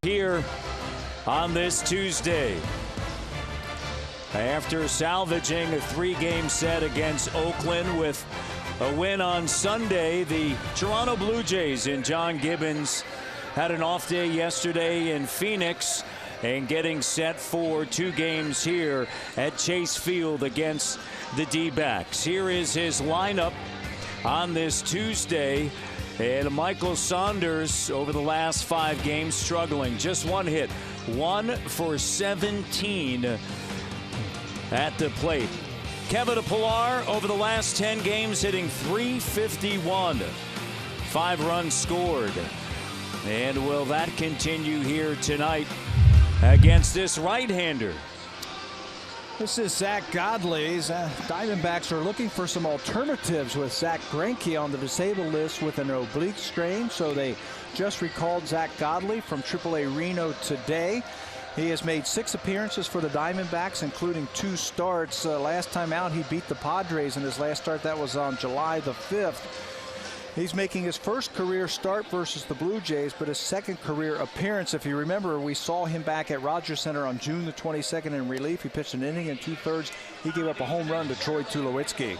here on this Tuesday. After salvaging a 3-game set against Oakland with a win on Sunday, the Toronto Blue Jays and John Gibbons had an off day yesterday in Phoenix and getting set for 2 games here at Chase Field against the D-backs. Here is his lineup on this Tuesday. And Michael Saunders, over the last 5 games, struggling. Just 1 hit. 1 for 17 at the plate. Kevin Pillar, over the last 10 games, hitting .351. 5 runs scored. And will that continue here tonight against this right-hander? This is Zach Godley's. Diamondbacks are looking for some alternatives with Zach Greinke on the disabled list with an oblique strain, so they just recalled Zach Godley from AAA Reno today. He has made 6 appearances for the Diamondbacks, including 2 starts. Last time out, he beat the Padres in his last start. That was on July the 5th. He's making his first career start versus the Blue Jays, but his second career appearance. If you remember, we saw him back at Rogers Center on June the 22nd in relief. He pitched an inning and 2/3. He gave up a home run to Troy Tulowitzki.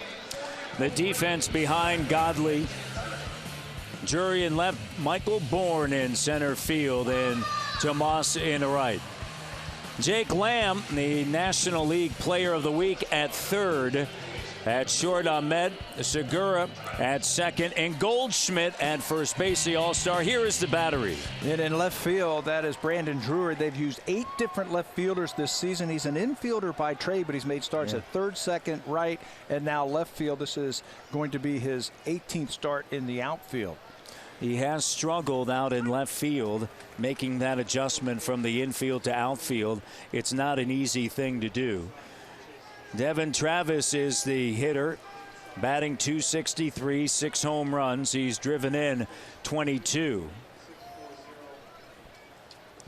The defense behind Godley. Drury in left, Michael Bourne in center field, and Tomas in right. Jake Lamb, the National League Player of the Week, at third. At short, Ahmed Segura at second, and Goldschmidt at first base, the All-Star. Here is the battery. And in left field, that is Brandon Drury. They've used 8 different left fielders this season. He's an infielder by trade, but he's made starts at third, second, right, and now left field. This is going to be his 18th start in the outfield. He has struggled out in left field, making that adjustment from the infield to outfield. It's not an easy thing to do. Devin Travis is the hitter, batting .263, 6 home runs. He's driven in 22.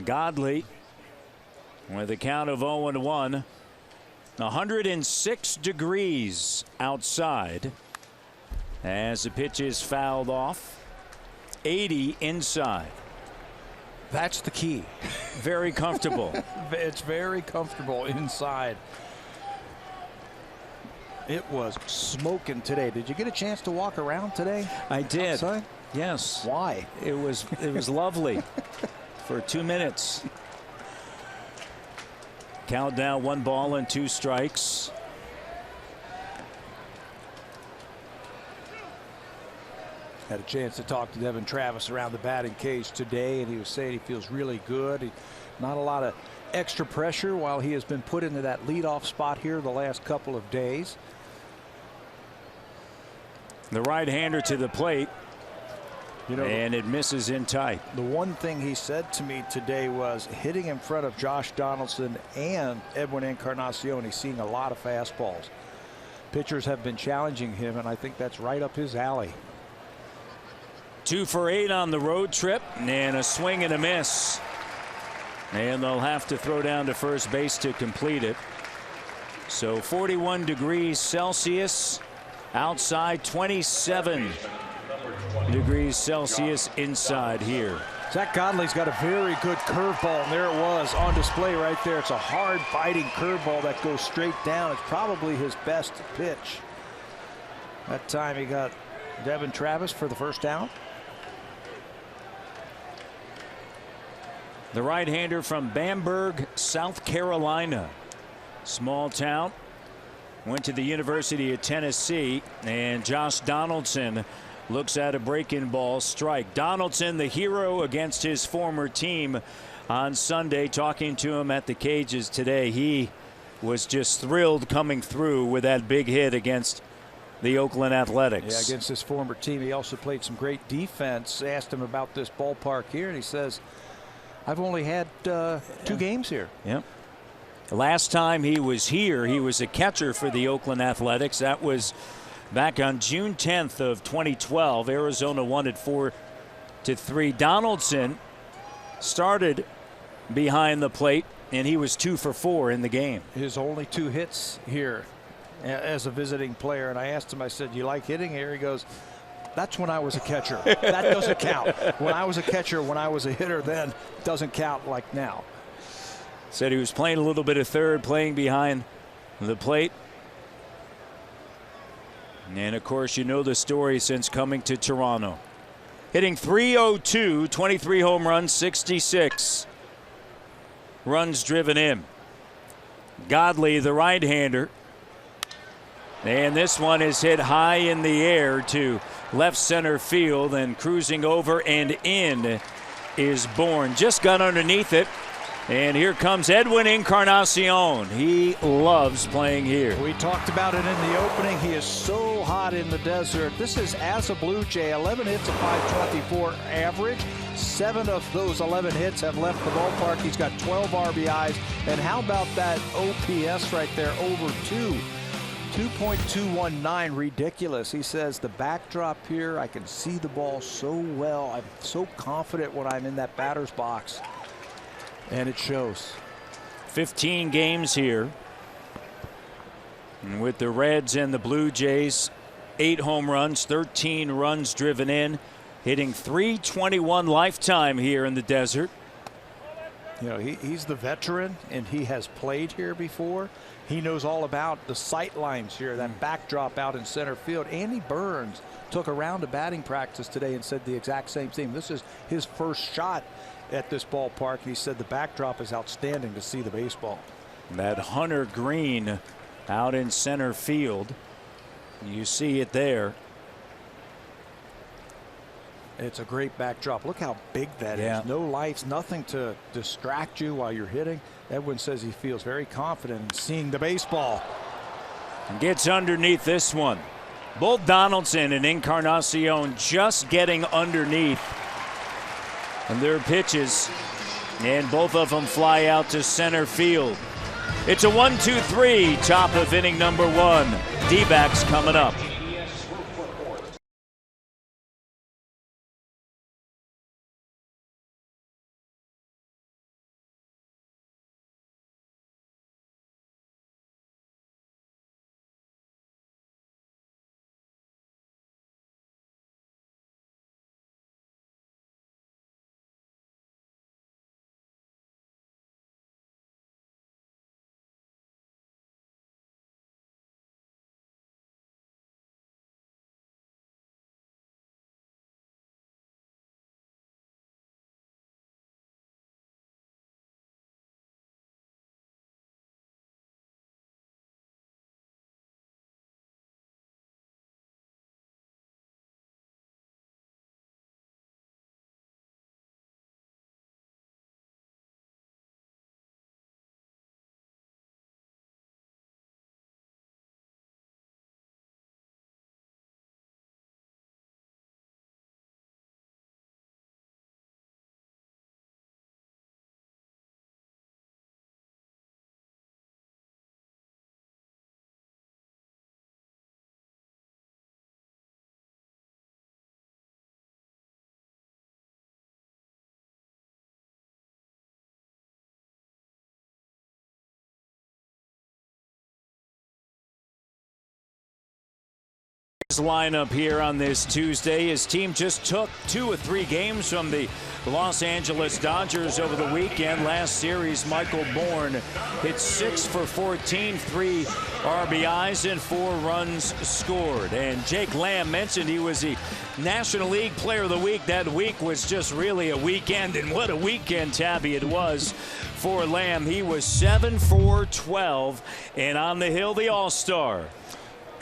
Godley with a count of 0-1. 106 degrees outside as the pitch is fouled off. 80 inside. That's the key. Very comfortable. It's very comfortable inside. It was smoking today. Did you get a chance to walk around today? I did. Outside? Yes. Why? It was lovely for 2 minutes. Countdown, 1 ball and 2 strikes. Had a chance to talk to Devin Travis around the batting cage today, and he was saying he feels really good. Not a lot of extra pressure while he has been put into that leadoff spot here the last couple of days. The right-hander to the plate, and it misses in tight. The one thing he said to me today was hitting in front of Josh Donaldson and Edwin Encarnacion. He's seeing a lot of fastballs. Pitchers have been challenging him, and I think that's right up his alley. 2 for 8 on the road trip, and a swing and a miss. And they'll have to throw down to first base to complete it. So 41 degrees Celsius outside, 27 degrees Celsius inside here. Zach Godley's got a very good curveball, and there it was on display right there. It's a hard biting curveball that goes straight down. It's probably his best pitch. That time he got Devin Travis for the first out. The right-hander from Bamberg, South Carolina. Small town. Went to the University of Tennessee, and Josh Donaldson looks at a breaking ball strike. Donaldson, the hero against his former team on Sunday. Talking to him at the cages today, he was just thrilled coming through with that big hit against the Oakland Athletics. Yeah, against his former team. He also played some great defense. Asked him about this ballpark here, and he says, I've only had 2 games here. Yep. Last time he was here, he was a catcher for the Oakland Athletics. That was back on June 10th of 2012. Arizona won it 4-3. Donaldson started behind the plate, and he was 2 for 4 in the game. His only 2 hits here as a visiting player. And I asked him, I said, you like hitting here? He goes, That's when I was a catcher. That doesn't count. When I was a catcher, when I was a hitter, then doesn't count like now. Said he was playing a little bit of third, playing behind the plate. And of course, you know the story since coming to Toronto. Hitting .302, 23 home runs, 66 runs driven in. Godley, the right-hander. And this one is hit high in the air to left center field, and cruising over and in is Bourne. Just got underneath it. And here comes Edwin Encarnacion. He loves playing here. We talked about it in the opening. He is so hot in the desert. This is, as a Blue Jay, 11 hits, a .524 average. 7 of those 11 hits have left the ballpark. He's got 12 RBIs. And how about that OPS right there, over 2? 2.219, ridiculous. He says the backdrop here, I can see the ball so well. I'm so confident when I'm in that batter's box. And it shows. 15 games here. And with the Reds and the Blue Jays, 8 home runs, 13 runs driven in, hitting .321 lifetime here in the desert. You know, he's the veteran, and he has played here before. He knows all about the sight lines here, that backdrop out in center field. Andy Burns took a round of batting practice today and said the exact same thing. This is his first shot at this ballpark. He said the backdrop is outstanding to see the baseball. That Hunter Green out in center field. You see it there. It's a great backdrop. Look how big that is. No lights, nothing to distract you while you're hitting. Edwin says he feels very confident in seeing the baseball. And gets underneath this one. Both Donaldson and Encarnacion just getting underneath. And their pitches, and both of them fly out to center field. It's a 1-2-3, top of inning number 1. D-backs coming up. Lineup here on this Tuesday. His team just took 2 of 3 games from the Los Angeles Dodgers over the weekend. Last series, Michael Bourne hit 6 for 14, 3 RBIs and 4 runs scored. And Jake Lamb mentioned he was the National League Player of the Week. That week was just really a weekend, and what a weekend, Tabby, it was for Lamb. He was 7 for 12, and on the hill, the All-Star.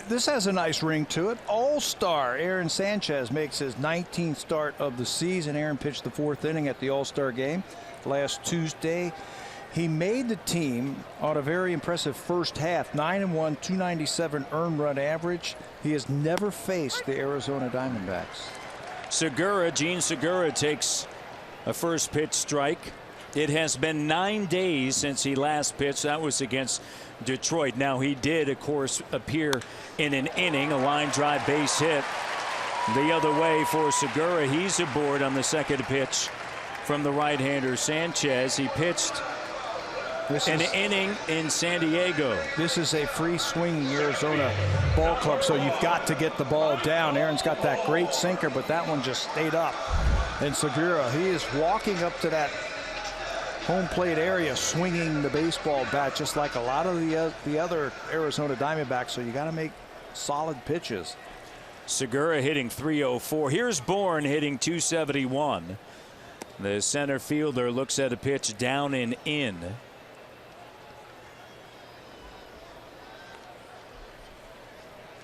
This has a nice ring to it. All-Star Aaron Sanchez makes his 19th start of the season. Aaron pitched the 4th inning at the All-Star game last Tuesday. He made the team on a very impressive first half. 9-1, 297 earned run average. He has never faced the Arizona Diamondbacks. Gene Segura takes a first pitch strike. It has been 9 days since he last pitched. That was against Detroit. Now, he did, of course, appear in an inning, a line drive base hit the other way for Segura. He's aboard on the second pitch from the right-hander Sanchez. He pitched an inning in San Diego. This is a free swinging Arizona ball club, so you've got to get the ball down. Aaron's got that great sinker, but that one just stayed up. And Segura, he is walking up to that home plate area, swinging the baseball bat just like a lot of the other Arizona Diamondbacks, so you got to make solid pitches. Segura hitting .304. Here's Bourne hitting .271. The center fielder looks at a pitch down and in.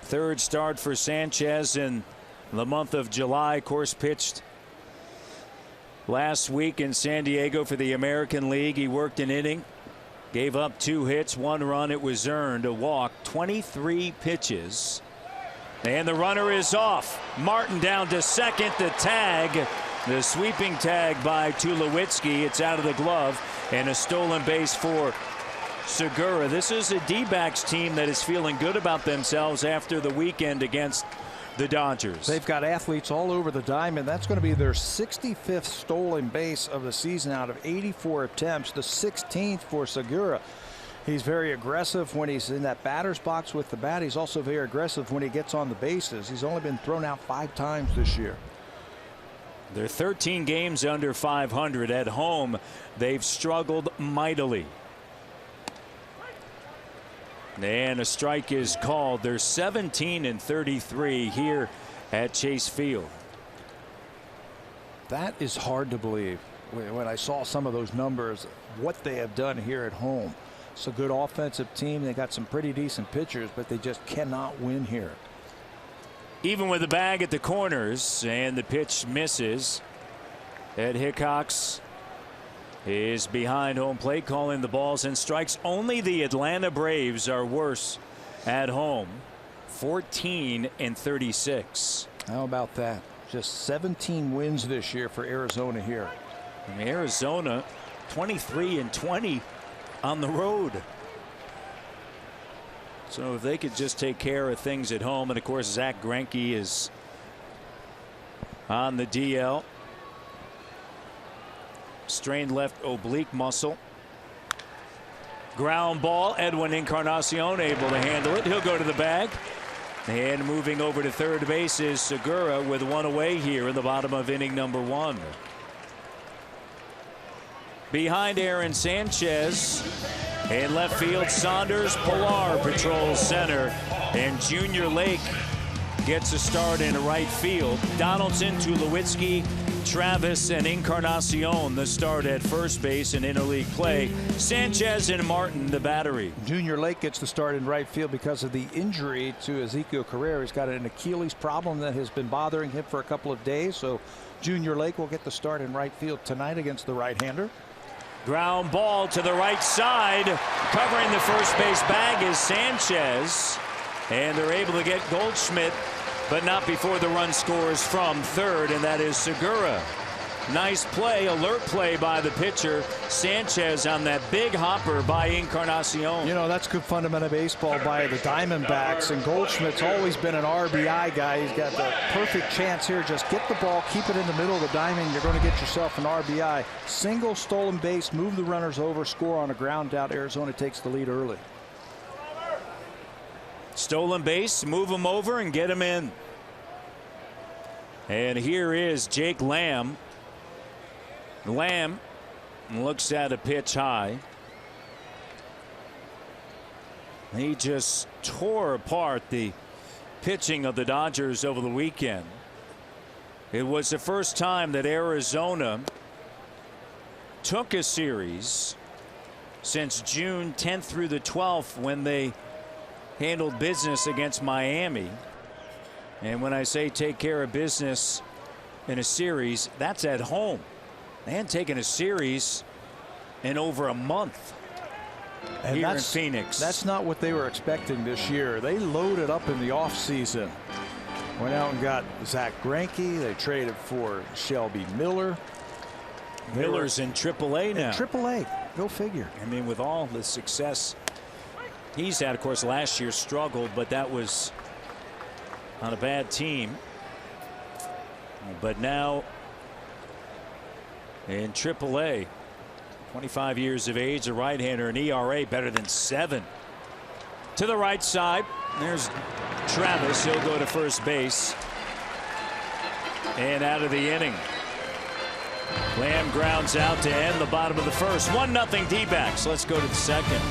Third start for Sanchez in the month of July. Of course, pitched last week in San Diego for the American League. He worked an inning, gave up 2 hits, 1 run. It was earned, a walk, 23 pitches. And the runner is off. Martin down to second. The tag, the sweeping tag by Tulowitzki. It's out of the glove, and a stolen base for Segura. This is a D-backs team that is feeling good about themselves after the weekend against the Dodgers. They've got athletes all over the diamond. That's going to be their 65th stolen base of the season out of 84 attempts, the 16th for Segura. He's very aggressive when he's in that batter's box with the bat. He's also very aggressive when he gets on the bases. He's only been thrown out 5 times this year. They're 13 games under 500 at home. They've struggled mightily. And a strike is called. They're 17-33 here at Chase Field. That is hard to believe when I saw some of those numbers, what they have done here at home. It's a good offensive team. They got some pretty decent pitchers, but they just cannot win here. Even with the bag at the corners, and the pitch misses. Ed Hickox is behind home plate calling the balls and strikes. Only the Atlanta Braves are worse at home, 14-36. How about that? Just 17 wins this year for Arizona here. And Arizona 23-20 on the road. So if they could just take care of things at home. And of course, Zach Greinke is on the DL. Strained left oblique muscle. Ground ball. Edwin Encarnacion able to handle it. He'll go to the bag. And moving over to third base is Segura with 1 away here in the bottom of inning number 1. Behind Aaron Sanchez in left field, Saunders Pilar patrols center, and Junior Lake gets a start in right field. Donaldson, Tulowitzki, Travis, and Encarnacion the start at first base in interleague play. Sanchez and Martin the battery. Junior Lake gets the start in right field because of the injury to Ezekiel Carrera. He's got an Achilles problem that has been bothering him for a couple of days, so Junior Lake will get the start in right field tonight against the right-hander. Ground ball to the right side. Covering the first base bag is Sanchez. And they're able to get Goldschmidt, but not before the run scores from third, and that is Segura. Nice play, alert play by the pitcher. Sanchez on that big hopper by Encarnacion. You know, that's good fundamental baseball by the Diamondbacks, and Goldschmidt's always been an RBI guy. He's got the perfect chance here. Just get the ball, keep it in the middle of the diamond. You're going to get yourself an RBI. Single, stolen base, move the runners over, score on a ground out. Arizona takes the lead early. Stolen base, move them over and get them in. And here is Jake Lamb. Lamb looks at a pitch high. He just tore apart the pitching of the Dodgers over the weekend. It was the first time that Arizona took a series since June 10th through the 12th when they handled business against Miami. And when I say take care of business in a series, that's at home. They hadn't taken a series in over a month and here in Phoenix. That's not what they were expecting this year. They loaded up in the offseason. Went out and got Zach Greinke. They traded for Shelby Miller. Miller's in AAA now. AAA. Go figure. I mean, with all the success he's had, of course, last year struggled, but that was on a bad team. But now in AAA, 25 years of age, a right-hander, an ERA better than 7. To the right side, there's Travis. He'll go to first base. And out of the inning. Lamb grounds out to end the bottom of the first. 1-0 D-backs. Let's go to the second.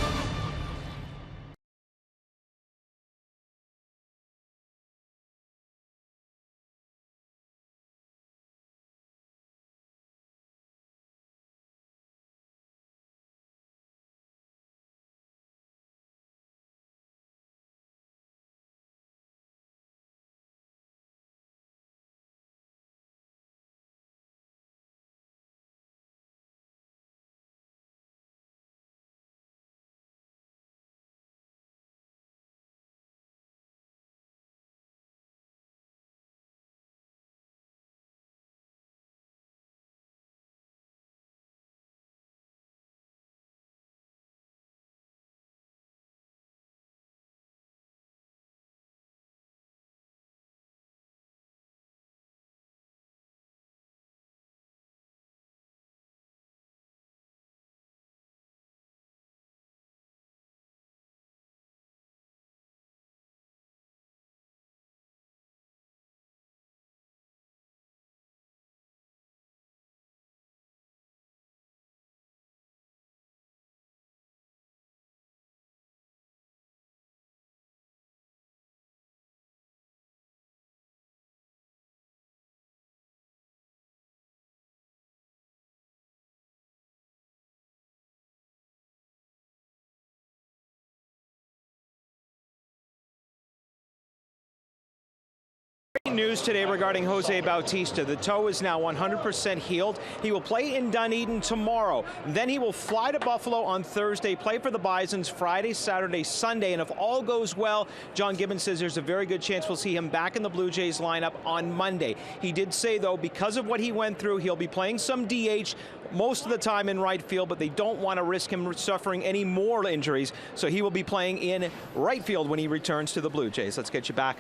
News today regarding Jose Bautista. The toe is now 100% healed. He will play in Dunedin tomorrow. Then he will fly to Buffalo on Thursday, play for the Bisons Friday, Saturday, Sunday. And if all goes well, John Gibbons says there's a very good chance we'll see him back in the Blue Jays lineup on Monday. He did say, though, because of what he went through, he'll be playing some DH most of the time in right field, but they don't want to risk him suffering any more injuries. So he will be playing in right field when he returns to the Blue Jays. Let's get you back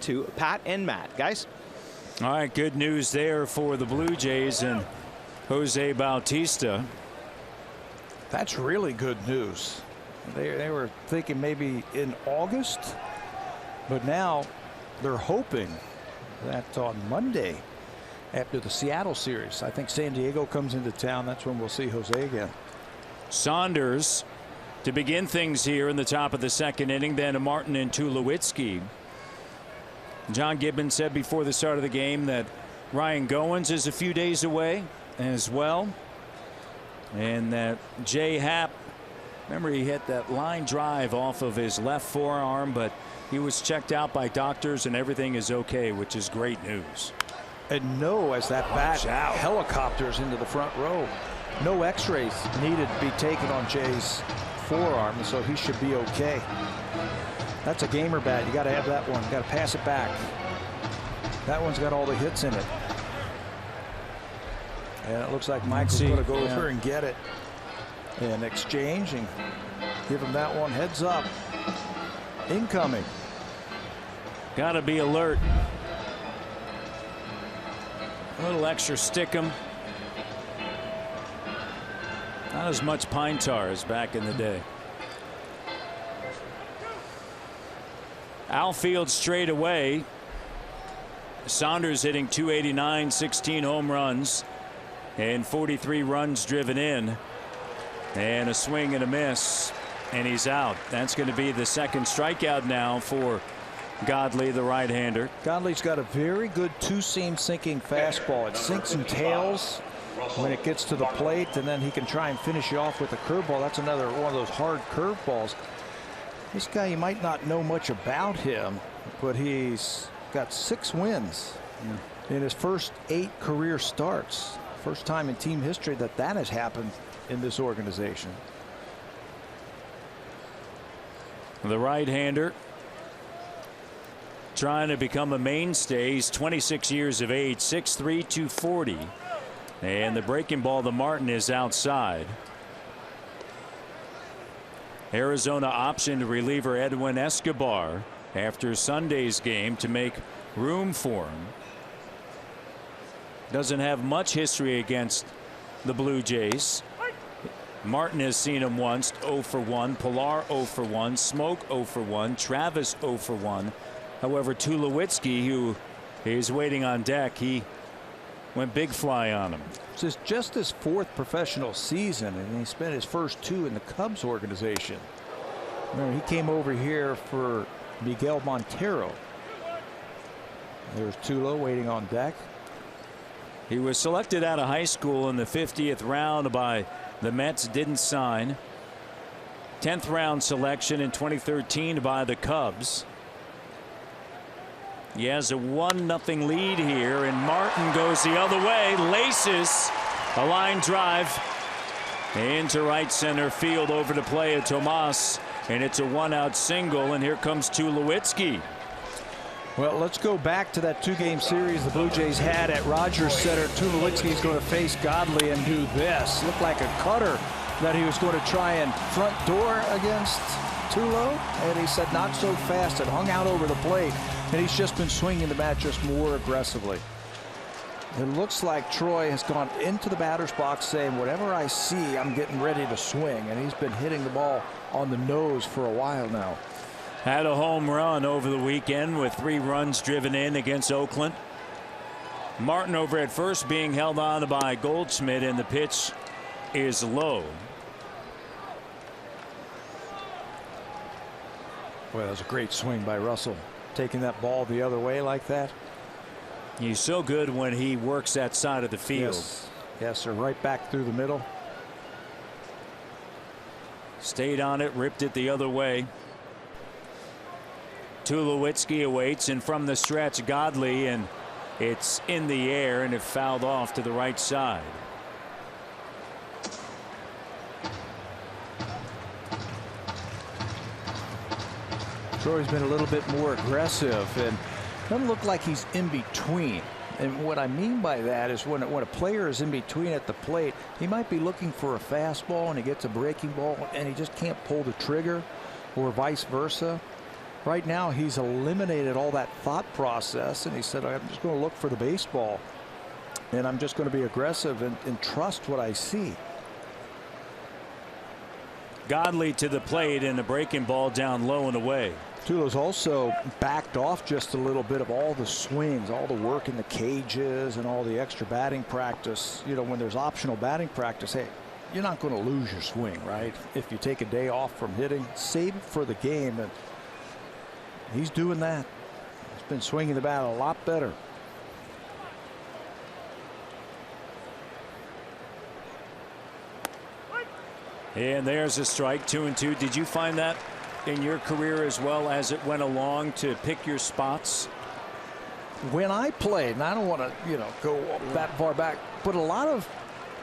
to Pat and Matt. Guys? All right, good news there for the Blue Jays and Jose Bautista. That's really good news. They were thinking maybe in August, but now they're hoping that on Monday after the Seattle series, I think San Diego comes into town. That's when we'll see Jose again. Saunders to begin things here in the top of the second inning, then Martin and Tulowitzki. John Gibbons said before the start of the game that Ryan Goins is a few days away as well, and that Jay Happ, remember, he hit that line drive off of his left forearm, but he was checked out by doctors and everything is okay, which is great news. And no, as that bat helicopters into the front row, no x-rays needed to be taken on Jay's forearm, so he should be okay. That's a gamer bat. You got to have that one. Got to pass it back. That one's got all the hits in it. And it looks like Michael's going to go over and get it and exchange and give him that one. Heads up. Incoming. Got to be alert. A little extra stickum. Not as much pine tar as back in the day. Outfield straight away. Saunders hitting .289, 16 home runs, and 43 runs driven in. And a swing and a miss, and he's out. That's going to be the second strikeout now for Godley, the right-hander. Godley's got a very good two-seam sinking fastball. It sinks and tails when it gets to the plate, and then he can try and finish you off with a curveball. That's another one of those hard curveballs. This guy, you might not know much about him, but he's got 6 wins in his first 8 career starts. First time in team history that has happened in this organization. The right-hander trying to become a mainstay. He's 26 years of age, 6'3", 240. And the breaking ball, the Martin, is outside. Arizona optioned reliever Edwin Escobar after Sunday's game to make room for him. Doesn't have much history against the Blue Jays. Martin has seen him once, 0 for 1. Pilar 0 for 1. Smoke 0 for 1. Travis 0 for 1. However, Tulowitzki, who is waiting on deck, he went big fly on him. This is just his 4th professional season, and he spent his first 2 in the Cubs organization. Remember, he came over here for Miguel Montero. There's Tulo waiting on deck. He was selected out of high school in the 50th round by the Mets, didn't sign. 10th round selection in 2013 by the Cubs. He has a 1-0 lead here, and Martin goes the other way, laces a line drive into right center field over to play at Tomas, and it's a 1-out single, and here comes Tulowitzki. Well, let's go back to that 2-game series the Blue Jays had at Rogers Center. Tulowitzki is going to face Godley and do this. Looked like a cutter that he was going to try and front door against Tulo, and he said not so fast. It hung out over the plate, and he's just been swinging the bat just more aggressively. It looks like Troy has gone into the batter's box saying, whatever I see, I'm getting ready to swing, and he's been hitting the ball on the nose for a while now. Had a home run over the weekend with 3 runs driven in against Oakland. Martin over at first being held on by Goldschmidt, and the pitch is low. Well, that was a great swing by Russell, taking that ball the other way like that. He's so good when he works that side of the field. Yes, sir. Right back through the middle. Stayed on it, ripped it the other way. Tulowitzki awaits, and from the stretch, Godley, and it's in the air, and it fouled off to the right side. Troy's been a little bit more aggressive, and doesn't look like he's in between. And what I mean by that is when a player is in between at the plate, he might be looking for a fastball and he gets a breaking ball and he just can't pull the trigger, or vice versa. Right now he's eliminated all that thought process, and he said, I'm just going to look for the baseball, and I'm just going to be aggressive and trust what I see. Godley to the plate, and a breaking ball down low and away. Tulo's also backed off just a little bit of all the swings, all the work in the cages, and all the extra batting practice. You know, when there's optional batting practice, hey, you're not going to lose your swing, right? If you take a day off from hitting, save it for the game, and he's doing that. He's been swinging the bat a lot better. And there's a strike, 2-2. Did you find that in your career as well as it went along, to pick your spots? When I played, and I don't want to, go that far back, but a lot of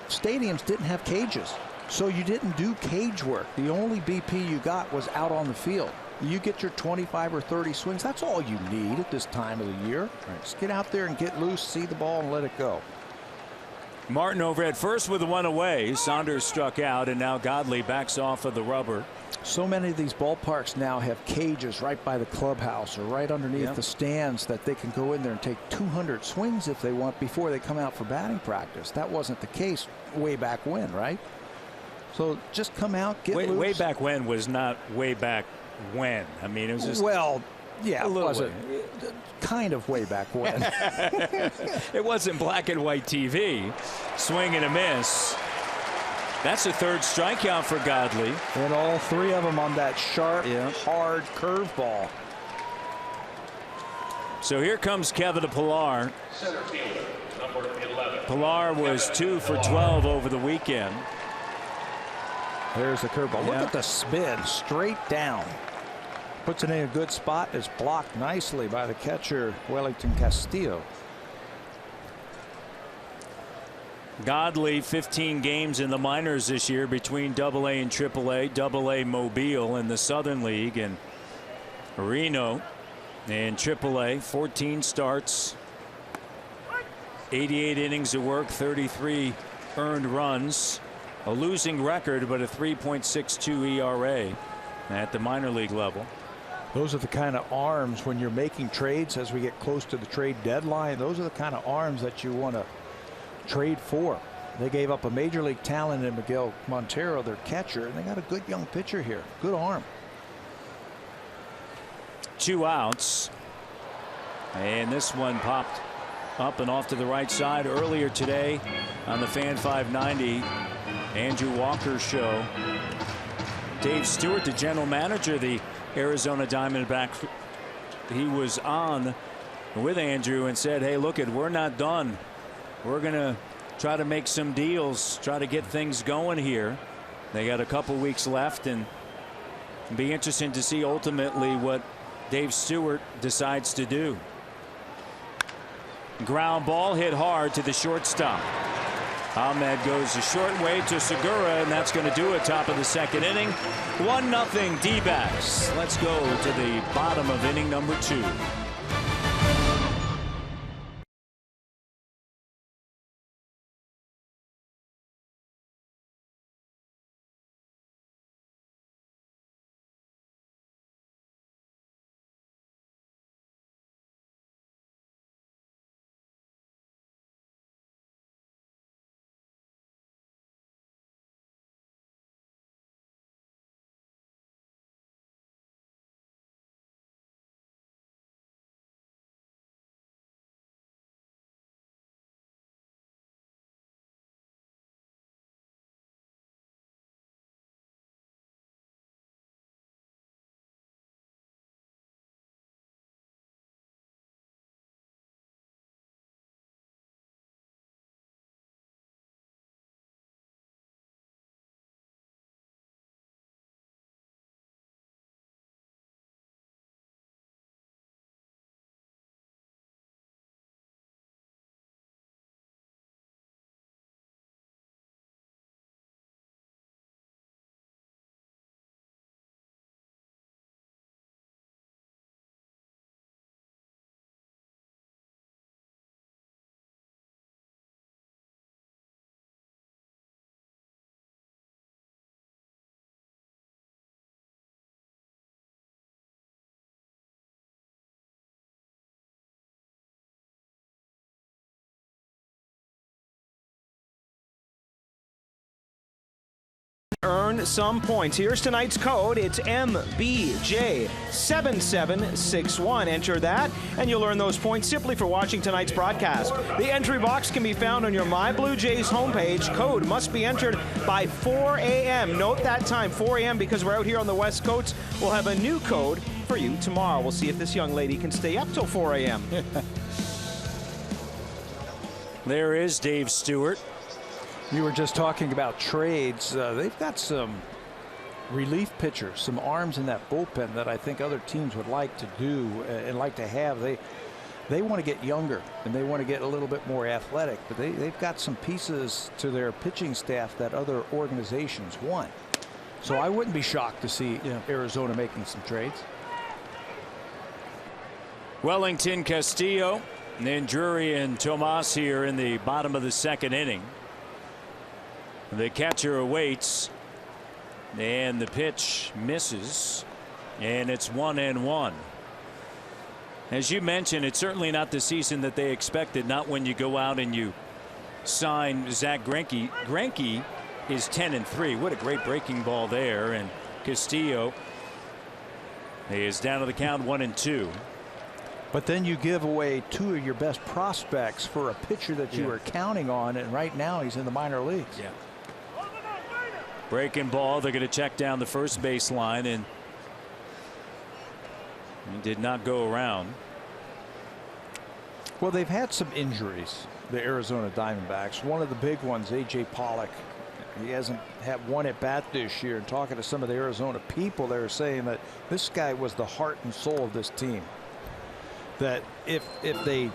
stadiums didn't have cages, so you didn't do cage work. The only BP you got was out on the field. You get your 25 or 30 swings. That's all you need at this time of the year. Right. Just get out there and get loose, see the ball, and let it go. Martin over at first with a 1 away. Saunders struck out, and now Godley backs off of the rubber. So many of these ballparks now have cages right by the clubhouse or right underneath the stands that they can go in there and take 200 swings if they want before they come out for batting practice. That wasn't the case way back when, right? So just come out, get loose. Way back when was not way back when. I mean, it was just, well, yeah, a little way. Kind of way back when. It wasn't black and white TV. Swing and a miss. That's the 3rd strikeout for Godley. And all 3 of them on that sharp, hard curveball. So here comes Kevin Pilar. Center fielder, number 11. Pilar was 2 for 12 over the weekend. There's the curveball. Look at the spin, straight down. Puts it in a good spot. It's blocked nicely by the catcher, Wellington Castillo. Godley, 15 games in the minors this year between AA and AAA. AA Mobile in the Southern League, and Reno in AAA. 14 starts, 88 innings of work, 33 earned runs, a losing record, but a 3.62 ERA at the minor league level. Those are the kind of arms when you're making trades as we get close to the trade deadline. Those are the kind of arms that you want to trade for. They gave up a major league talent in Miguel Montero, their catcher, and they got a good young pitcher here. Good arm. 2 outs. And this one popped up and off to the right side earlier today on the Fan 590 Andrew Walker show. Dave Stewart, the general manager of the Arizona Diamondbacks, he was on with Andrew and said, hey, look, we're not done. We're going to try to make some deals, try to get things going here. They got a couple weeks left, and it'll be interesting to see ultimately what Dave Stewart decides to do. Ground ball hit hard to the shortstop. Ahmed goes a short way to Segura, and that's going to do it. Top of the second inning. 1-0 D-backs. Let's go to the bottom of inning number 2. Earn some points. Here's tonight's code. It's MBJ7761. Enter that, and you'll earn those points simply for watching tonight's broadcast. The entry box can be found on your My Blue Jays homepage. Code must be entered by 4 a.m. Note that time, 4 a.m., because we're out here on the West Coast. We'll have a new code for you tomorrow. We'll see if this young lady can stay up till 4 a.m. There is Dave Stewart. You were just talking about trades. They've got some relief pitchers, some arms in that bullpen that I think other teams would like to do and like to have. They want to get younger and they want to get a little bit more athletic, but they've got some pieces to their pitching staff that other organizations want. So I wouldn't be shocked to see Arizona making some trades. Wellington, Castillo, and then Drury and Tomas here in the bottom of the second inning. The catcher awaits, and the pitch misses, and it's 1-1. As you mentioned, it's certainly not the season that they expected, not when you go out and you sign Zach Greinke. Greinke is 10-3. What a great breaking ball there, and Castillo is down to the count 1-2. But then you give away 2 of your best prospects for a pitcher that you were counting on, and right now he's in the minor leagues. Yeah. Breaking ball. They're going to check down the first base line, and he did not go around. Well, they've had some injuries, the Arizona Diamondbacks. One of the big ones, A.J. Pollock. He hasn't had one at bat this year. And talking to some of the Arizona people, they were saying that this guy was the heart and soul of this team. That if they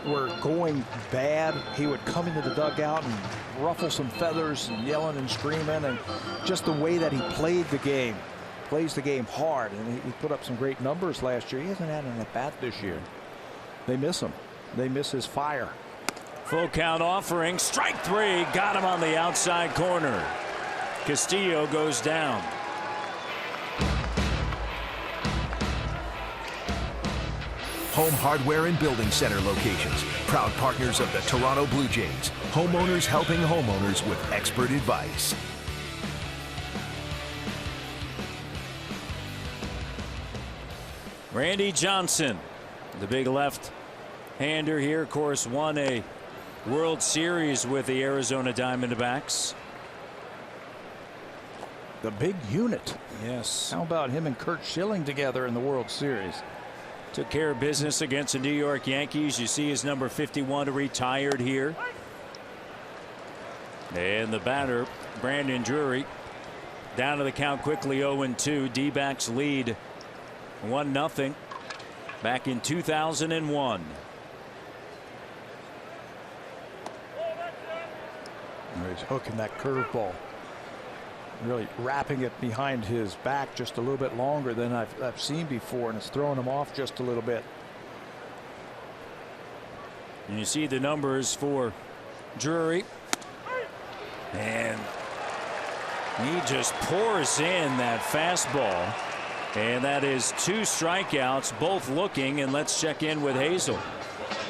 were going bad, he would come into the dugout and ruffle some feathers and yelling and screaming, and just the way that he played the game, plays the game hard, and he put up some great numbers last year. He hasn't had an at bat this year. They miss him. They miss his fire. Full count offering, strike 3, got him on the outside corner. Castillo goes down. Home Hardware and Building Center locations. Proud partners of the Toronto Blue Jays. Homeowners helping homeowners with expert advice. Randy Johnson, the big left-hander here, of course, won a World Series with the Arizona Diamondbacks. The big unit. Yes. How about him and Kurt Schilling together in the World Series? Took care of business against the New York Yankees. You see his number 51 retired here. And the batter, Brandon Drury, down to the count quickly, 0-2. D-backs lead 1-0 back in 2001. He's hooking that curveball, really wrapping it behind his back just a little bit longer than I've seen before, and it's throwing him off just a little bit. And you see the numbers for Drury, and he just pours in that fastball, and that is 2 strikeouts, both looking. And let's check in with Hazel.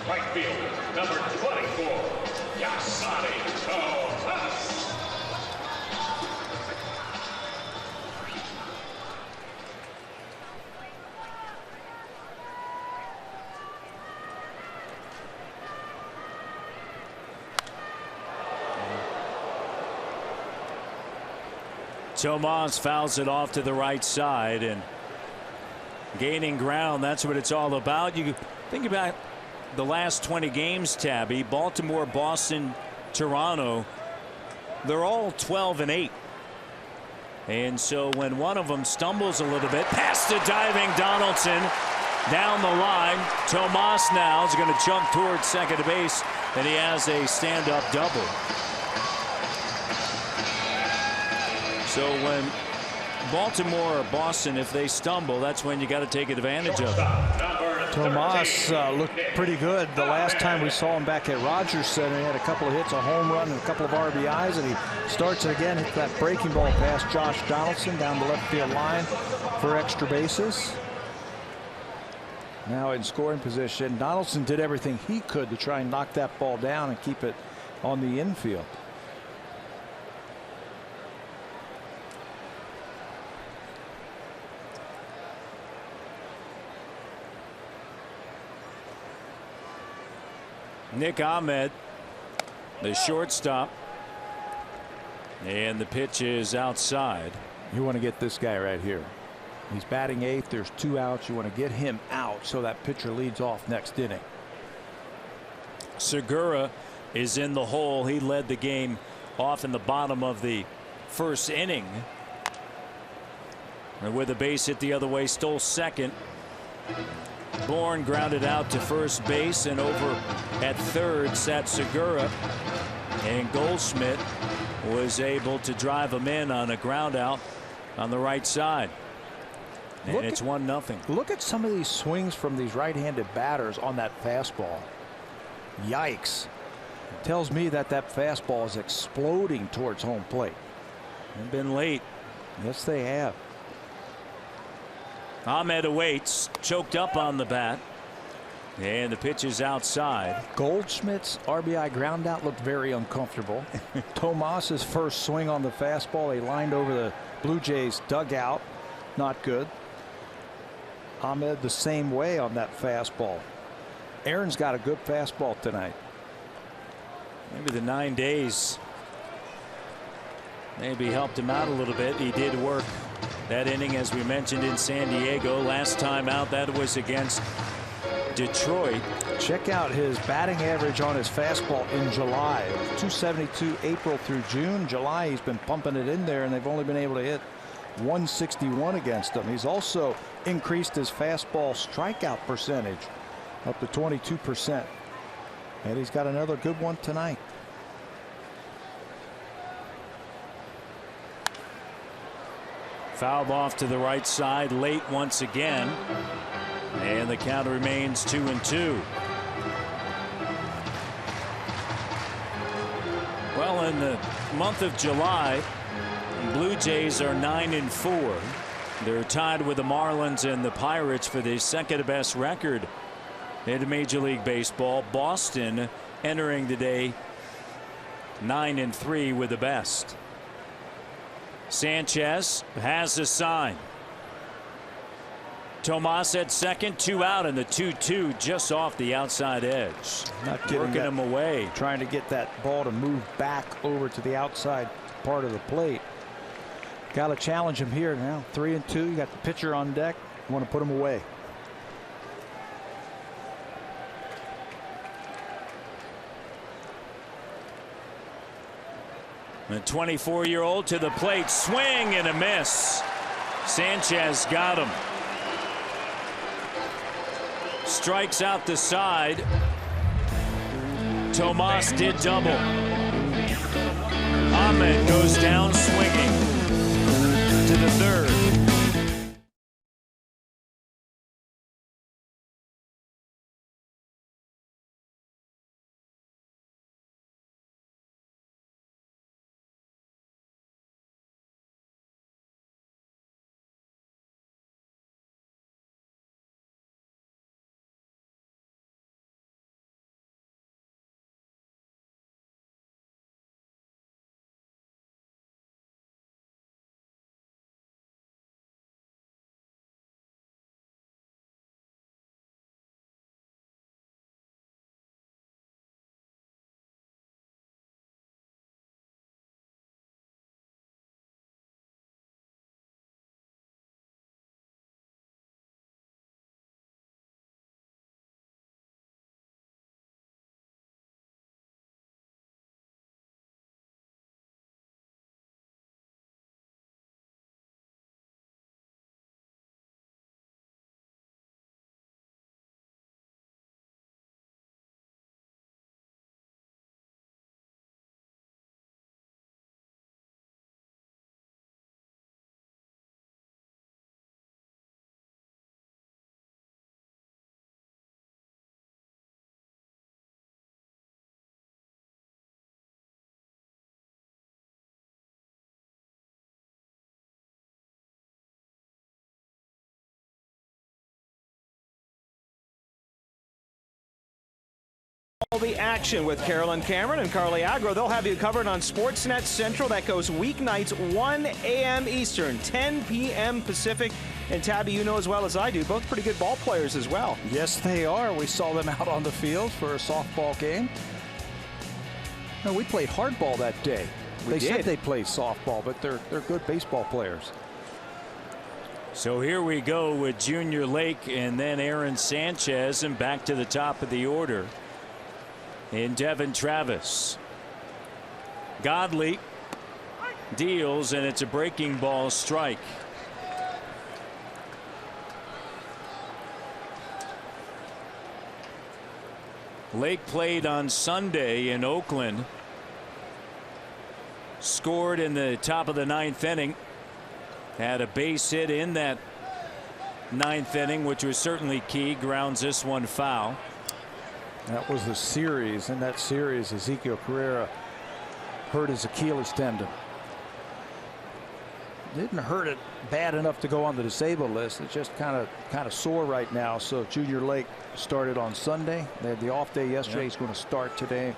Right field, number 24, Yasani Tomas. Tomas fouls it off to the right side, and gaining ground, that's what it's all about. You think about the last 20 games, Tabby. Baltimore, Boston, Toronto, they're all 12-8. And so when one of them stumbles a little bit, past the diving Donaldson down the line, Tomas now is going to jump towards second base, and he has a stand-up double. So when Baltimore or Boston, if they stumble, that's when you got to take advantage of it. Tomas looked pretty good the last time we saw him back at Rogers Center. He had a couple of hits, a home run, and a couple of RBIs, and he starts it again. Hits that breaking ball past Josh Donaldson down the left field line for extra bases. Now in scoring position, Donaldson did everything he could to try and knock that ball down and keep it on the infield. Nick Ahmed, the shortstop, and the pitch is outside. You want to get this guy right here. He's batting 8th. There's 2 outs. You want to get him out so that pitcher leads off next inning. Segura is in the hole. He led the game off in the bottom of the first inning. And with a base hit the other way, stole second. Bourne grounded out to first base, and over at third sat Segura, and Goldschmidt was able to drive him in on a ground out on the right side. And it's 1-0. Look at some of these swings from these right-handed batters on that fastball. Yikes. It tells me that that fastball is exploding towards home plate. They've been late. Yes, they have. Ahmed awaits, choked up on the bat, and the pitch is outside. Goldschmidt's RBI ground out looked very uncomfortable. Tomas's first swing on the fastball, he lined over the Blue Jays dugout. Not good. Ahmed the same way on that fastball. Aaron's got a good fastball tonight. Maybe the 9 days maybe helped him out a little bit. He did work that inning, as we mentioned, in San Diego. Last time out, that was against Detroit. Check out his batting average on his fastball in July. 272 April through June. July, he's been pumping it in there, and they've only been able to hit 161 against him. He's also increased his fastball strikeout percentage up to 22%. And he's got another good one tonight. Fouled off to the right side late once again, and the count remains 2-2. Well, in the month of July, the Blue Jays are 9-4. They're tied with the Marlins and the Pirates for the second best record in Major League Baseball. Boston entering the day 9-3 with the best. Sanchez has the sign. Tomas at second, 2 out, and the 2-2 just off the outside edge. Not working him away. Trying to get that ball to move back over to the outside part of the plate. Got to challenge him here now. 3-2. You got the pitcher on deck. You want to put him away. The 24-year-old to the plate. Swing and a miss. Sanchez got him. Strikes out the side. Tomas did double. Ahmed goes down swinging to the third. All the action with Carolyn Cameron and Carly Agro. They'll have you covered on Sportsnet Central. That goes weeknights 1 a.m. Eastern, 10 p.m. Pacific. And Tabby, you know as well as I do, both pretty good ball players as well. Yes, they are. We saw them out on the field for a softball game. No, we played hardball that day. They said they played softball, but they're good baseball players. So here we go with Junior Lake and then Aaron Sanchez, and back to the top of the order in Devin Travis. Godley deals, and it's a breaking ball strike. Lake played on Sunday in Oakland. Scored in the top of the 9th inning. Had a base hit in that 9th inning, which was certainly key. Grounds this one foul. That was the series. In that series, Ezekiel Carrera hurt his Achilles tendon. Didn't hurt it bad enough to go on the disabled list. It's just kind of sore right now. So Junior Lake started on Sunday. They had the off day yesterday. He's going to start today.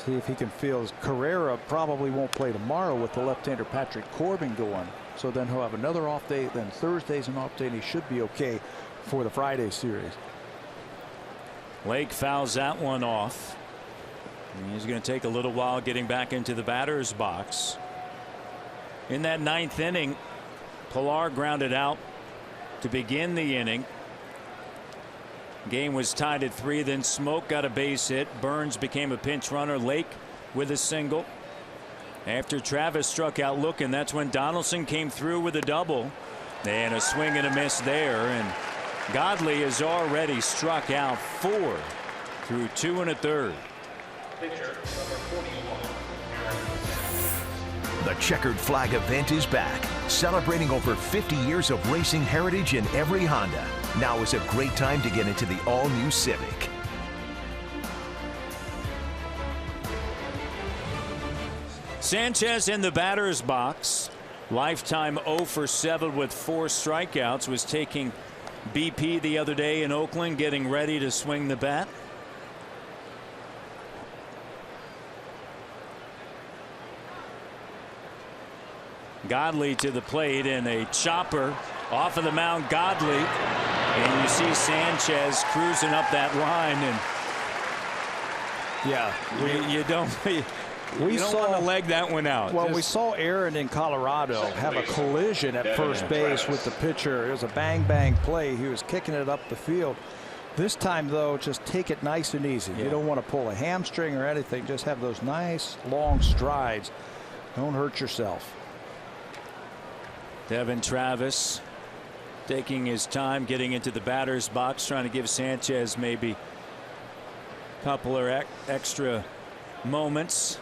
See if he can feel. Carrera probably won't play tomorrow with the left-hander Patrick Corbin going. So then he'll have another off day. Then Thursday's an off day, and he should be okay for the Friday series. Lake fouls that one off. And he's going to take a little while getting back into the batter's box. In that 9th inning, Pilar grounded out to begin the inning. Game was tied at 3. Then Smoke got a base hit. Burns became a pinch runner. Lake with a single. After Travis struck out looking, that's when Donaldson came through with a double. And a swing and a miss there. And Godley has already struck out 4 through 2 1/3. The checkered flag event is back, celebrating over 50 years of racing heritage in every Honda. Now is a great time to get into the all-new Civic. Sanchez in the batter's box. Lifetime 0 for 7 with 4 strikeouts. Was taking BP the other day in Oakland, getting ready to swing the bat. Godley to the plate, and a chopper off of the mound. Godley, and you see Sanchez cruising up that line, and yeah, you don't want to leg that one out. Well, we saw Aaron in Colorado have a collision at first base with the pitcher. It was a bang play. He was kicking it up the field. This time, though, just take it nice and easy. You don't want to pull a hamstring or anything. Just have those nice long strides. Don't hurt yourself. Devin Travis taking his time getting into the batter's box, trying to give Sanchez maybe a couple of extra moments.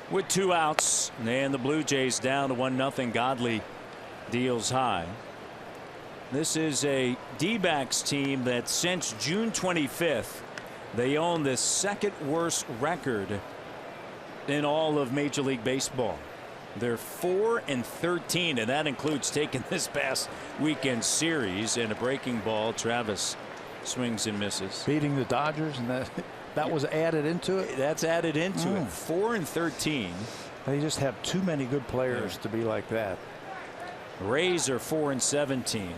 With 2 outs, and the Blue Jays down to 1-0. Godley deals high. This is a D-backs team that since June 25th, they own the second worst record in all of Major League Baseball. They're 4-13, and that includes taking this past weekend series. And a breaking ball, Travis swings and misses. Beating the Dodgers, and that was added into it. That's added into it. 4-13. They just have too many good players to be like that. Rays are 4-17.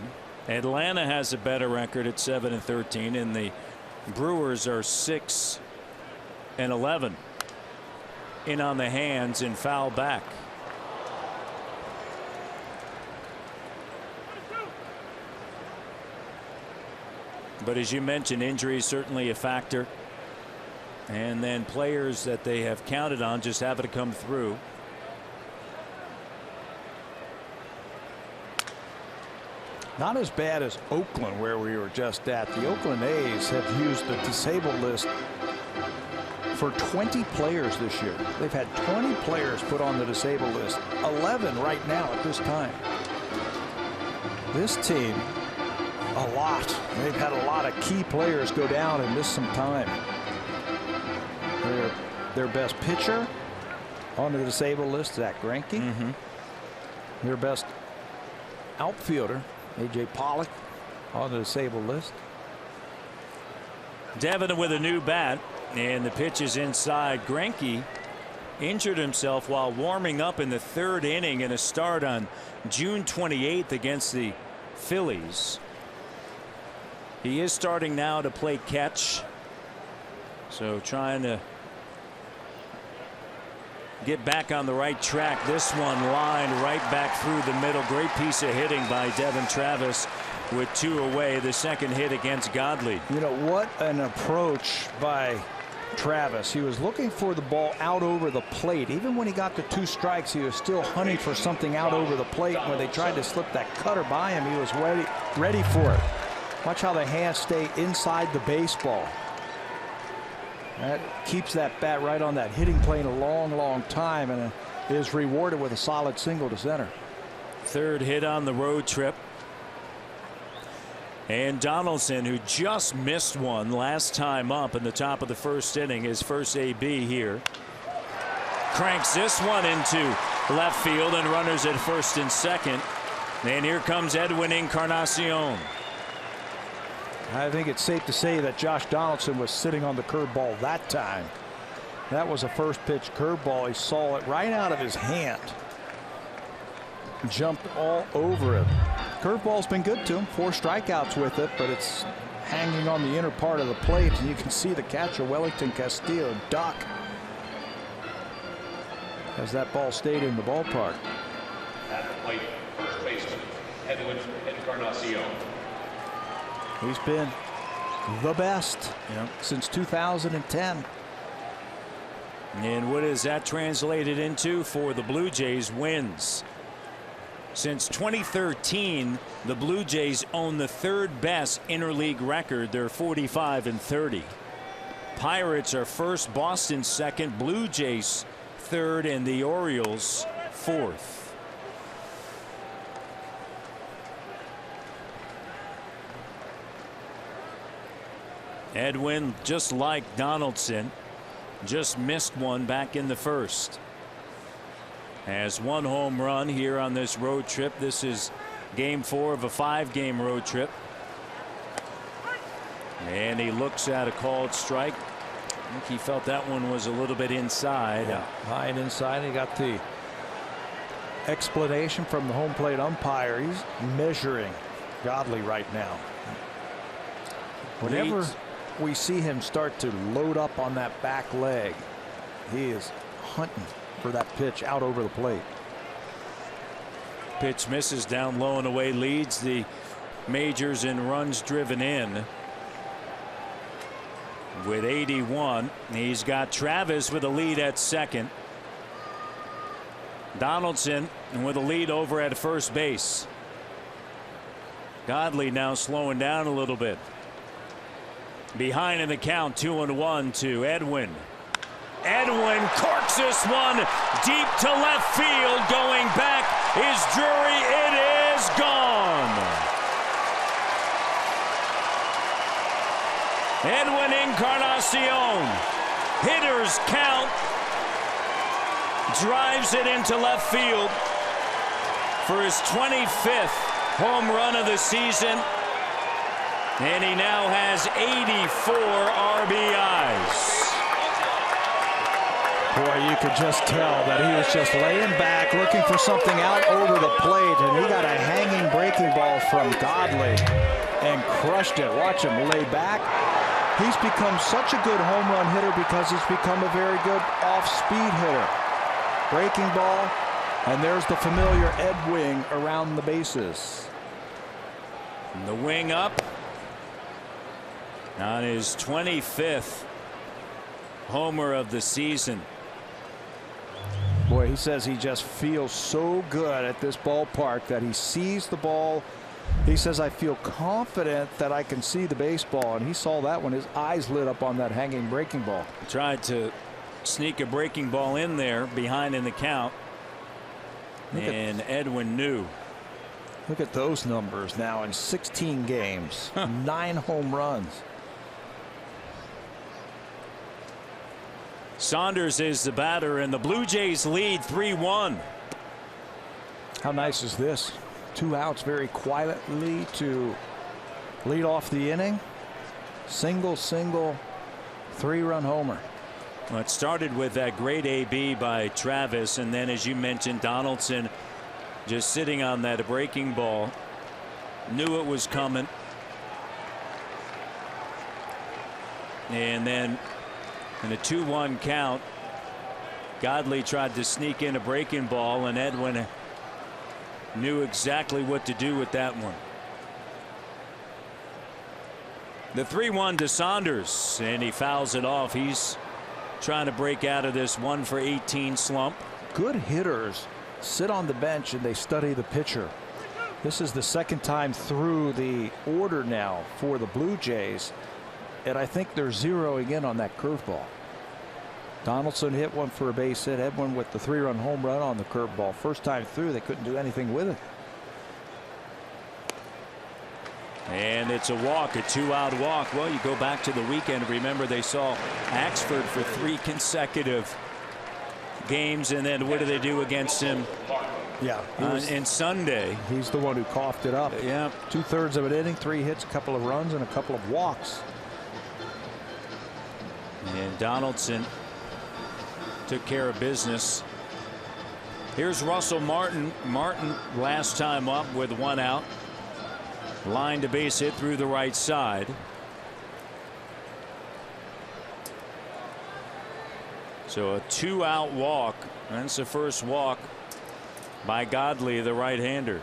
Atlanta has a better record at 7-13, and the Brewers are 6-11. In on the hands and foul back. But as you mentioned, injuries certainly a factor, and then players that they have counted on just happen to come through. Not as bad as Oakland, where we were just at. The Oakland A's have used the disabled list for 20 players this year. They've had 20 players put on the disabled list. 11 right now at this time. This team, a lot. They've had a lot of key players go down and miss some time. Their best pitcher on the disabled list, Zach Greinke. Their best outfielder, A.J. Pollock, on the disabled list. Devin with a new bat, and the pitch is inside. Greinke injured himself while warming up in the 3rd inning in a start on June 28th against the Phillies. He is starting now to play catch, so trying to get back on the right track. This one lined right back through the middle. Great piece of hitting by Devin Travis with 2 away. The second hit against Godley. You know, what an approach by Travis. He was looking for the ball out over the plate. Even when he got to 2 strikes, he was still hunting for something out over the plate. When they tried to slip that cutter by him, he was ready for it. Watch how the hands stay inside the baseball. That keeps that bat right on that hitting plane a long time, and is rewarded with a solid single to center. 3rd hit on the road trip. And Donaldson, who just missed one last time up in the top of the 1st inning, his first AB here, cranks this one into left field, and runners at 1st and 2nd. And here comes Edwin Encarnacion. I think it's safe to say that Josh Donaldson was sitting on the curveball that time. That was a first pitch curveball. He saw it right out of his hand. Jumped all over it. Curveball's been good to him. 4 strikeouts with it, but it's hanging on the inner part of the plate, and you can see the catcher, Wellington Castillo, duck as that ball stayed in the ballpark. At the plate, first baseman, Edwin Encarnacion. He's been the best since 2010. And what is that translated into for the Blue Jays? Wins. Since 2013, the Blue Jays own the 3rd best interleague record. They're 45-30. Pirates are 1st, Boston 2nd, Blue Jays 3rd, and the Orioles 4th. Edwin, just like Donaldson, just missed one back in the 1st. Has one home run here on this road trip. This is game 4 of a 5-game road trip. And he looks at a called strike. I think he felt that one was a little bit inside. Yeah, high and inside. He got the explanation from the home plate umpire. He's measuring Godley right now. Whenever we see him start to load up on that back leg, he is hunting for that pitch out over the plate. Pitch misses, down low and away, leads the majors in runs driven in with 81. He's got Travis with a lead at second. Donaldson with a lead over at first base. Godley now slowing down a little bit. Behind in the count, 2-1 to Edwin. Edwin corks this one deep to left field. Going back is Drury. It is gone. Edwin Encarnacion, hitter's count, drives it into left field for his 25th home run of the season. And he now has 84 RBIs. Boy, you could just tell that he was just laying back looking for something out over the plate, and he got a hanging breaking ball from Godley and crushed it. Watch him lay back. He's become such a good home run hitter because he's become a very good off-speed hitter. Breaking ball, and there's the familiar Ed Wing around the bases. And the wing up on his 25th homer of the season. Boy, he says he just feels so good at this ballpark that he sees the ball. He says, I feel confident that I can see the baseball, and he saw that when his eyes lit up on that hanging breaking ball. He tried to sneak a breaking ball in there behind in the count, and Edwin knew. Look at those numbers now in 16 games. 9 home runs. Saunders is the batter, and the Blue Jays lead 3-1. How nice is this? 2 outs very quietly to lead off the inning. Single, 3-run homer. Well, it started with that great AB by Travis, and then, as you mentioned, Donaldson just sitting on that breaking ball. Knew it was coming. And then in a 2-1 count, Godley tried to sneak in a breaking ball, and Edwin knew exactly what to do with that one. The 3-1 to Saunders, and he fouls it off. He's trying to break out of this 1-for-18 slump. Good hitters sit on the bench and they study the pitcher. This is the second time through the order now for the Blue Jays, and I think they're zeroing in on that curveball. Donaldson hit one for a base hit. Edwin with the 3-run home run on the curveball. First time through, they couldn't do anything with it. And it's a walk, a 2-out walk. Well, you go back to the weekend. Remember, they saw Axford for 3 consecutive games, and then what do they do against him? Yeah, in Sunday. He's the one who coughed it up. Yeah, 2/3 of an inning, 3 hits, a couple of runs, and a couple of walks. And Donaldson took care of business. Here's Russell Martin. Martin last time up with 1 out. Lined a base hit through the right side. So a 2-out walk. That's the first walk by Godley, the right-hander.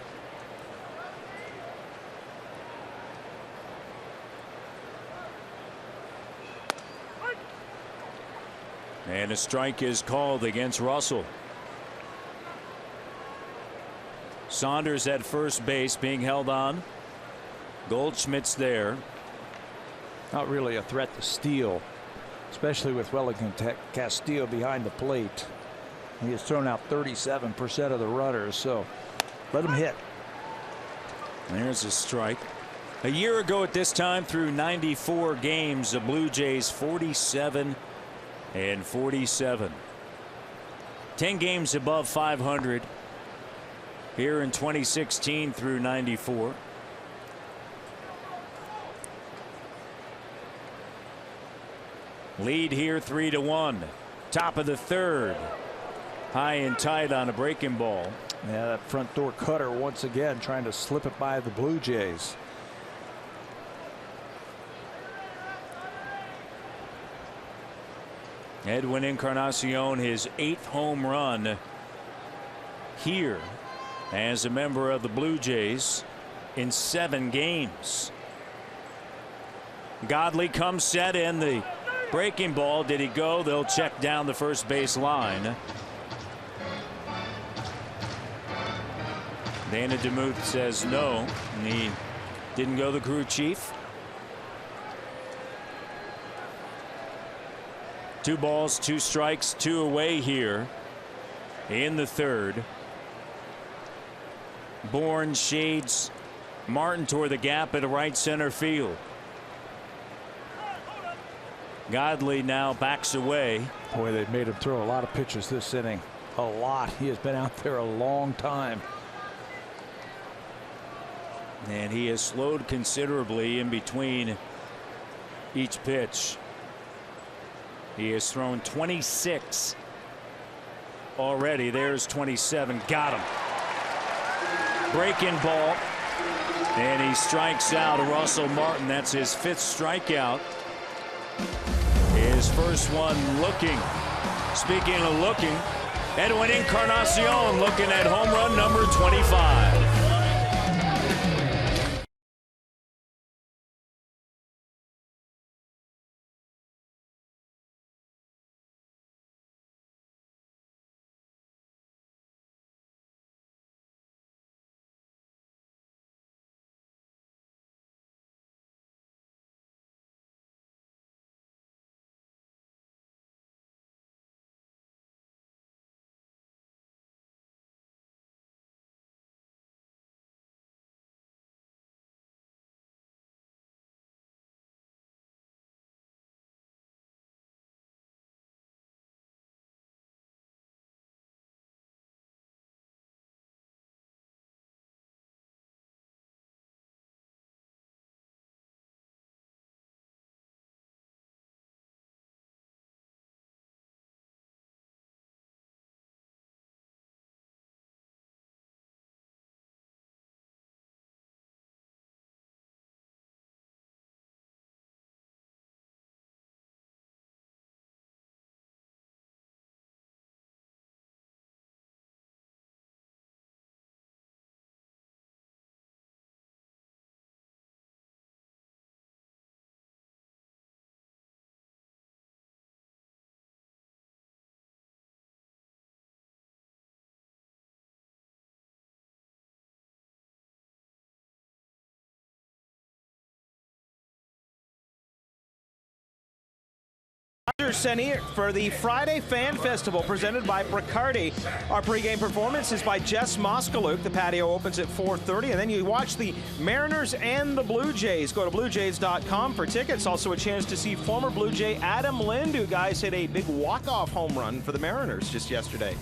And a strike is called against Russell. Saunders at first base being held on. Goldschmidt's there. Not really a threat to steal, especially with Wellington Castillo behind the plate. He has thrown out 37% of the runners, so let him hit. There's a strike. A year ago at this time, through 94 games, the Blue Jays 47-47. 10 games above 500 here in 2016 through 94. Lead here 3-1. Top of the third. High and tight on a breaking ball. Yeah, that front door cutter once again trying to slip it by the Blue Jays. Edwin Encarnacion, his 8th home run here as a member of the Blue Jays in 7 games. Godley comes set in the breaking ball. Did he go? They'll check down the first base line. Dana DeMuth says no, and he didn't go, the crew chief. 2 balls, 2 strikes, 2 away here in the third. Bourne shades Martin toward the gap at right center field. Godley now backs away. Boy, they've made him throw a lot of pitches this inning. A lot. He has been out there a long time. And he has slowed considerably in between each pitch. He has thrown 26 already. There's 27. Got him. Breaking ball. And he strikes out Russell Martin. That's his 5th strikeout. His first one looking. Speaking of looking, Edwin Encarnacion looking at home run number 25. Center for the Friday Fan Festival presented by Bricardi. Our pregame performance is by Jess Moskaluk. The patio opens at 4:30, and then you watch the Mariners and the Blue Jays. Go to BlueJays.com for tickets. Also a chance to see former Blue Jay Adam Lind, who guys hit a big walk-off home run for the Mariners just yesterday.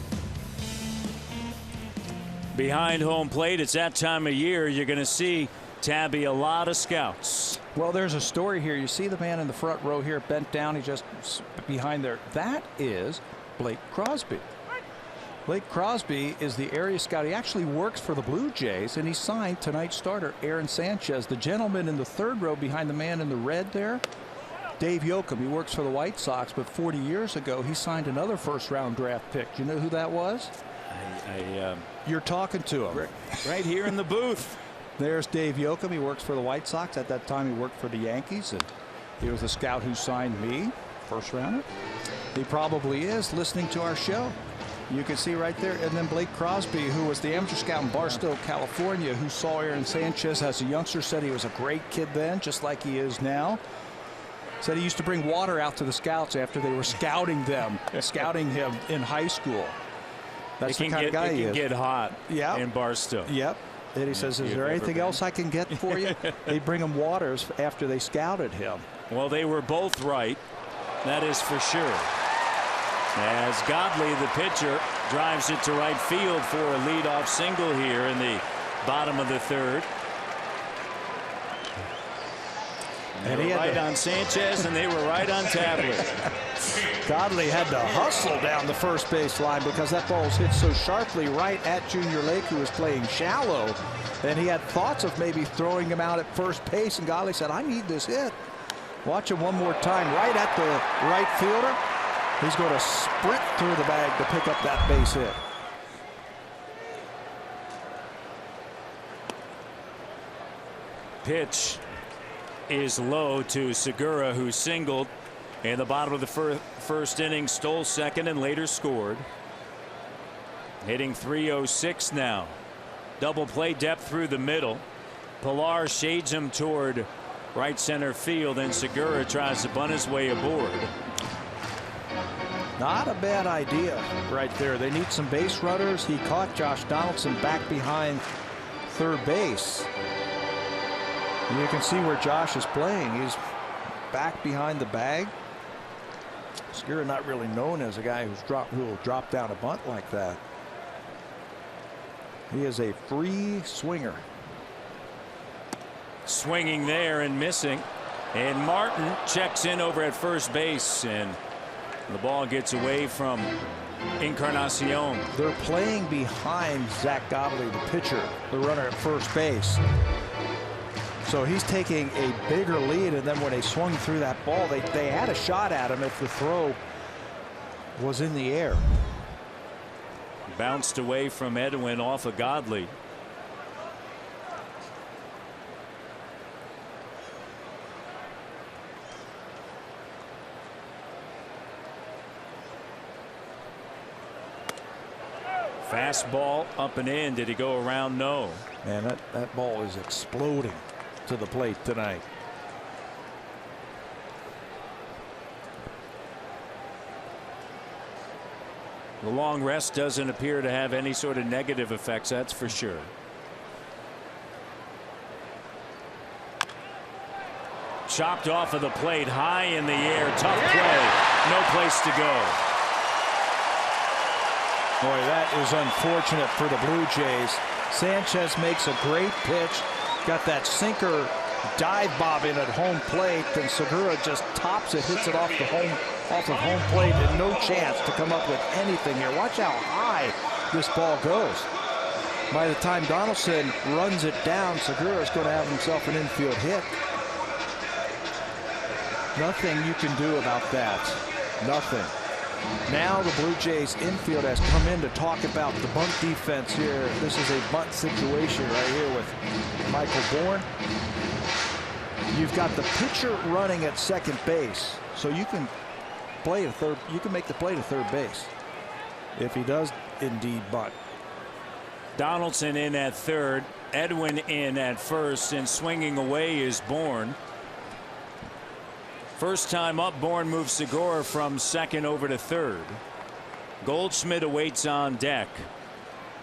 Behind home plate, it's that time of year you're going to see, Tabby, a lot of scouts. Well, there's a story here. You see the man in the front row here bent down. He just behind there. That is Blake Crosby. Blake Crosby is the area scout. He actually works for the Blue Jays, and he signed tonight's starter, Aaron Sanchez. The gentleman in the third row behind the man in the red there, Dave Yoakum. He works for the White Sox, but 40 years ago, he signed another first-round draft pick. Do you know who that was? You're talking to him. Right here in the booth. There's Dave Yoakum. He works for the White Sox. At that time, he worked for the Yankees, and he was the scout who signed me, first rounder. He probably is listening to our show. You can see right there. And then Blake Crosby, who was the amateur scout in Barstow, California, who saw Aaron Sanchez as a youngster, said he was a great kid then, just like he is now. Said he used to bring water out to the scouts after they were scouting them, scouting him in high school. That's the kind of guy he is. It can get hot in Barstow. Yep. And he says, is there anything else I can get for you? They bring him waters after they scouted him. Well, they were both right. That is for sure. As Godley, the pitcher, drives it to right field for a leadoff single here in the bottom of the third. And he had right on Sanchez, and they were right on Tablet. Godley had to hustle down the first base line because that ball was hit so sharply right at Junior Lake, who was playing shallow. And he had thoughts of maybe throwing him out at first base, and Godley said, I need this hit. Watch him one more time right at the right fielder. He's going to sprint through the bag to pick up that base hit. Pitch is low to Segura, who singled in the bottom of the first inning, stole second, and later scored. Hitting .306 now. Double play depth through the middle. Pilar shades him toward right center field, and Segura tries to bunt his way aboard. Not a bad idea right there. They need some base runners. He caught Josh Donaldson back behind third base. You can see where Josh is playing. He's back behind the bag. Segura not really known as a guy who will drop down a bunt like that. He is a free swinger. Swinging there and missing. And Martin checks in over at first base, and the ball gets away from Encarnacion. They're playing behind Zach Godley, the pitcher, the runner at first base. So he's taking a bigger lead, and then when they swung through that ball, they had a shot at him if the throw was in the air. Bounced away from Edwin off of Godley. Fastball up and in. Did he go around? No. Man, that ball is exploding to the plate tonight. The long rest doesn't appear to have any sort of negative effects, that's for sure. Chopped off of the plate, high in the air, tough play, no place to go. Boy, that is unfortunate for the Blue Jays. Sanchez makes a great pitch, got that sinker dive bobbing at home plate, and Segura just tops it, hits it off of home plate, and no chance to come up with anything here. Watch how high this ball goes. By the time Donaldson runs it down, Segura is going to have himself an infield hit. Nothing you can do about that. Nothing. Now the Blue Jays infield has come in to talk about the bunt defense here. This is a bunt situation right here with Michael Bourne. You've got the pitcher running at second base, so you can play a third. You can make the play to third base if he does indeed bunt. Donaldson in at third, Edwin in at first, and swinging away is Bourne. First time up, Bourne moves Segura from second over to third. Goldschmidt awaits on deck.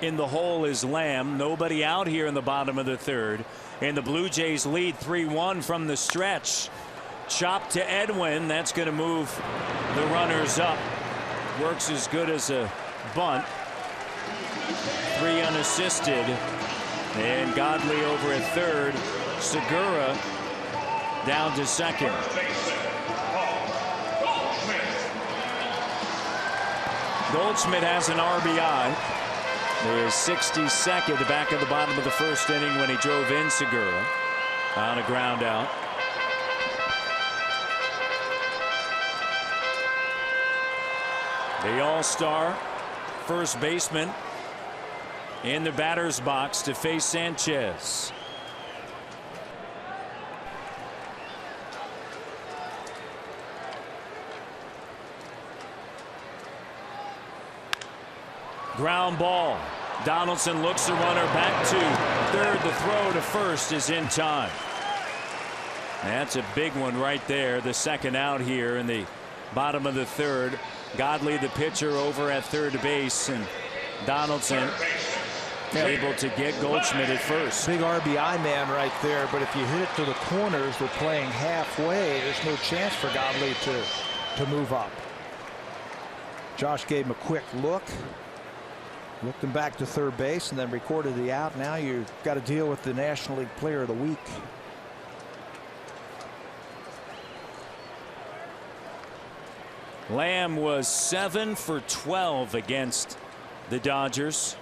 In the hole is Lamb. Nobody out here in the bottom of the third. And the Blue Jays lead 3-1 from the stretch. Chop to Edwin. That's going to move the runners up. Works as good as a bunt. 3 unassisted. And Godley over at third. Segura down to second. Goldschmidt has an RBI. His 62nd back at the bottom of the first inning when he drove in Segura on a ground out. The all-star first baseman in the batter's box to face Sanchez. Ground ball. Donaldson looks the runner back to third. The throw to first is in time. That's a big one right there. The second out here in the bottom of the third. Godley, the pitcher, over at third base, and Donaldson able to get Goldschmidt at first. Big RBI man right there, but if you hit it to the corners, they're playing halfway. There's no chance for Godley to move up. Josh gave him a quick look. Looked him back to third base and then recorded the out. Now you've got to deal with the National League Player of the Week. Lamb was 7 for 12 against the Dodgers.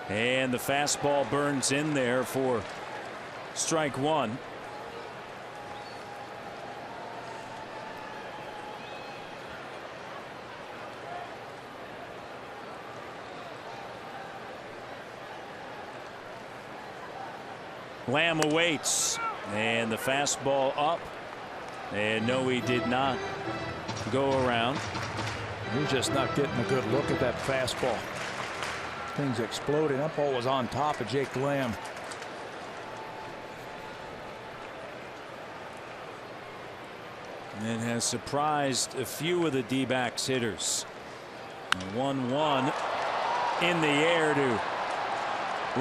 And the fastball burns in there for strike one. Lamb awaits, and the fastball up, and no, he did not go around. You're just not getting a good look at that fastball. Things exploding. That ball was on top of Jake Lamb. And has surprised a few of the D-backs hitters. 1-1 in the air to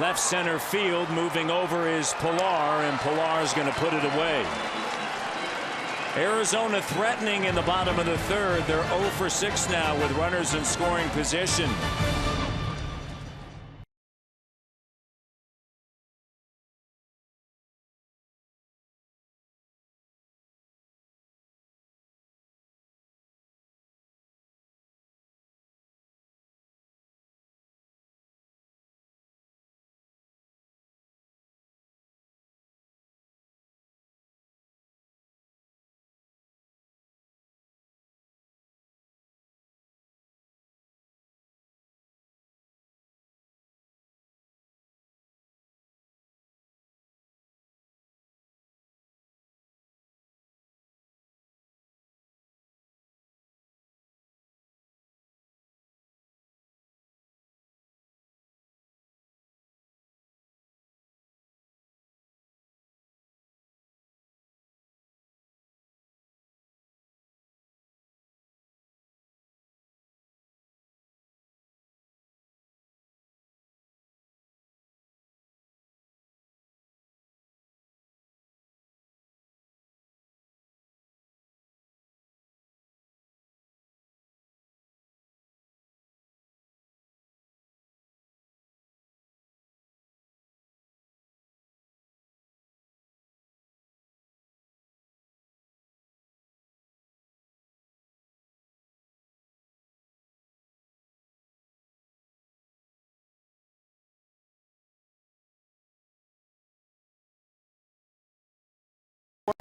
left center field. Moving over is Pilar, and Pilar's going to put it away. Arizona threatening in the bottom of the third. They're 0 for 6 now with runners in scoring position.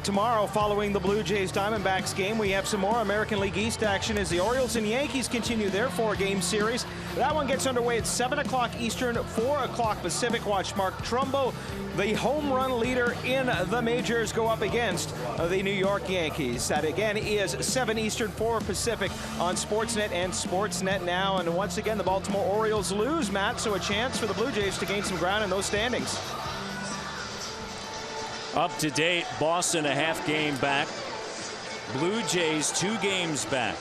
Tomorrow, following the Blue Jays Diamondbacks game, we have some more American League East action as the Orioles and Yankees continue their 4-game series. That one gets underway at 7 o'clock Eastern, 4 o'clock Pacific. Watch Mark Trumbo, the home run leader in the majors, go up against the New York Yankees. That again is 7 Eastern, 4 Pacific on Sportsnet and Sportsnet Now. And once again, the Baltimore Orioles lose, Matt, so a chance for the Blue Jays to gain some ground in those standings. Up to date, Boston a half game back. Blue Jays 2 games back.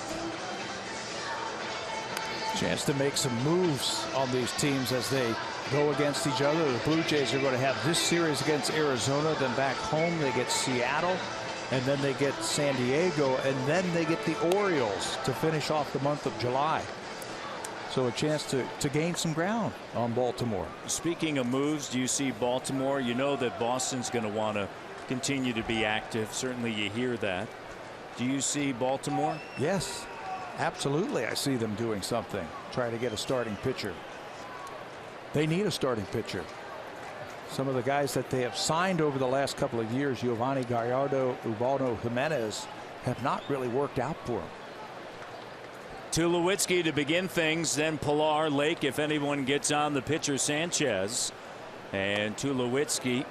Chance to make some moves on these teams as they go against each other. The Blue Jays are going to have this series against Arizona, then back home they get Seattle, and then they get San Diego, and then they get the Orioles to finish off the month of July. So a chance to gain some ground on Baltimore. Speaking of moves, do you see Baltimore? You know that Boston's going to want to continue to be active. Certainly you hear that. Do you see Baltimore? Yes, absolutely. I see them doing something. Try to get a starting pitcher. They need a starting pitcher. Some of the guys that they have signed over the last couple of years, Giovanni Gallardo, Ubaldo Jimenez, have not really worked out for them. Tulowitzki to begin things, then Pilar, Lake, if anyone gets on the pitcher, Sanchez. And Tulowitzki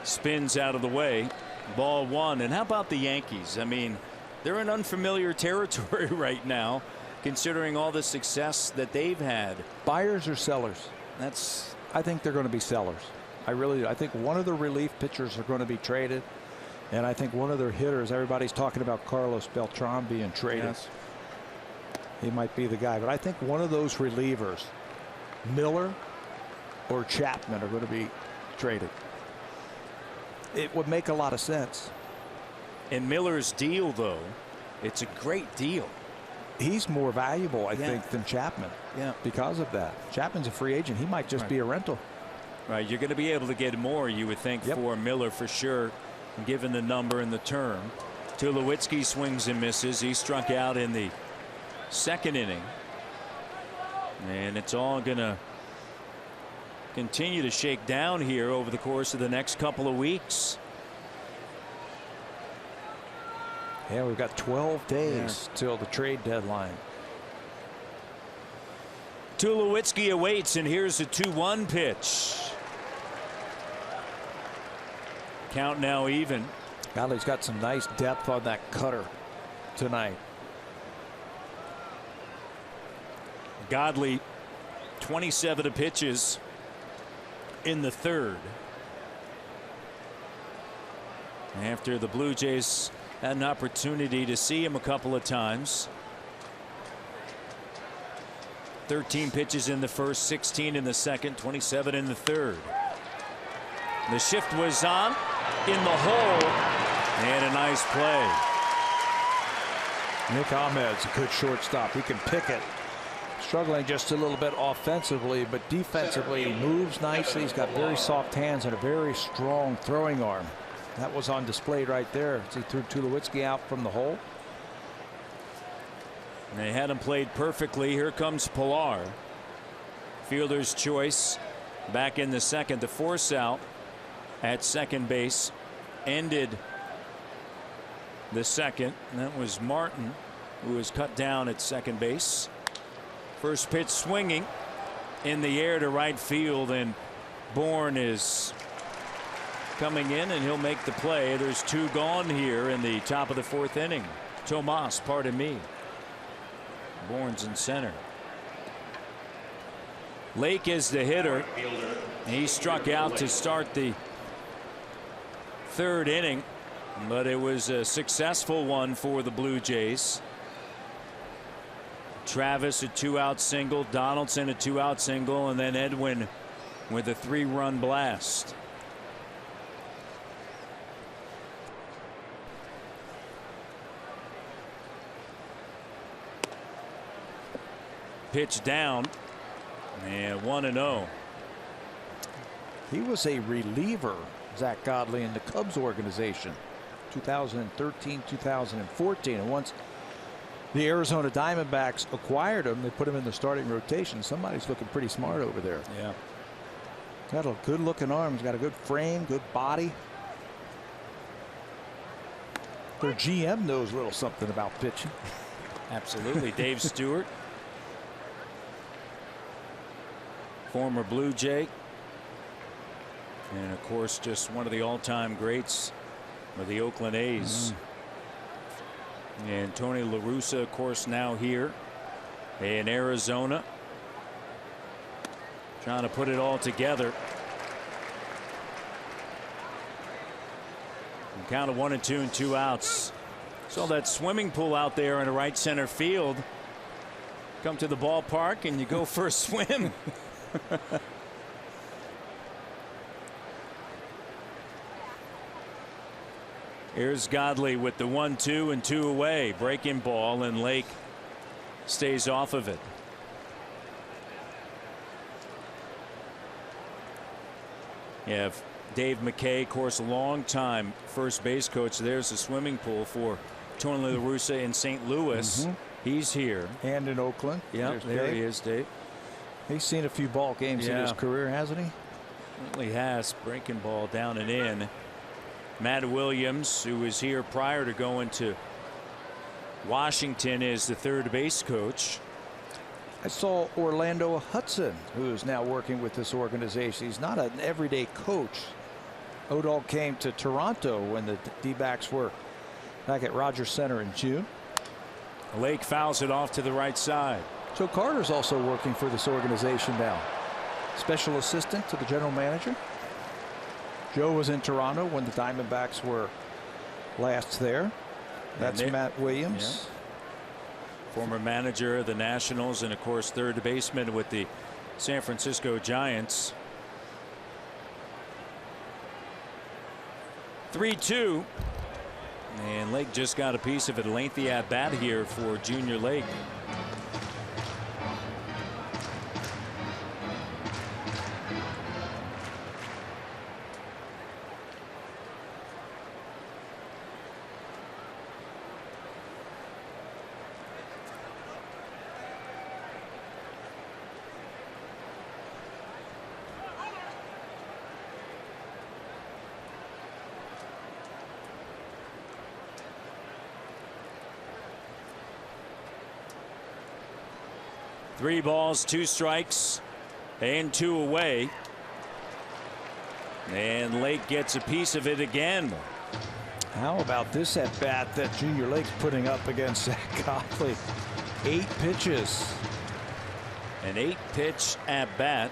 spins out of the way. Ball one. And how about the Yankees? I mean, they're in unfamiliar territory right now, considering all the success that they've had. Buyers or sellers? I think they're going to be sellers. I think one of the relief pitchers are going to be traded. And I think one of their hitters, everybody's talking about Carlos Beltran being traded. Yes. He might be the guy, but I think one of those relievers, Miller or Chapman, are going to be traded. It would make a lot of sense. And Miller's deal, though, it's a great deal. he's more valuable, I think, than Chapman. Yeah. Because of that. Chapman's a free agent. He might just be a rental. Right. You're going to be able to get more, you would think, for Miller for sure, given the number and the term. Tulowitzki swings and misses. He struck out in the second inning. And it's all going to continue to shake down here over the course of the next couple of weeks. Yeah, we've got 12 days till the trade deadline. Tulowitzki awaits, and here's a 2-1 pitch. Count now even. Godley's got some nice depth on that cutter tonight. Godley, 27 pitches in the third. After the Blue Jays had an opportunity to see him a couple of times. 13 pitches in the first, 16 in the second, 27 in the third. The shift was on in the hole, and a nice play. Nick Ahmed's a good shortstop. He can pick it. Struggling just a little bit offensively, but defensively he moves nicely. He's got very soft hands and a very strong throwing arm. That was on display right there as he threw Tulowitzki out from the hole. They had him played perfectly. Here comes Pilar. Fielder's choice back in the second. The force out at second base ended the second. And that was Martin, who was cut down at second base. First pitch swinging in the air to right field, and Bourne is coming in, and he'll make the play. There's two gone here in the top of the fourth inning. Tomas, pardon me. Bourne's in center. Lake is the hitter. He struck out to start the third inning, but it was a successful one for the Blue Jays. Travis a 2-out single, Donaldson a 2-out single, and then Edwin with a 3-run blast. Pitch down, and 1-0. He was a reliever, Zach Godley, in the Cubs organization 2013, 2014, and once the Arizona Diamondbacks acquired him, they put him in the starting rotation. Somebody's looking pretty smart over there. Yeah. Got a good looking arm. He's got a good frame, good body. Their GM knows a little something about pitching. Absolutely. Dave Stewart, former Blue Jay, and of course just one of the all-time greats of the Oakland A's. And Tony La Russa, of course, now here in Arizona, trying to put it all together. And count of 1-2 and 2 outs. Saw that swimming pool out there in the right center field. Come to the ballpark and you go for a swim. Here's Godley with the 1-2 and 2 away. Breaking ball, and Lake stays off of it. You have Dave McKay, of course, a long time first base coach. There's the swimming pool for Tony La Russa in St. Louis. He's here. And in Oakland. Yeah, there he is, Dave. He's seen a few ball games in his career, hasn't he? Certainly has. Breaking ball down and in. Matt Williams, who was here prior to going to Washington, is the third base coach. I saw Orlando Hudson, who is now working with this organization. He's not an everyday coach. Odell came to Toronto when the D-backs were back at Rogers Center in June. Lake fouls it off to the right side. Joe Carter's also working for this organization now. Special assistant to the general manager. Joe was in Toronto when the Diamondbacks were last there. That's Matt Williams. Yeah. Former manager of the Nationals, and of course third baseman with the San Francisco Giants. 3-2. And Lake just got a piece of it. A lengthy at bat here for Junior Lake. Three balls, 2 strikes, and 2 away. And Lake gets a piece of it again. How about this at bat that Junior Lake's putting up against Zach Godley? 8 pitches. An 8-pitch at bat.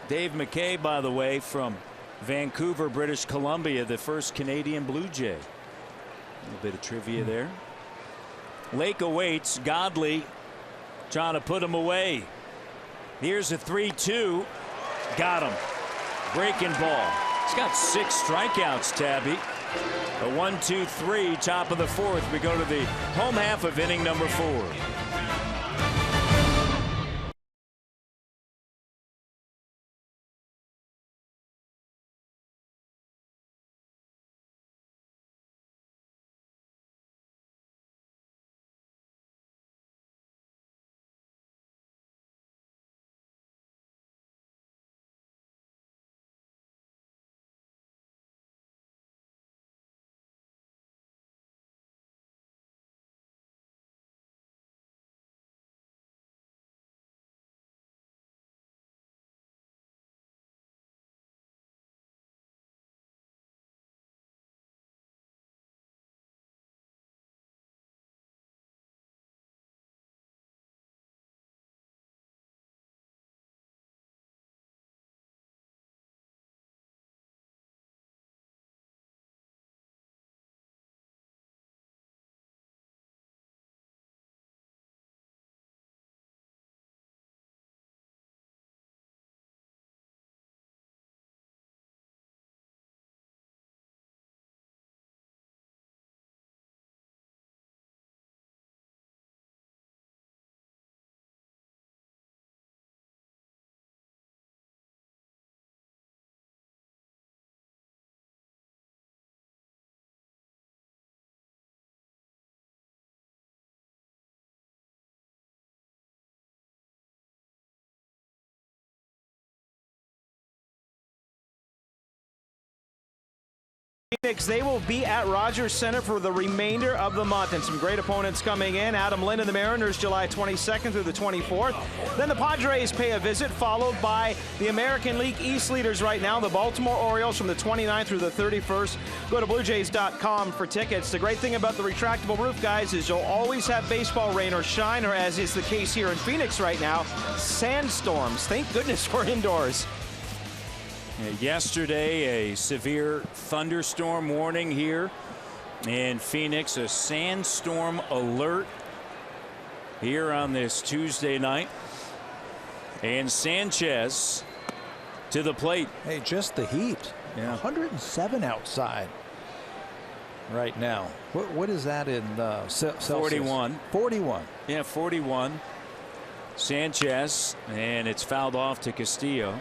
Dave McKay, by the way, from Vancouver, British Columbia, the first Canadian Blue Jay. A little bit of trivia there. Lake awaits. Godley trying to put him away. Here's a 3-2. Got him. Breaking ball. He's got 6 strikeouts, Tabby. A 1-2-3, top of the 4th. We go to the home half of inning number 4. Phoenix, they will be at Rogers Center for the remainder of the month, and some great opponents coming in. Adam Lind and the Mariners, July 22nd through the 24th. Then the Padres pay a visit, followed by the American League East leaders right now, the Baltimore Orioles, from the 29th through the 31st. Go to BlueJays.com for tickets. The great thing about the retractable roof, guys, is you'll always have baseball rain or shine, or as is the case here in Phoenix right now, sandstorms. Thank goodness we're indoors. Yesterday, a severe thunderstorm warning here in Phoenix, a sandstorm alert here on this Tuesday night. And Sanchez to the plate. Hey, just the heat. Yeah. 107 outside right now. What is that in Celsius? 41. 41. Yeah, 41. Sanchez, and it's fouled off to Castillo.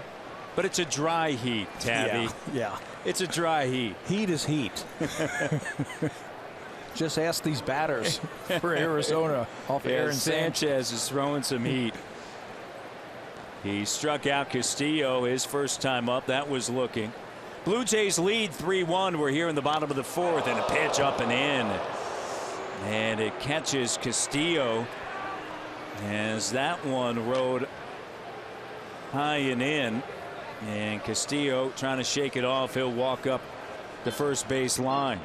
But it's a dry heat, Tabby. Yeah. It's a dry heat. Heat is heat. Just ask these batters for Arizona off Aaron Sanchez is throwing some heat. He struck out Castillo his first time up. That was looking. Blue Jays lead 3-1. We're here in the bottom of the 4th, and a pitch up and in. And it catches Castillo as that one rode high and in. And Castillo trying to shake it off. He'll walk up the first base line.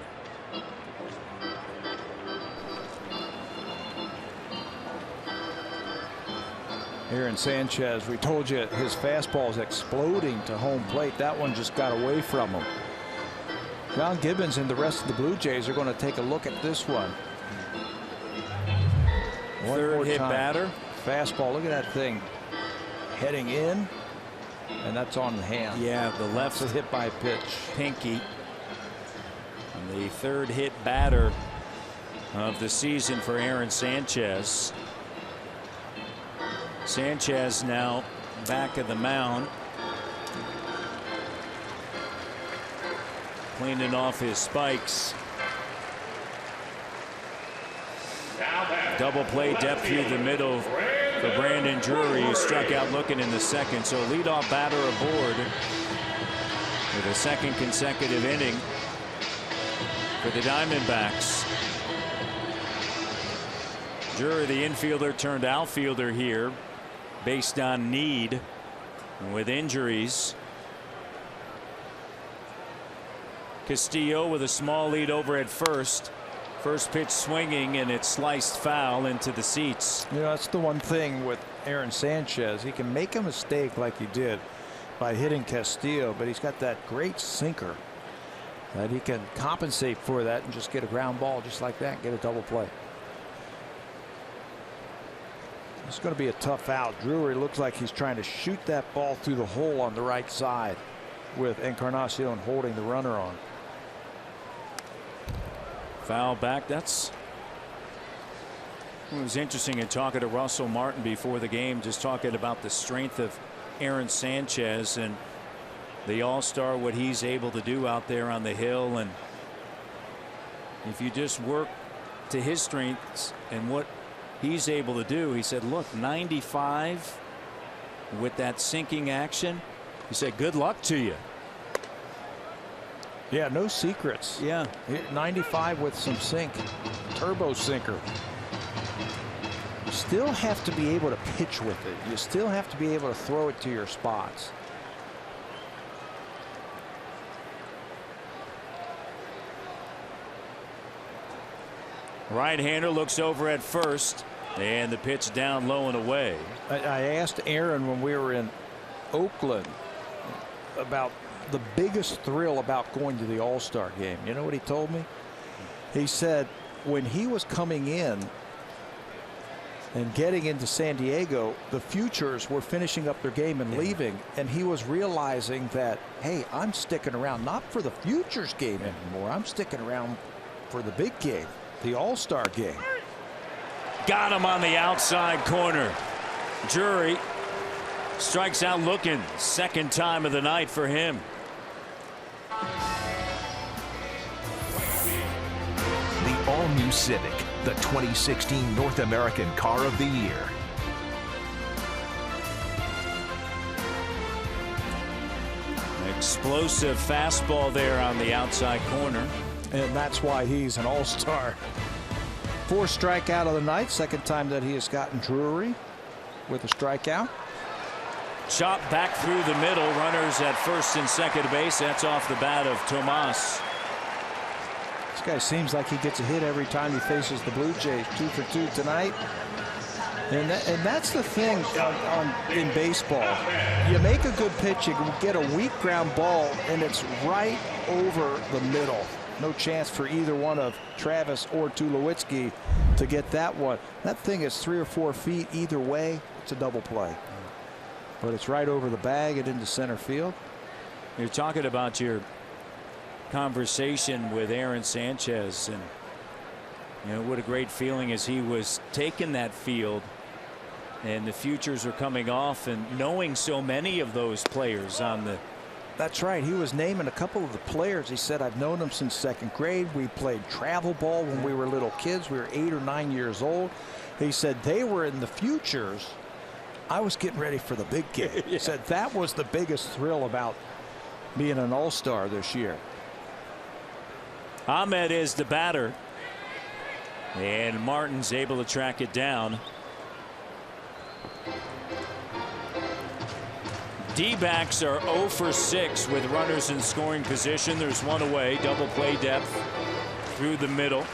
Aaron Sanchez, we told you his fastball is exploding to home plate. That one just got away from him. John Gibbons and the rest of the Blue Jays are going to take a look at this one. Third hit batter. Fastball. Look at that thing heading in. And that's on the hand. Yeah, the left is hit by a pitch. Pinky. And The third hit batter of the season for Aaron Sanchez. Sanchez now back of the mound, cleaning off his spikes. Double play depth through the middle for Brandon Drury, who struck out looking in the second. So leadoff batter aboard with a second consecutive inning for the Diamondbacks. Drury, the infielder turned outfielder here based on need with injuries. Castillo with a small lead over at first. First pitch swinging, and it's sliced foul into the seats. You know, that's the one thing with Aaron Sanchez. He can make a mistake like he did by hitting Castillo, but he's got that great sinker that he can compensate for that and just get a ground ball just like that and get a double play. It's going to be a tough out. Drury looks like he's trying to shoot that ball through the hole on the right side with Encarnacion holding the runner on. Foul back. It was interesting in talking to Russell Martin before the game, just talking about the strength of Aaron Sanchez and the all-star, what he's able to do out there on the hill. And if you just work to his strengths and what he's able to do, he said, look, 95 with that sinking action. He said, good luck to you. Yeah, no secrets. Yeah. 95 with some sink. Turbo sinker. You still have to be able to pitch with it. You still have to be able to throw it to your spots. Right-hander looks over at first, and the pitch down low and away. I asked Aaron when we were in Oakland about the biggest thrill about going to the All-Star game. You know what he told me? He said when he was coming in and getting into San Diego, the Futures were finishing up their game and leaving, and he was realizing that, hey, I'm sticking around not for the Futures game anymore. I'm sticking around for the big game, the All-Star game. Got him on the outside corner. Drury strikes out looking. Second time of the night for him. The all-new Civic, the 2016 North American Car of the Year. Explosive fastball there on the outside corner. And that's why he's an all-star. 4th strikeout of the night. Second time that he has gotten Drury with a strikeout. Chop back through the middle. Runners at first and second base. That's off the bat of Tomas. This guy seems like he gets a hit every time he faces the Blue Jays. 2 for 2 tonight. And that's the thing in baseball. You make a good pitch, you get a weak ground ball, and it's right over the middle. No chance for either one of Travis or Tulowitzki to get that one. That thing is 3 or 4 feet either way. It's a double play. But it's right over the bag and into center field. You're talking about your conversation with Aaron Sanchez, and you know what a great feeling as he was taking that field and the Futures are coming off, and knowing so many of those players on the. That's right. He was naming a couple of the players. He said, I've known them since 2nd grade. We played travel ball when we were little kids. We were 8 or 9 years old. He said they were in the Futures. I was getting ready for the big game. He said that was the biggest thrill about being an all-star this year. Ahmed is the batter, and Martin's able to track it down. D-backs are 0 for 6 with runners in scoring position. There's one away. Double play depth through the middle.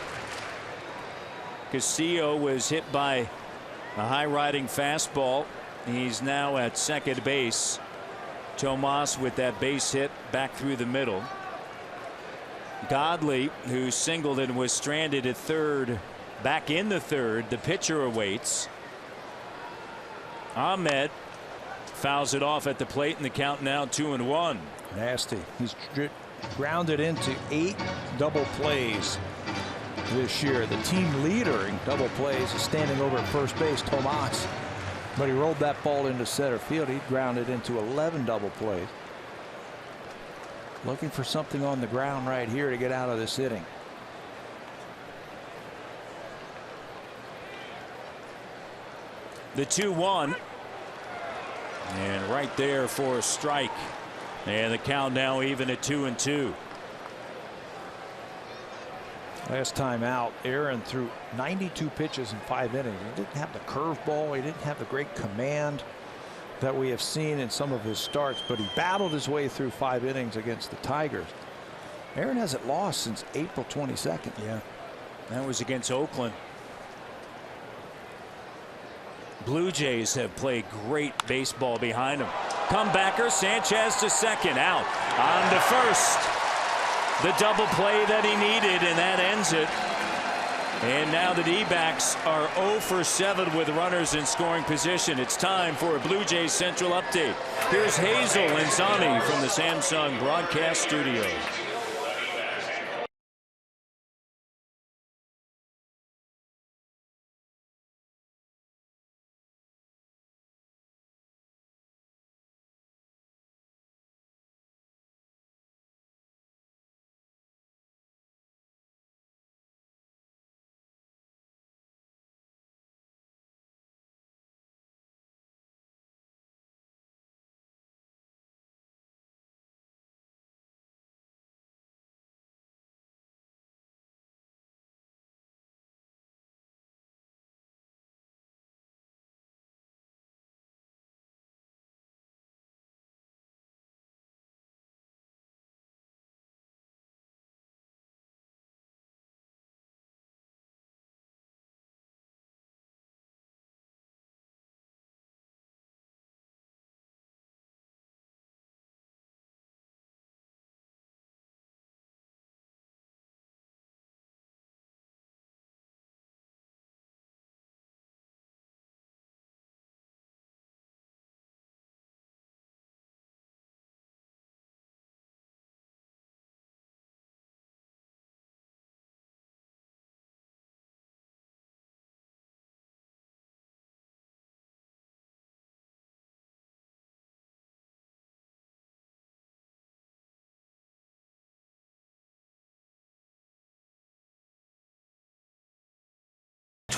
Castillo was hit by a high riding fastball. He's now at second base. Tomas with that base hit back through the middle. Godley, who singled and was stranded at third, back in the third. The pitcher awaits. Ahmed fouls it off at the plate, and the count now 2-1. Nasty. He's grounded into 8 double plays this year. The team leader in double plays is standing over at first base, Tomas. But he rolled that ball into center field. He grounded into 11 double plays. Looking for something on the ground right here to get out of this inning. The 2-1. And right there for a strike. And the count now even at 2-2. Last time out, Aaron threw 92 pitches in 5 innings. He didn't have the curveball. He didn't have the great command that we have seen in some of his starts, but he battled his way through 5 innings against the Tigers. Aaron hasn't lost since April 22nd. Yeah, that was against Oakland. Blue Jays have played great baseball behind him. Comebacker, Sanchez to second, out on to first. The double play that he needed, and that ends it. And now the D-backs are 0 for 7 with runners in scoring position. It's time for a Blue Jays Central update. Here's Hazel and Zani from the Samsung broadcast studio.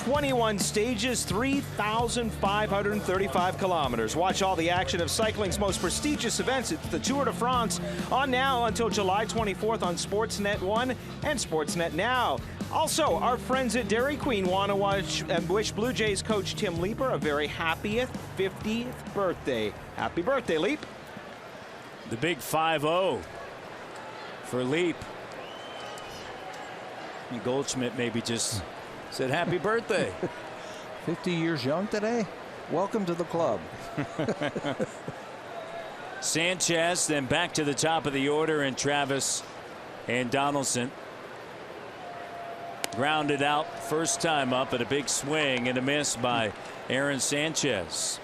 "21 stages, 3,535 kilometers. Watch all the action of cycling's most prestigious events. It's the Tour de France, on now until July 24th on Sportsnet 1 and Sportsnet Now. Also, our friends at Dairy Queen want to wish Blue Jays coach Tim Leeper a very happy 50th birthday. Happy birthday, Leap. The big 5-0 for Leap. Goldschmidt maybe just said happy birthday. 50 years young today. Welcome to the club. Sanchez then back to the top of the order, and Travis and Donaldson. Grounded out first time up, at a big swing and a miss by Aaron Sanchez.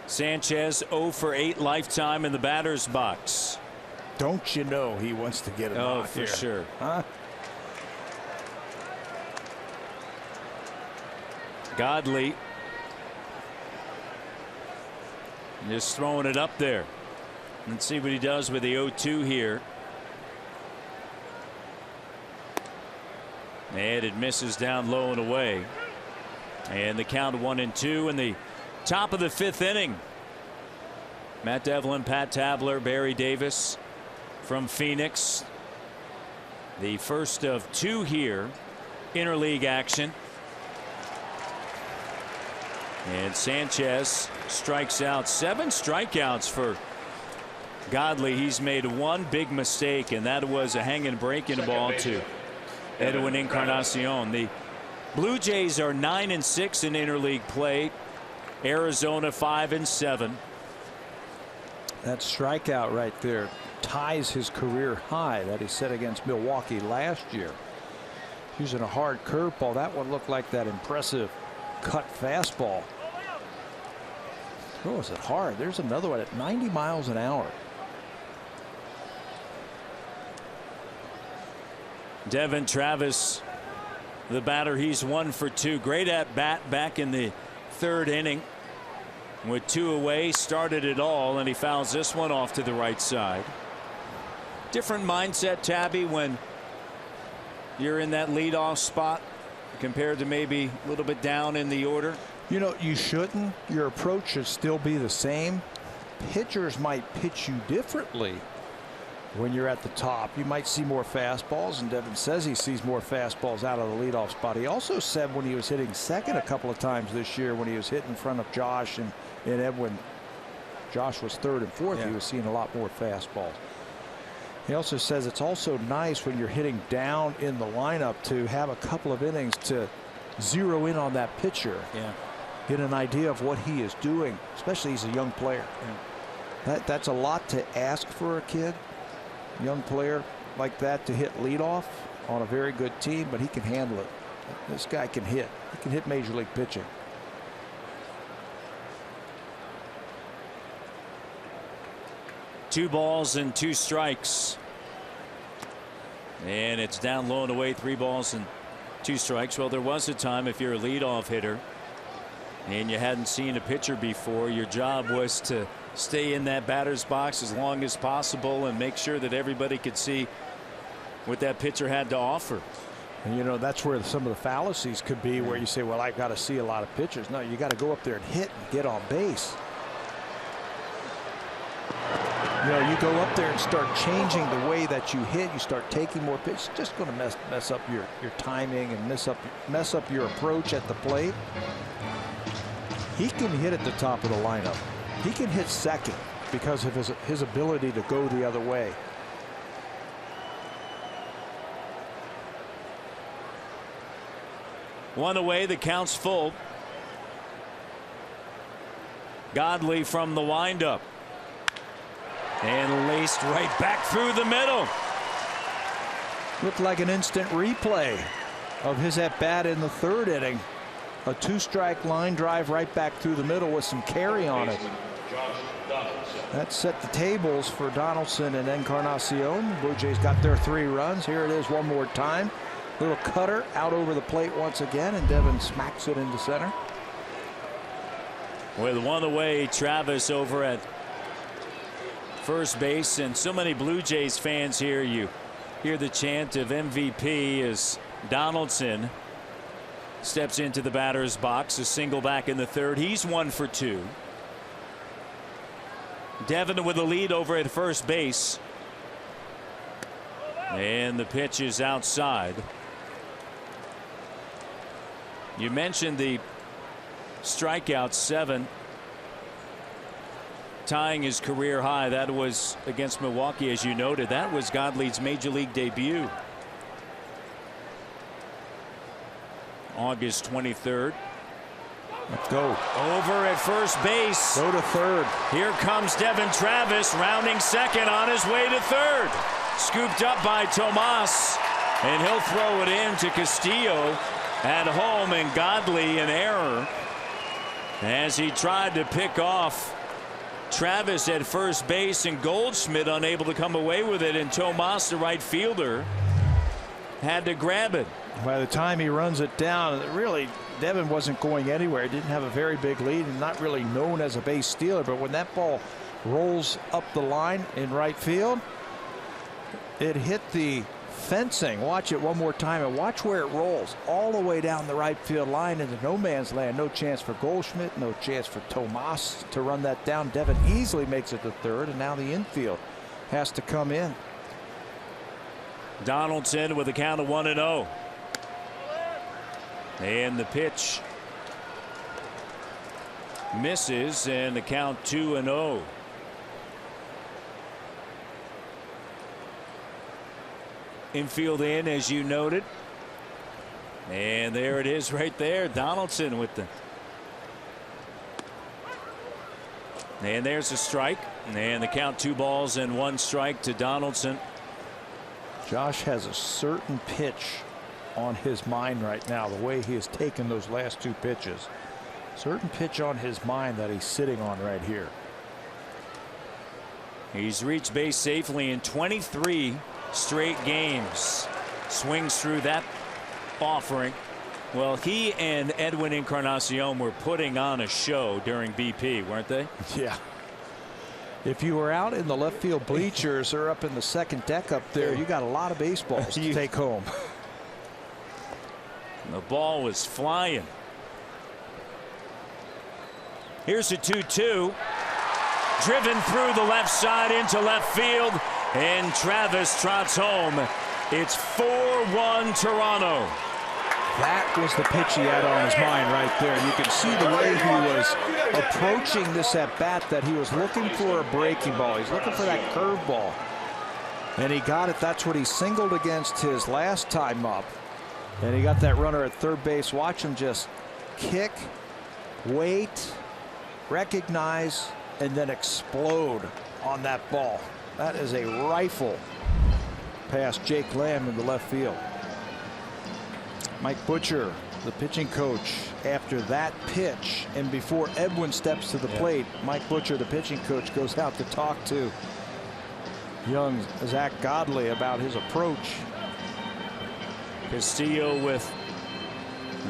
Sanchez 0 for 8 lifetime in the batter's box. Don't you know he wants to get a knock for here. sure. Huh? Godley just throwing it up there. Let's see what he does with the 0-2 here. And it misses down low and away. And the count 1-2 in the top of the 5th inning. Matt Devlin, Pat Tabler, Barry Davis from Phoenix. The first of 2 here. Interleague action. And Sanchez strikes out. 7 strikeouts for Godley. He's made 1 big mistake, and that was a hanging breaking ball to Edwin Encarnacion. The Blue Jays are 9-6 in interleague play. Arizona 5-7. That strikeout right there ties his career high that he set against Milwaukee last year. Using a hard curveball. That one looked like that impressive cut fastball. Oh, is it hard? There's another one at 90 miles an hour. Devin Travis, the batter, he's 1 for 2. Great at bat back in the 3rd inning with 2 away, started it all, and he fouls this one off to the right side. Different mindset, Tabby, when you're in that leadoff spot compared to maybe a little bit down in the order. You know, you shouldn't. Your approach should still be the same. Pitchers might pitch you differently when you're at the top. You might see more fastballs, and Devin says he sees more fastballs out of the leadoff spot. He also said when he was hitting second a couple of times this year, when he was hitting in front of Josh and Edwin, Josh was 3rd and 4th, he was seeing a lot more fastballs. He also says it's also nice when you're hitting down in the lineup to have a couple of innings to zero in on that pitcher. Yeah. Get an idea of what he is doing, especially he's a young player. Yeah. That's a lot to ask for a kid, young player like that, to hit leadoff on a very good team, but he can handle it. This guy can hit. He can hit major league pitching. Two balls and 2 strikes. And it's down low and away, 3 balls and 2 strikes. Well, there was a time, if you're a leadoff hitter and you hadn't seen a pitcher before, your job was to stay in that batter's box as long as possible and make sure that everybody could see what that pitcher had to offer. And you know, that's where some of the fallacies could be, where you say, well, I've got to see a lot of pitchers. No, you got to go up there and hit and get on base. You know, you go up there and start changing the way that you hit. You start taking more pitches. It's just going to mess up your timing and mess up your approach at the plate. He can hit at the top of the lineup. He can hit second because of his ability to go the other way. One away, the count's full. Godley from the windup. And laced right back through the middle. Looked like an instant replay of his at bat in the 3rd inning. A 2-strike line drive right back through the middle with some carry on it. That set the tables for Donaldson and Encarnacion. Blue Jays got their 3 runs. Here it is one more time. Little cutter out over the plate once again, and Devin smacks it into center. With 1 away, Travis over at first base, and so many Blue Jays fans here. You hear the chant of MVP as Donaldson steps into the batter's box. A single back in the 3rd. He's 1 for 2. Devin with a lead over at first base, and the pitch is outside. You mentioned the strikeout, 7, tying his career high. That was against Milwaukee, as you noted. That was Godley's major league debut, August 23rd. Let's go. Over at first base. Go to 3rd. Here comes Devin Travis, rounding second, on his way to 3rd. Scooped up by Tomas, and he'll throw it in to Castillo at home, and Godley an error as he tried to pick off Travis at first base, and Goldschmidt unable to come away with it, and Tomas, the right fielder, had to grab it. By the time he runs it down, really, Devin wasn't going anywhere. He didn't have a very big lead and not really known as a base stealer, but when that ball rolls up the line in right field, it hit the fencing. Watch it one more time and watch where it rolls all the way down the right field line into no man's land. No chance for Goldschmidt, no chance for Tomas to run that down. Devin easily makes it to 3rd, and now the infield has to come in. Donaldson with a count of 1-0. And the pitch misses, and the count 2-0. Infield in, as you noted, and there it is right there. Donaldson with the, and there's a strike, and the count 2 balls and 1 strike to Donaldson. Josh has a certain pitch on his mind right now, the way he has taken those last 2 pitches. Certain pitch on his mind that he's sitting on right here. He's reached base safely in 23 straight games. Swings through that offering. Well, he and Edwin Encarnacion were putting on a show during BP, weren't they? Yeah. If you were out in the left field bleachers or up in the second deck up there, you got a lot of baseballs to take home. The ball was flying. Here's a 2-2. Driven through the left side into left field, and Travis trots home. It's 4-1 Toronto. That was the pitch he had on his mind right there. You can see the way he was approaching this at bat, that he was looking for a breaking ball. He's looking for that curveball. And he got it. That's what he singled against his last time up. And he got that runner at third base. Watch him just kick, wait, recognize, and then explode on that ball. That is a rifle past Jake Lamb in the left field. Mike Butcher, the pitching coach, after that pitch and before Edwin steps to the plate, Mike Butcher, the pitching coach, goes out to talk to young Zach Godley about his approach. Castillo with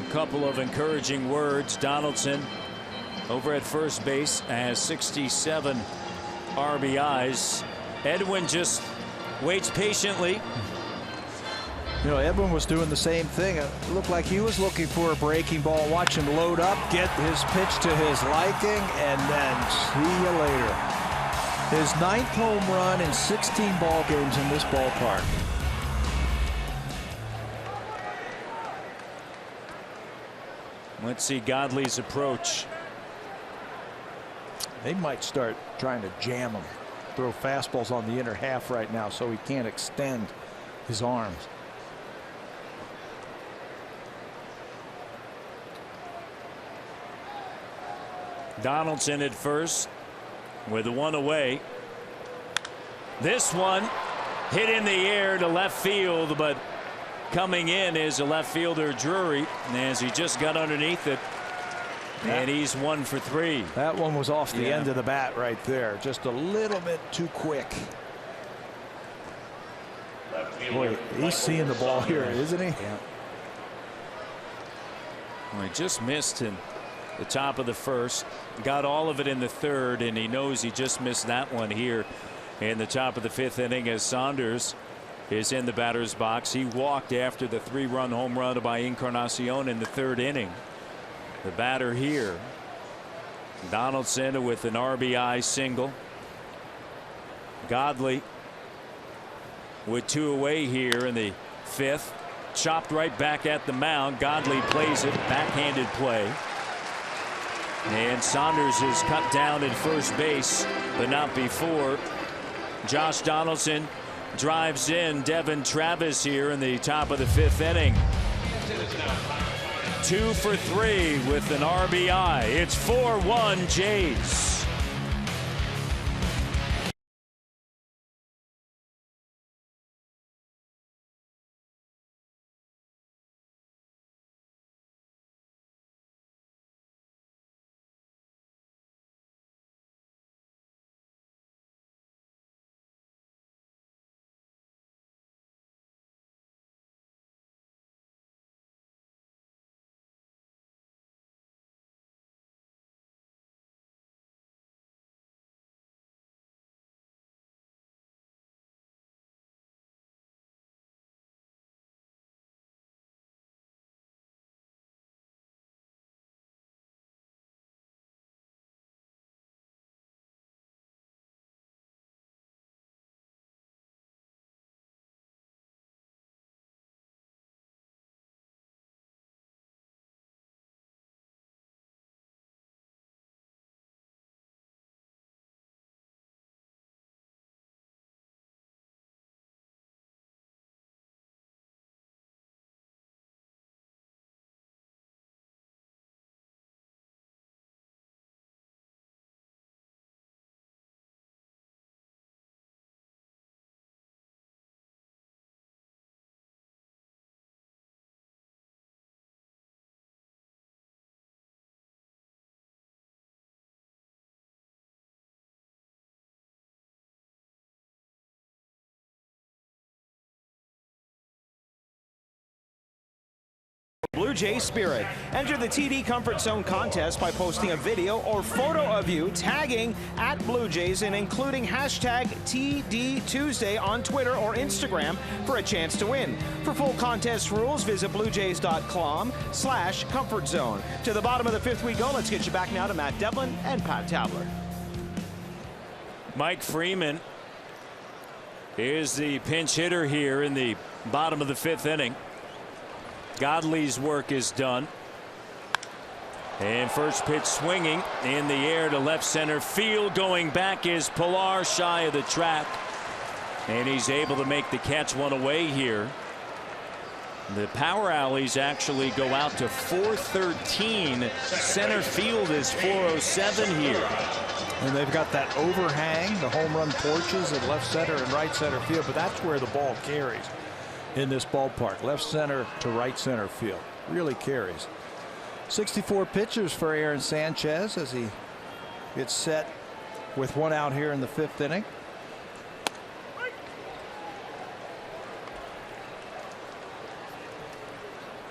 a couple of encouraging words. Donaldson over at first base has 67 RBIs. Edwin just waits patiently. You know, Edwin was doing the same thing. It looked like he was looking for a breaking ball. Watch him load up, get his pitch to his liking, and then see you later. His 9th home run in 16 ball games in this ballpark. Let's see Godley's approach. They might start trying to jam him. Throw fastballs on the inner half right now so he can't extend his arms. Donaldson at first with one away. This one hit in the air to left field, but coming in is a left fielder, Drury, as he just got underneath it. And he's 1 for 3. That one was off the end of the bat right there. Just a little bit too quick. Boy, he's seeing the ball here, isn't he? Yeah. Well, he just missed in the top of the first. Got all of it in the third, and he knows he just missed that one here in the top of the 5th inning as Saunders is in the batter's box. He walked after the 3-run home run by Encarnacion in the 3rd inning. The batter here, Donaldson, with an RBI single. Godley with 2 away here in the 5th. Chopped right back at the mound. Godley plays it, backhanded play. And Saunders is cut down at first base, but not before. Josh Donaldson drives in Devin Travis here in the top of the 5th inning. 2 for 3 with an RBI. It's 4-1 Jays. Blue Jay spirit. Enter the TD Comfort Zone contest by posting a video or photo of you tagging @BlueJays and including hashtag TD Tuesday on Twitter or Instagram for a chance to win. For full contest rules, visit bluejays.com/comfort zone. To the bottom of the fifth we go. Let's get you back now to Matt Devlin and Pat Tabler. Mike Freeman is the pinch hitter here in the bottom of the fifth inning. Godley's work is done. And first pitch swinging in the air to left center field. Going back is Pilar, shy of the track. And he's able to make the catch one away here. The power alleys actually go out to 413. Center field is 407 here. And they've got that overhang, the home run porches at left center and right center field, but that's where the ball carries in this ballpark. Left center to right center field. Really carries. 64 pitches for Aaron Sanchez as he gets set with one out here in the fifth inning.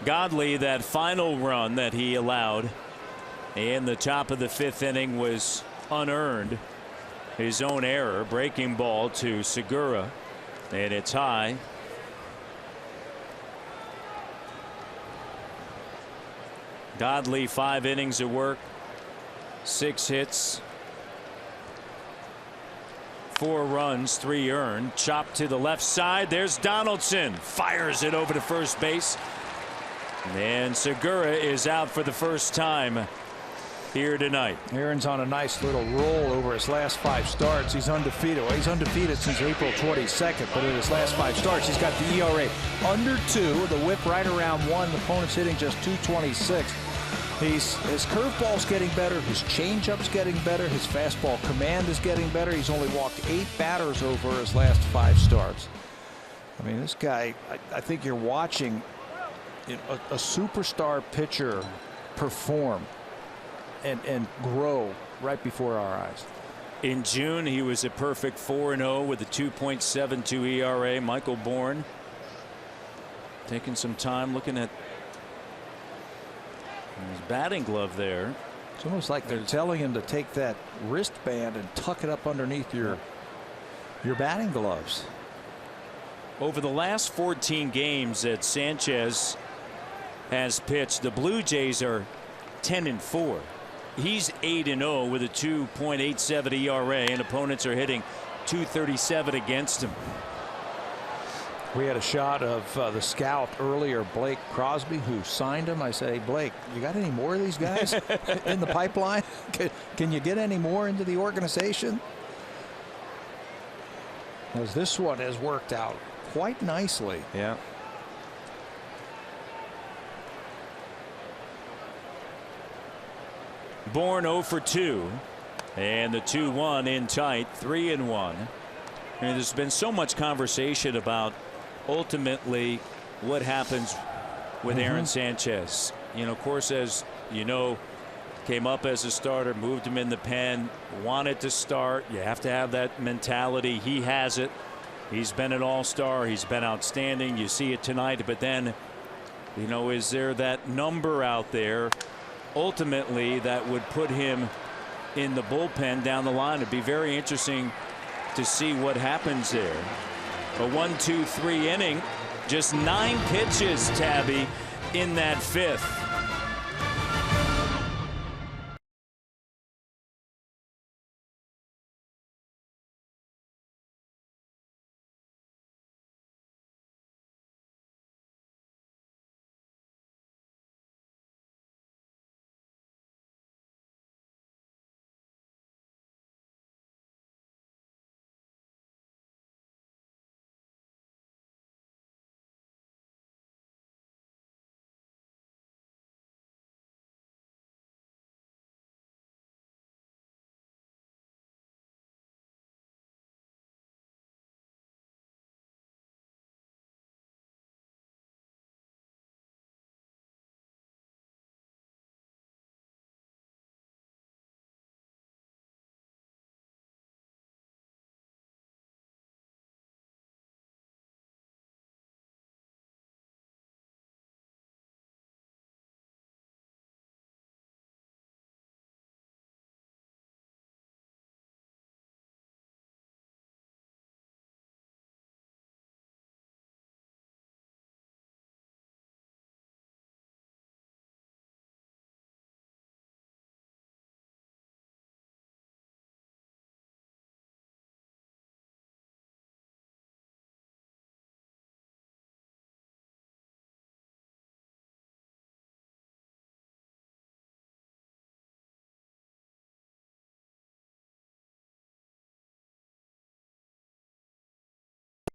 Godley, that final run that he allowed in the top of the fifth inning was unearned. His own error. Breaking ball to Segura, and it's high. Godley, 5 innings of work, 6 hits, 4 runs, 3 earned. Chopped to the left side. There's Donaldson. Fires it over to first base. And Segura is out for the first time here tonight. Aaron's on a nice little roll over his last 5 starts. He's undefeated. Well, he's undefeated since April 22nd, but in his last 5 starts, he's got the ERA under 2, the whip right around 1. The opponent's hitting just 226. His curveball's getting better. His changeup's getting better. His fastball command is getting better. He's only walked 8 batters over his last 5 starts. I mean, this guy, I think you're watching a superstar pitcher perform and grow right before our eyes. In June, he was a perfect 4-0 with a 2.72 ERA. Michael Bourne taking some time looking at his batting glove there. It's almost like they're telling him to take that wristband and tuck it up underneath your batting gloves. Over the last 14 games that Sanchez has pitched, the Blue Jays are 10-4. He's 8-0 with a 2.87 ERA, and opponents are hitting 237 against him. We had a shot of the scout earlier, Blake Crosby, who signed him. I say, Blake, you got any more of these guys in the pipeline? Can you get any more into the organization? As this one has worked out quite nicely. Yeah. Bourne 0 for 2, and the 2-1 in tight, 3-1. And there's been so much conversation about ultimately what happens with Aaron Sanchez. You know, of course, as you know, came up as a starter, moved him in the pen, wanted to start. You have to have that mentality. He has it. He's been an all-star. He's been outstanding. You see it tonight. But then, you know, is there that number out there ultimately that would put him in the bullpen down the line? It'd be very interesting to see what happens there. A 1-2-3 inning, just 9 pitches, Tabby, in that fifth.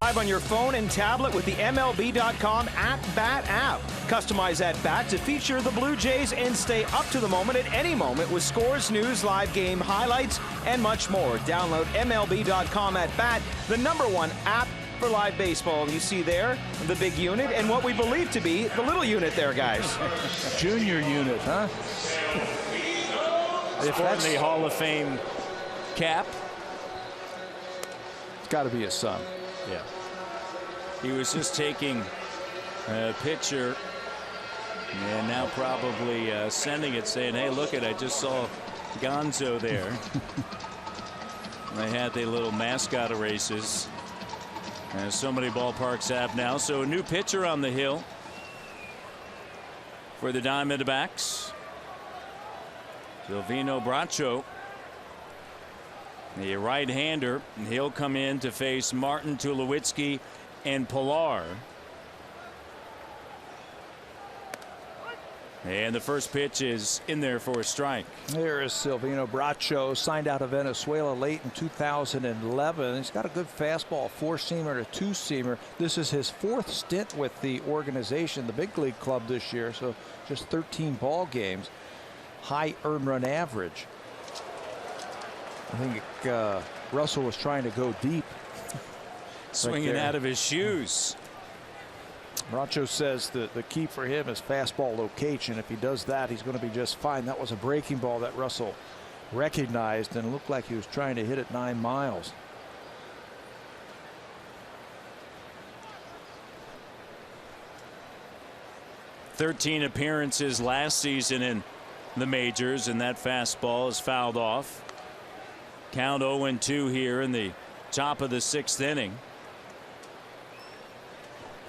Live on your phone and tablet with the MLB.com at-bat app. Customize at-bat to feature the Blue Jays and stay up to the moment at any moment with scores, news, live game highlights, and much more. Download MLB.com at-bat, the #1 app for live baseball. You see there the big unit and what we believe to be the little unit there, guys. Junior unit, huh? Sporting the Hall of Fame cap. It's got to be his son. Yeah. He was just taking a picture and now probably sending it saying, hey, look it, I just saw Gonzo there. They had the little mascot races. As so many ballparks have now. So a new pitcher on the hill for the Diamondbacks. Silvino Bracho, the right-hander, and he'll come in to face Martin, Tulowitzki, and Pilar. And the first pitch is in there for a strike. There is Silvino Bracho, signed out of Venezuela late in 2011. He's got a good fastball, four-seamer to two-seamer. This is his 4th stint with the organization, the big league club this year, so just 13 ball games. High earned run average. I think Russell was trying to go deep. Swinging out of his shoes. Bracho says that the key for him is fastball location. If he does that, he's going to be just fine. That was a breaking ball that Russell recognized, and it looked like he was trying to hit it 9 miles. "13 appearances last season in the majors, and that fastball is fouled off. Count 0-2 here in the top of the 6th inning.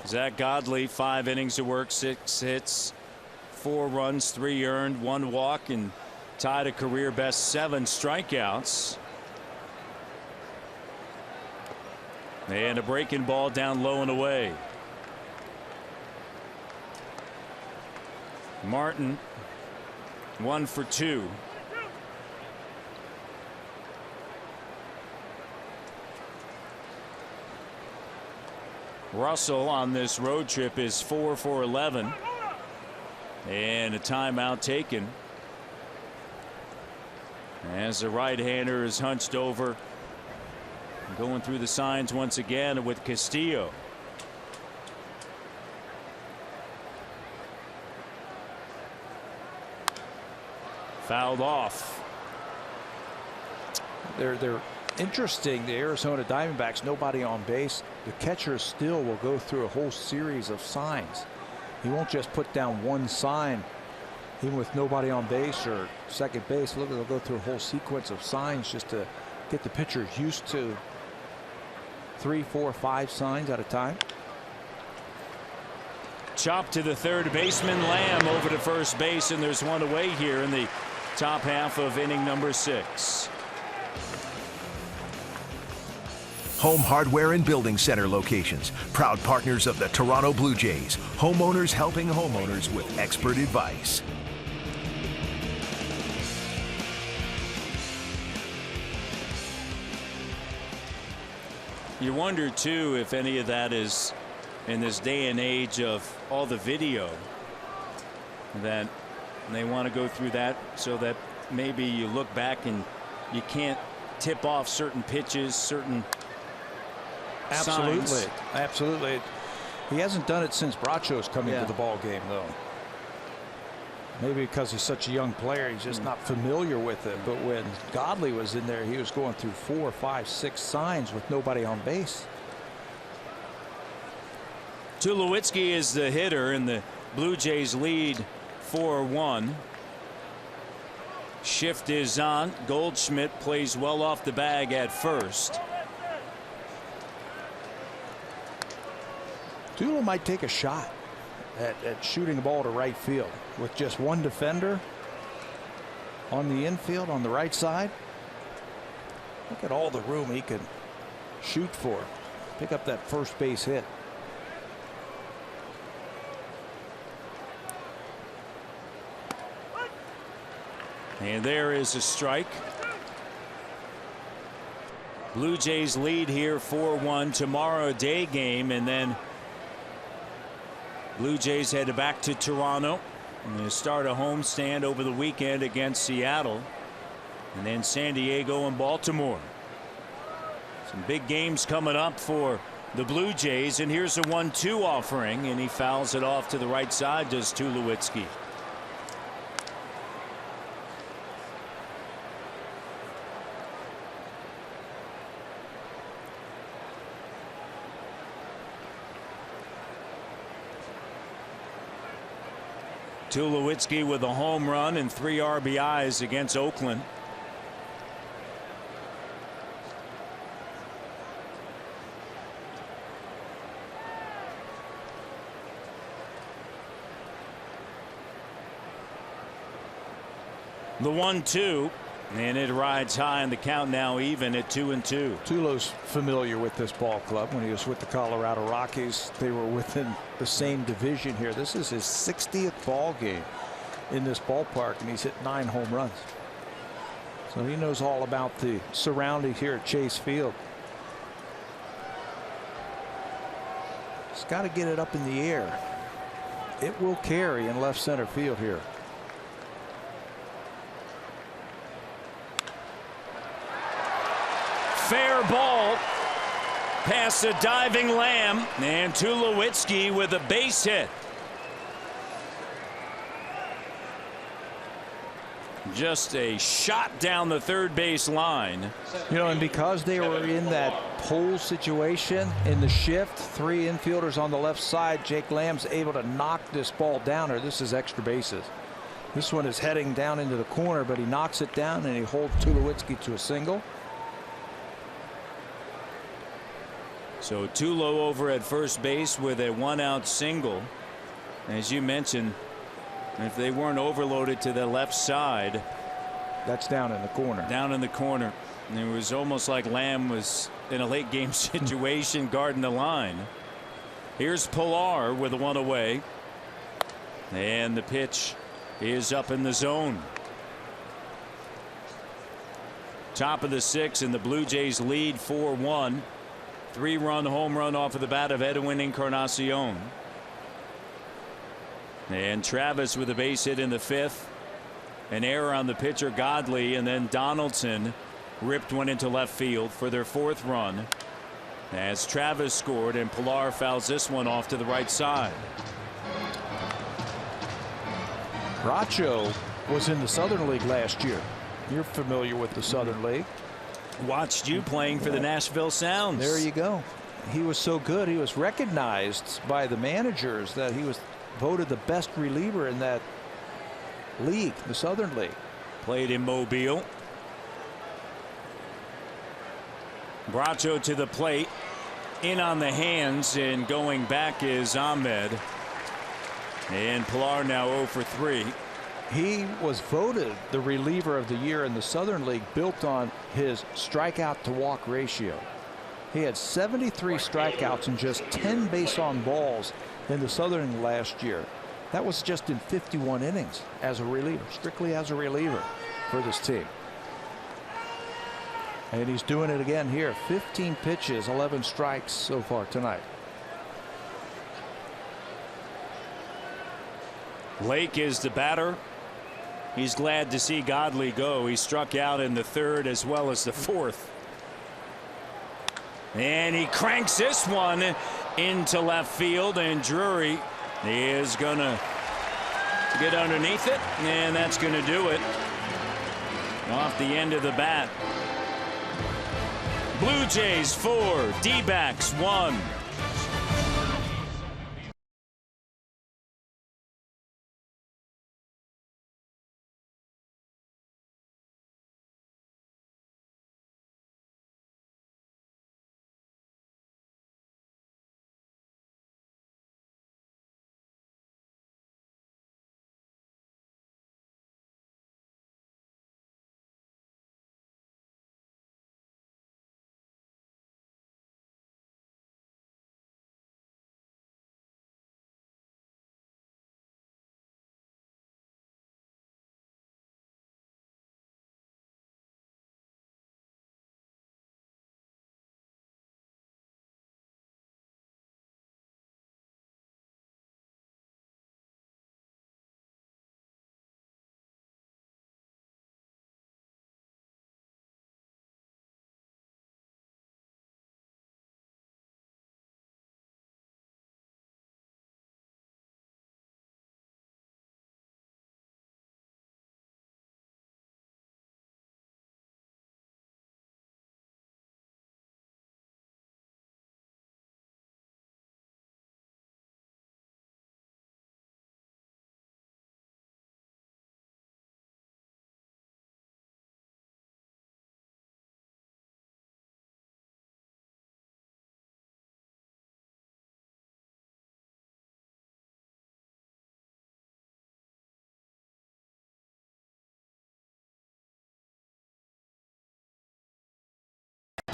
Zach Godley, 5 innings of work, 6 hits, 4 runs, 3 earned, 1 walk, and tied a career best 7 strikeouts. And a breaking ball down low and away. Martin 1 for 2. Russell on this road trip is 4 for 11. And a timeout taken as the right-hander is hunched over, going through the signs once again with Castillo. Fouled off. They're interesting. The Arizona Diamondbacks, nobody on base. The catcher still will go through a whole series of signs. He won't just put down one sign, even with nobody on base or second base. Look, they'll go through a whole sequence of signs just to get the pitchers used to 3, 4, 5 signs at a time. Chop to the third baseman. Lamb over to first base, and there's one away here in the top half of inning number 6. Home Hardware and Building Center locations, proud partners of the Toronto Blue Jays. Homeowners helping homeowners with expert advice. You wonder too if any of that is, in this day and age of all the video, that they want to go through that so that maybe you look back and you can't tip off certain pitches, certain Absolutely. signs. Absolutely. He hasn't done it since Bracho's come into the ball game, though. Maybe because he's such a young player, he's just not familiar with it. But when Godley was in there, he was going through 4, 5, 6 signs with nobody on base. Tulowitzki is the hitter, and the Blue Jays lead 4-1. Shift is on. Goldschmidt plays well off the bag at first. Tulo might take a shot at shooting a ball to right field with just one defender on the infield on the right side. Look at all the room he can shoot for. Pick up that first base hit. And there is a strike. Blue Jays lead here 4-1. Tomorrow a day game, and then Blue Jays head back to Toronto and they start a homestand over the weekend against Seattle, and then San Diego and Baltimore. Some big games coming up for the Blue Jays, and here's a 1-2 offering, and he fouls it off to the right side, does Tulowitzki. Tulowitzki with a home run and 3 RBIs against Oakland. The 1-2, and it rides high, and the count now even at 2-2. Tulo's familiar with this ball club. When he was with the Colorado Rockies, they were within the same division here. This is his 60th ball game in this ballpark, and he's hit 9 home runs. So he knows all about the surroundings here at Chase Field. He's got to get it up in the air. It will carry in left center field here. Fair ball past a diving Lamb, and Tulowitzki with a base hit. Just a shot down the third base line. You know, and because they were in that pole situation in the shift, 3 infielders on the left side, Jake Lamb's able to knock this ball down, or this is extra bases. This one is heading down into the corner, but he knocks it down and he holds Tulowitzki to a single. So Tulo over at first base with a 1-out single. As you mentioned, if they weren't overloaded to the left side, that's down in the corner. Down in the corner. And it was almost like Lamb was in a late game situation guarding the line. Here's Pilar with a 1 away. And the pitch is up in the zone. Top of the 6th, and the Blue Jays lead 4-1. 3-run home run off of the bat of Edwin Encarnacion. And Travis with a base hit in the 5th. An error on the pitcher Godley, and then Donaldson ripped one into left field for their 4th run as Travis scored, and Pilar fouls this one off to the right side. Bracho was in the Southern League last year. You're familiar with the Southern League. Watched you playing for the Nashville Sounds. There you go. He was so good. He was recognized by the managers that he was voted the best reliever in that league, the Southern League. Played in Mobile. Bracho to the plate. In on the hands, and going back is Ahmed. And Pilar now 0 for 3. He was voted the reliever of the year in the Southern League, built on his strikeout to walk ratio. He had 73 strikeouts and just 10 base on balls in the Southern League last year. That was just in 51 innings as a reliever, strictly as a reliever for this team. And he's doing it again here. 15 pitches, 11 strikes so far tonight. Lake is the batter. He's glad to see Godley go. He struck out in the 3rd as well as the 4th. And he cranks this one into left field, and Drury is going to get underneath it, and that's going to do it. Off the end of the bat. Blue Jays 4, D-backs 1.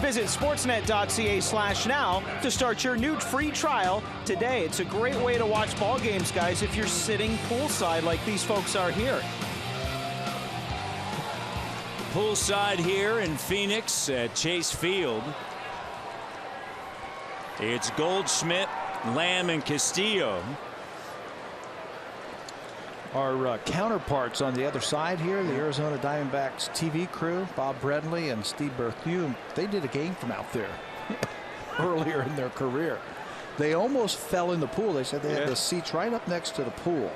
Visit sportsnet.ca/now to start your new free trial today. It's a great way to watch ball games, guys, if you're sitting poolside like these folks are here. Poolside here in Phoenix at Chase Field. It's Goldschmidt, Lamb, and Castillo. Our counterparts on the other side here, the Arizona Diamondbacks TV crew, Bob Brenly and Steve Berthiaume, they did a game from out there earlier in their career. They almost fell in the pool. They said they had the seats right up next to the pool.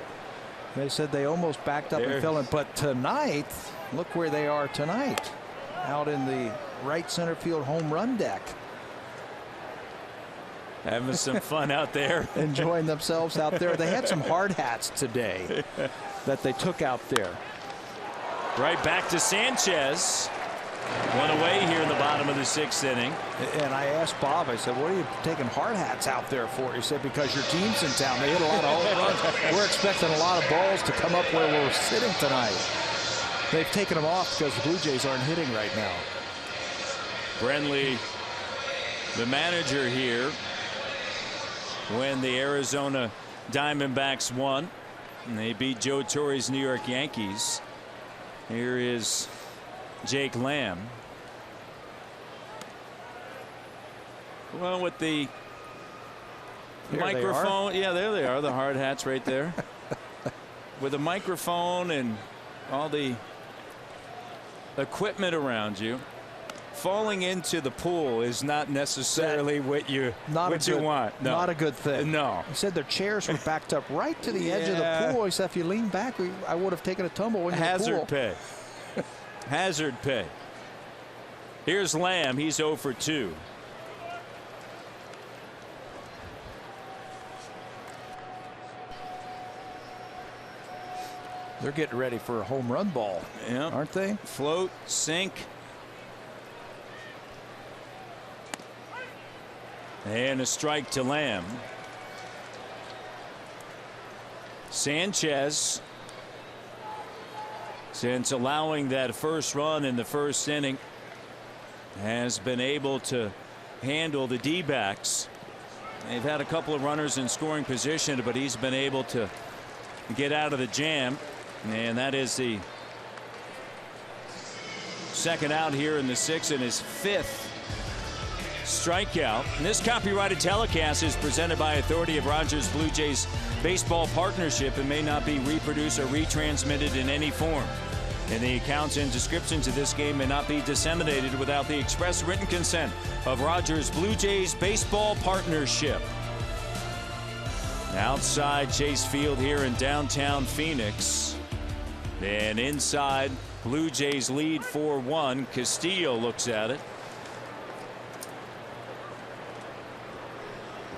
They said they almost backed up and fell in. But tonight, look where they are tonight, out in the right center field home run deck. Having some fun out there. Enjoying themselves out there. They had some hard hats today that they took out there. Right back to Sanchez. One away here in the bottom of the 6th inning. And I asked Bob, I said, what are you taking hard hats out there for? He said, because your team's in town. They hit a lot of home runs. We're expecting a lot of balls to come up where we're sitting tonight. They've taken them off because the Blue Jays aren't hitting right now. Brenly, the manager here, when the Arizona Diamondbacks won and they beat Joe Torre's New York Yankees. Here is Jake Lamb. Well, with the microphone. Yeah, there they are, the hard hats right there. With the microphone and all the equipment around you. Falling into the pool is not necessarily what you want. No. Not a good thing. No. He said their chairs were backed up right to the edge of the pool. He said if you lean back, I would have taken a tumble into the pool. Hazard pay. Hazard pay. Here's Lamb. He's 0 for 2. They're getting ready for a home run ball, aren't they? Float, sink. And a strike to Lamb. Sanchez, since allowing that first run in the 1st inning, has been able to handle the D-backs. They've had a couple of runners in scoring position, but he's been able to get out of the jam. And that is the second out here in the 6th and his 5th strikeout. And this copyrighted telecast is presented by authority of Rogers Blue Jays Baseball Partnership and may not be reproduced or retransmitted in any form. And the accounts and descriptions of this game may not be disseminated without the express written consent of Rogers Blue Jays Baseball Partnership. Outside Chase Field here in downtown Phoenix. And inside, Blue Jays lead 4-1. Castillo looks at it.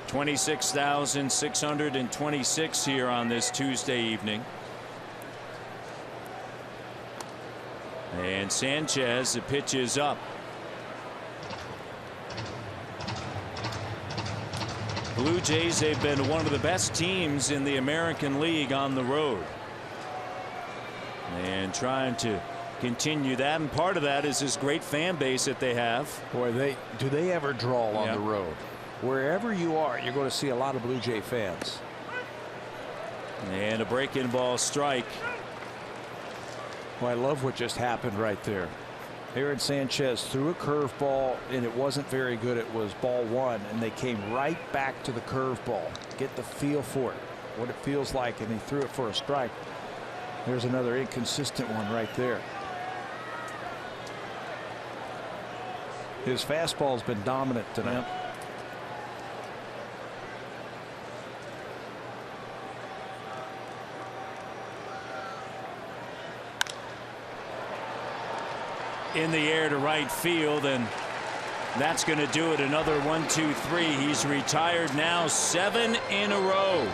26,626 here on this Tuesday evening. And Sanchez, the pitch is up. Blue Jays, they've been one of the best teams in the American League on the road. And trying to continue that, and part of that is this great fan base that they have. Boy, do they ever draw on the road? Wherever you are, you're going to see a lot of Blue Jay fans. And a break-in ball strike. Well, I love what just happened right there. Aaron Sanchez threw a curveball, and it wasn't very good. It was ball 1, and they came right back to the curveball. Get the feel for it, what it feels like, and he threw it for a strike. There's another inconsistent one right there. His fastball's been dominant tonight. In the air to right field, and that's going to do it. Another 1, 2, 3. He's retired now 7 in a row.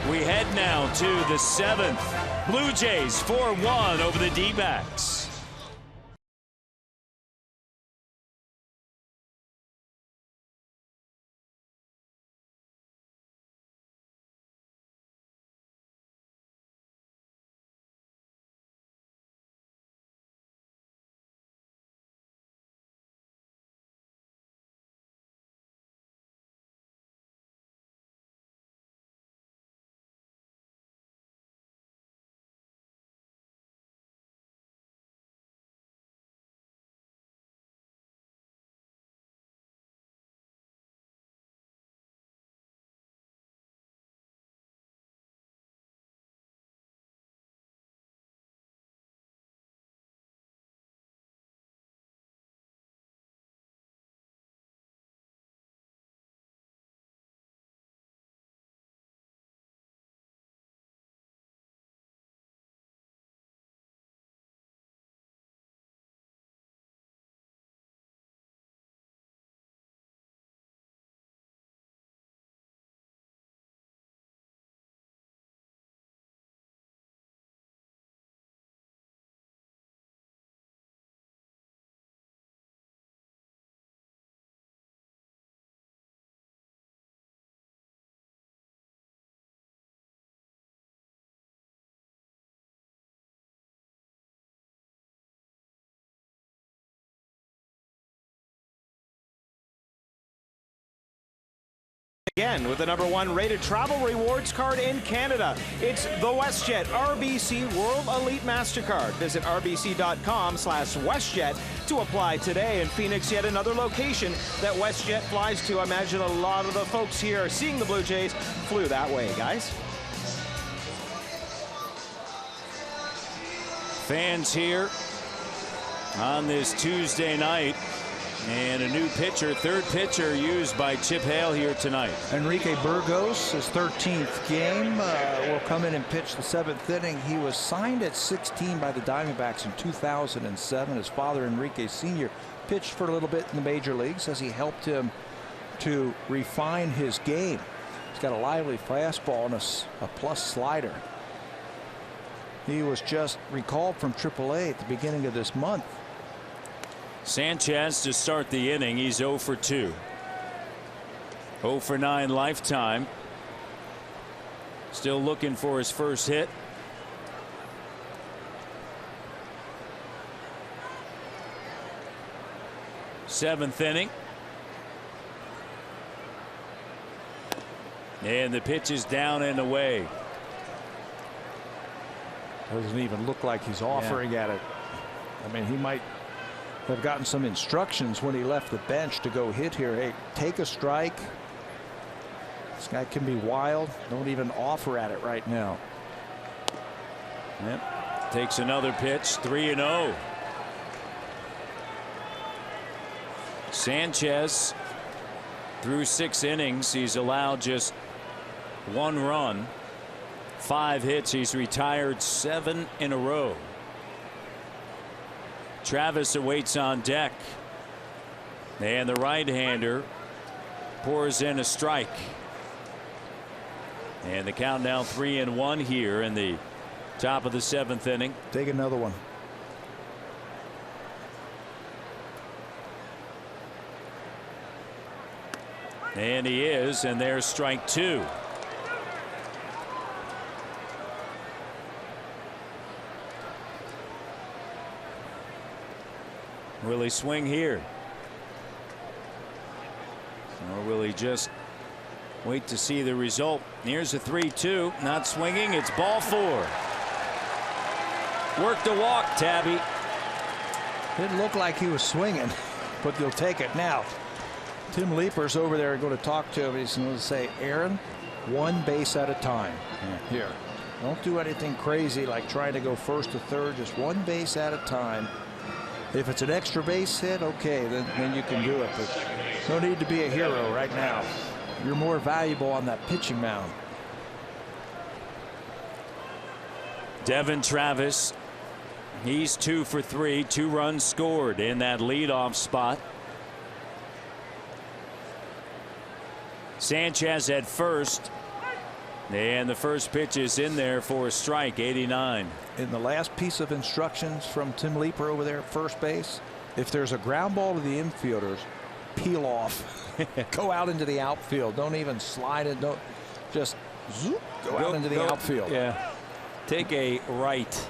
We head now to the 7th. Blue Jays 4-1 over the D-backs. Again, with the #1 rated travel rewards card in Canada. It's the WestJet RBC World Elite MasterCard. Visit rbc.com/WestJet to apply today. In Phoenix, yet another location that WestJet flies to. I imagine a lot of the folks here seeing the Blue Jays flew that way, guys. Fans here on this Tuesday night. And a new pitcher, third pitcher used by Chip Hale here tonight. Enrique Burgos, his 13th game, will come in and pitch the 7th inning. He was signed at 16 by the Diamondbacks in 2007. His father, Enrique Sr., pitched for a little bit in the major leagues as he helped him to refine his game. He's got a lively fastball and a plus slider. He was just recalled from AAA at the beginning of this month. Sanchez to start the inning. He's 0 for 2. 0 for 9 lifetime. Still looking for his first hit. Seventh inning. And the pitch is down and away. Doesn't even look like he's offering at it. I mean, he might have gotten some instructions when he left the bench to go hit here. Hey, take a strike. This guy can be wild. Don't even offer at it right now. Yep. Takes another pitch. 3-0. Sanchez through 6 innings. He's allowed just 1 run, 5 hits. He's retired 7 in a row. Travis awaits on deck. And the right-hander pours in a strike. And the count now 3-1 here in the top of the 7th inning. Take another one. And he is, and there's strike 2. Will he swing here? Or will he just wait to see the result? Here's a 3-2. Not swinging. It's ball 4. Work the walk, Tabby. Didn't look like he was swinging, but you'll take it now. Tim Leaper's over there going to talk to him. He's going to say, Aaron, 1 base at a time. Here. Don't do anything crazy like trying to go first to third. Just 1 base at a time. If it's an extra base hit, okay, then you can do it. But no need to be a hero right now. You're more valuable on that pitching mound. Devin Travis, he's 2 for 3, 2 runs scored in that leadoff spot. Sanchez at first, and the first pitch is in there for a strike. 89. In the last piece of instructions from Tim Leaper over there at first base, if there's a ground ball to the infielders, peel off. Go out into the outfield. Don't even slide it. Don't just zoop, go out into the outfield. Yeah. Take a right.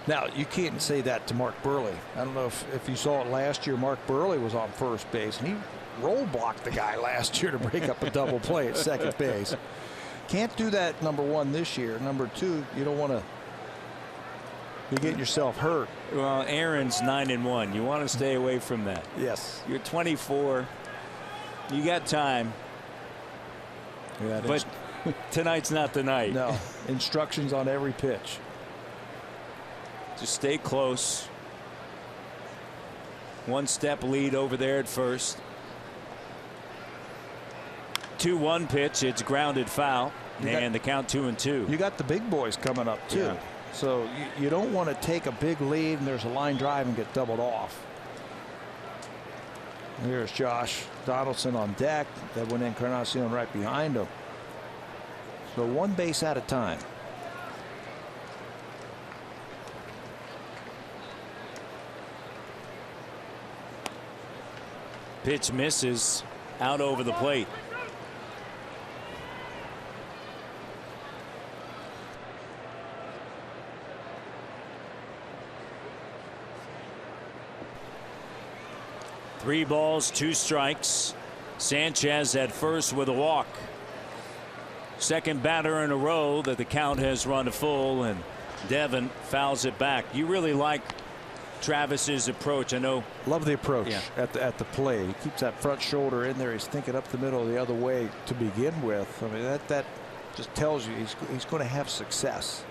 Now, you can't say that to Mark Burley. I don't know if you saw it last year. Mark Burley was on first base, and he roll blocked the guy last year to break up a double play at second base. Can't do that, #1, this year. #2, you don't want to be getting yourself hurt. Well, Aaron's 9-1. You want to stay away from that. Yes. You're 24. You got time. Yeah, but tonight's not the night. No. Instructions on every pitch. Just stay close. 1 step lead over there at first. 2-1 pitch. It's grounded foul. And the count 2-2. You got the big boys coming up too. Yeah. So you don't want to take a big lead and there's a line drive and get doubled off. Here's Josh Donaldson on deck. That went Encarnacion right behind him. So 1 base at a time. Pitch misses out over the plate. Three balls, 2 strikes. Sanchez at first with a walk. Second batter in a row that the count has run full, and Devin fouls it back. You really like Travis's approach. I know. Love the approach at the play. He keeps that front shoulder in there. He's thinking up the middle the other way to begin with. I mean, that just tells you he's going to have success.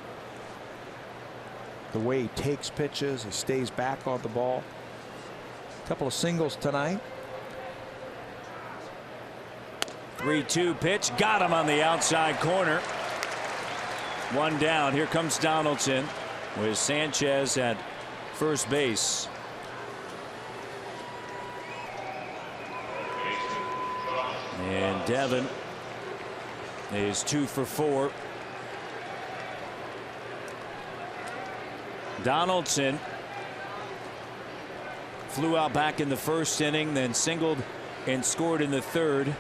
The way he takes pitches, he stays back on the ball. A couple of singles tonight. 3-2 pitch, got him on the outside corner. One down. Here comes Donaldson with Sanchez at first base. And Devin is 2 for 4. Donaldson flew out back in the first inning, then singled and scored in the third.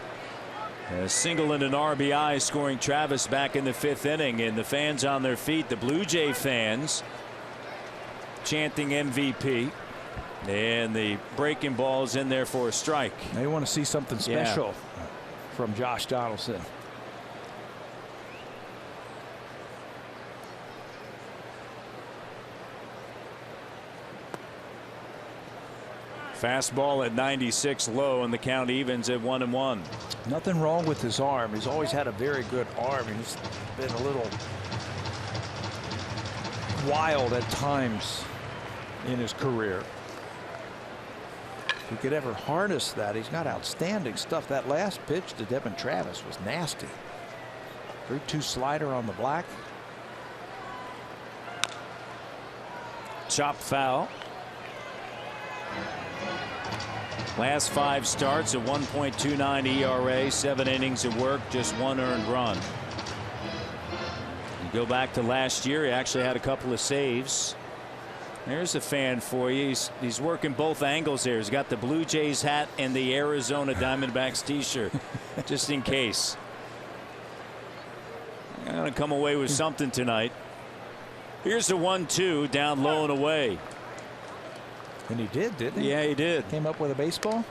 A single and an RBI, scoring Travis back in the 5th inning, and the fans on their feet, the Blue Jay fans chanting MVP, and the breaking ball's in there for a strike. They want to see something special from Josh Donaldson. Fastball at 96 low, and the count evens at 1-1. Nothing wrong with his arm. He's always had a very good arm. He's been a little wild at times in his career. If he could ever harness that, he's got outstanding stuff. That last pitch to Devin Travis was nasty. 3-2 slider on the black. Chop foul. Last 5 starts, a 1.29 ERA, 7 innings of work, just 1 earned run. You go back to last year, he actually had a couple of saves. There's a fan for you. He's working both angles there. He's got the Blue Jays hat and the Arizona Diamondbacks t-shirt, just in case. I'm going to come away with something tonight. Here's the 1-2, down low and away. And he did, didn't he? Yeah, he did. Came up with a baseball.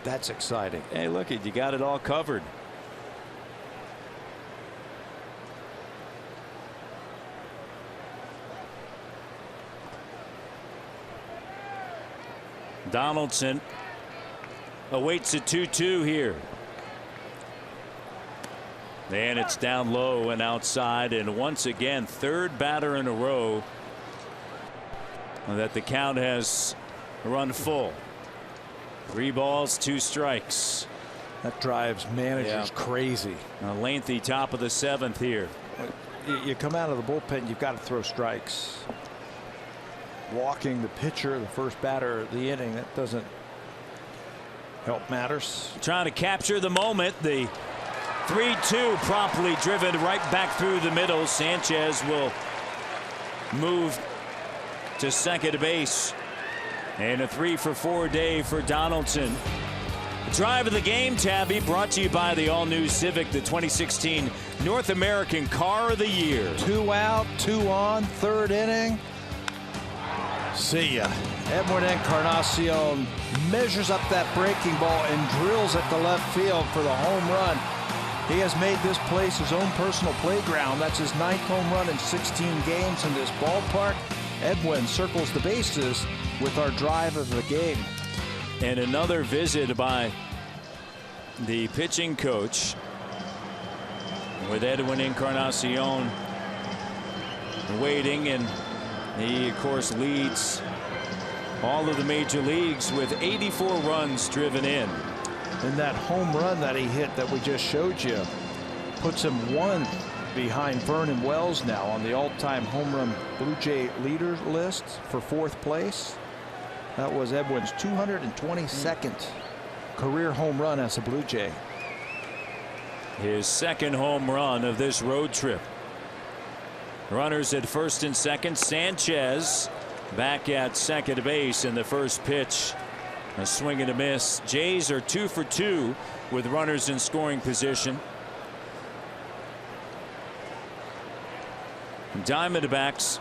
That's exciting. Hey, look, you got it all covered. Donaldson awaits a 2-2 here. And it's down low and outside, and once again, 3rd batter in a row that the count has run full. 3 balls, 2 strikes. That drives managers crazy. A lengthy top of the 7th here. You come out of the bullpen, you've got to throw strikes. Walking the pitcher, the first batter of the inning, that doesn't help matters. Trying to capture the moment. The 3-2 promptly driven right back through the middle. Sanchez will move to second base, and a 3 for 4 day for Donaldson. Drive of the game, Tabby, brought to you by the all-new Civic, the 2016 North American Car of the Year. 2 out, 2 on, 3rd inning. See ya. Edwin Encarnacion measures up that breaking ball and drills at the left field for the home run. He has made this place his own personal playground. That's his 9th home run in 16 games in this ballpark. Edwin circles the bases with our drive of the game. And another visit by the pitching coach with Edwin Encarnacion waiting, and he of course leads all of the major leagues with 84 runs driven in. And that home run that he hit that we just showed you puts him 1 behind Vernon Wells now on the all-time home run Blue Jay leader list for 4th place. That was Edwin's 222nd career home run as a Blue Jay. His 2nd home run of this road trip. Runners at first and second. Sanchez back at second base, in the first pitch, a swing and a miss. Jays are 2 for 2 with runners in scoring position. Diamondbacks,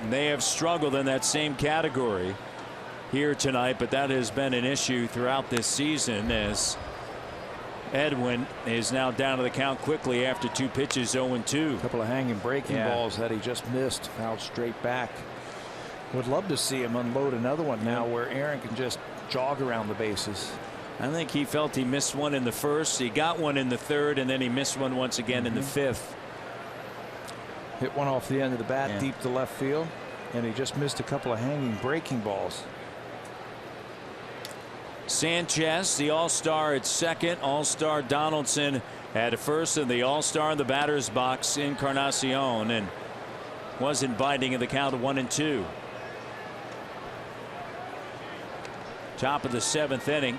they have struggled in that same category. here tonight, but that has been an issue throughout this season as Edwin is now down to the count quickly after 2 pitches, 0-2. A couple of hanging breaking balls that he just missed, fouled straight back. Would love to see him unload another one now where Aaron can just jog around the bases. I think he felt he missed one in the first. He got one in the third, and then he missed one once again in the fifth. Hit one off the end of the bat deep to left field, and he just missed a couple of hanging breaking balls. Sanchez, the all-star at second. All-star Donaldson at first, and the all-star in the batter's box, Encarnacion, and wasn't biting in the count of 1-2. Top of the 7th inning.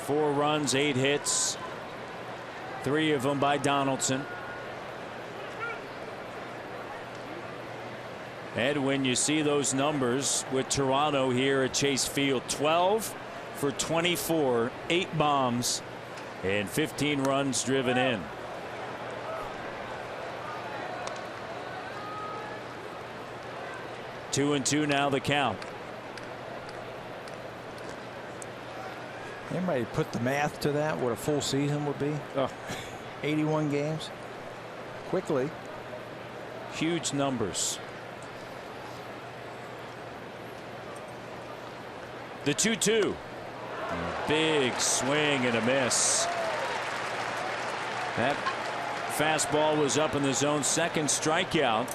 4 runs, 8 hits, 3 of them by Donaldson. And when you see those numbers with Toronto here at Chase Field, 12 for 24, 8 bombs, and 15 runs driven in. Two and two now the count. Anybody put the math to that, what a full season would be? 81 games. Quickly. Huge numbers. The 2-2. Big swing and a miss. That fastball was up in the zone. Second strikeout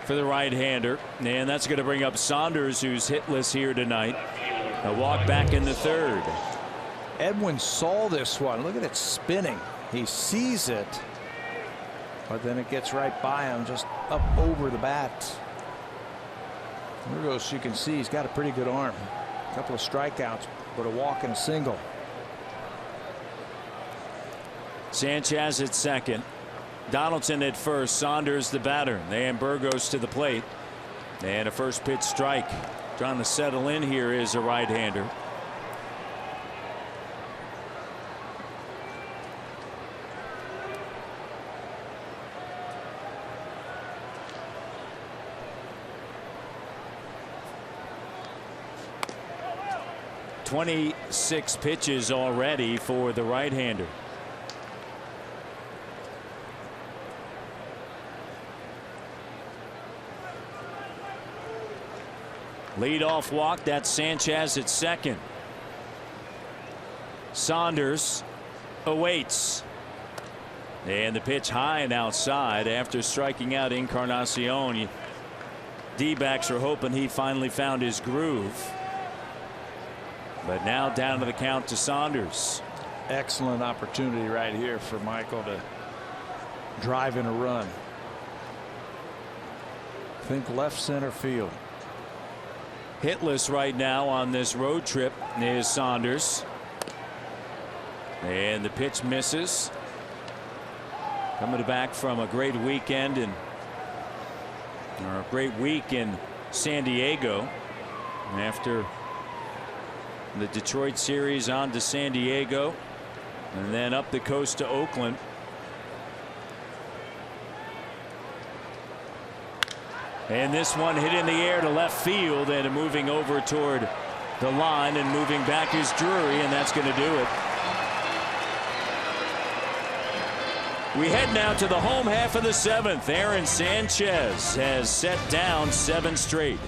for the right-hander, and that's going to bring up Saunders, who's hitless here tonight. A walk back in the third. Edwin saw this one. Look at it spinning. He sees it, but then it gets right by him, just up over the bat. There goes. You can see he's got a pretty good arm. A couple of strikeouts, but a walk and a single. Sanchez at second. Donaldson at first. Saunders the batter. And Burgos to the plate. And a first pitch strike. Trying to settle in here is a right-hander. .26 pitches already for the right-hander. Leadoff walk. That's Sanchez at second. Saunders awaits. And the pitch high and outside after striking out Encarnacion. D-backs are hoping he finally found his groove. But now down to the count to Saunders. Excellent opportunity right here for Michael to drive in a run. Think left center field. Hitless right now on this road trip is Saunders. And the pitch misses. Coming back from a great weekend or a great week in San Diego. After the Detroit series on to San Diego and then up the coast to Oakland. And this one hit in the air to left field and moving over toward the line and moving back is Drury, and that's going to do it. We head now to the home half of the 7th. Aaron Sanchez has set down 7 straight.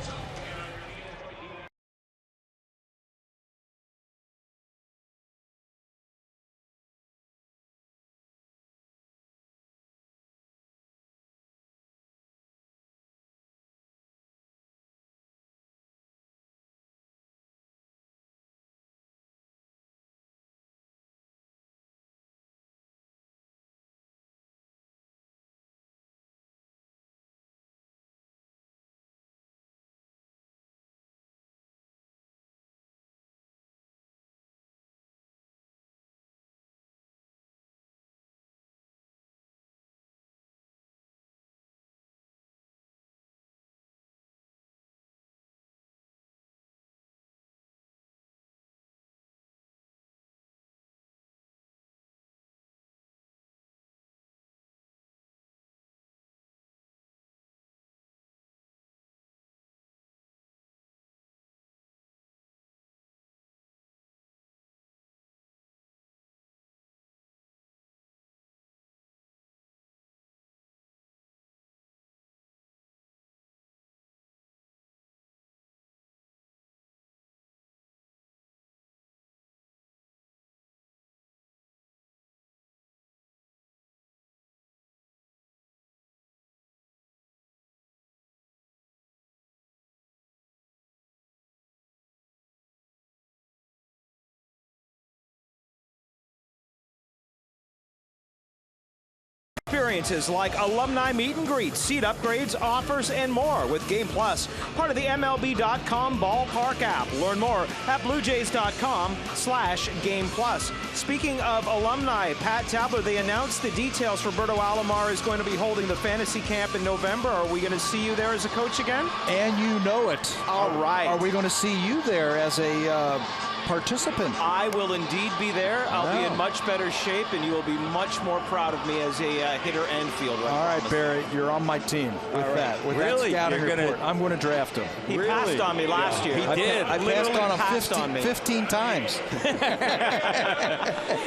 experiences like alumni meet and greets, seat upgrades, offers, and more with Game Plus, part of the MLB.com ballpark app. Learn more at BlueJays.com/Game Plus. Speaking of alumni, Pat Tabler, they announced the details for Berto Alomar is going to be holding the fantasy camp in November. Are we going to see you there as a coach again? And you know it. All right. Are we going to see you there as a participant? I will indeed be there. I'll be in much better shape, and you will be much more proud of me as a hitter and fielder. All right, Barry, you're on my team with that. With really? that scouting report, I'm going to draft him. He passed on me last year. He did. I passed on him 15 times.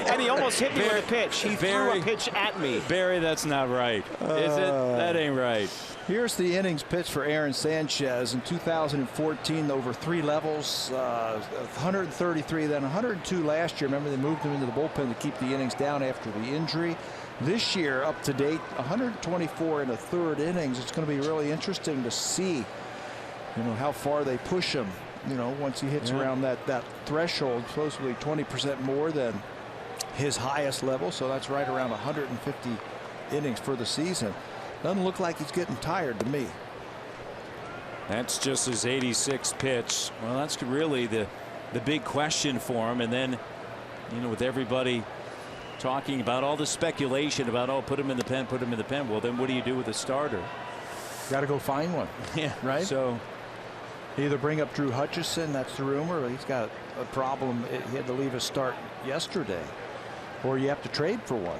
And he almost hit me with a pitch. He threw a pitch at me. Barry, that's not right. Is it? That ain't right. Here's the innings pitched for Aaron Sanchez in 2014 over 3 levels, 133, then 102 last year. Remember, they moved him into the bullpen to keep the innings down after the injury. This year, up to date, 124 in the 3rd innings. It's going to be really interesting to see, how far they push him. Once he hits around that threshold, supposedly 20% more than his highest level. So that's right around 150 innings for the season. Doesn't look like he's getting tired to me. That's just his 86th pitch. Well, that's really the big question for him. And then, with everybody talking about all the speculation about, put him in the pen, put him in the pen. Well, then what do you do with a starter? Got to go find one. Yeah. Right. So either bring up Drew Hutchison, that's the rumor. He's got a problem. He had to leave his start yesterday, or you have to trade for one.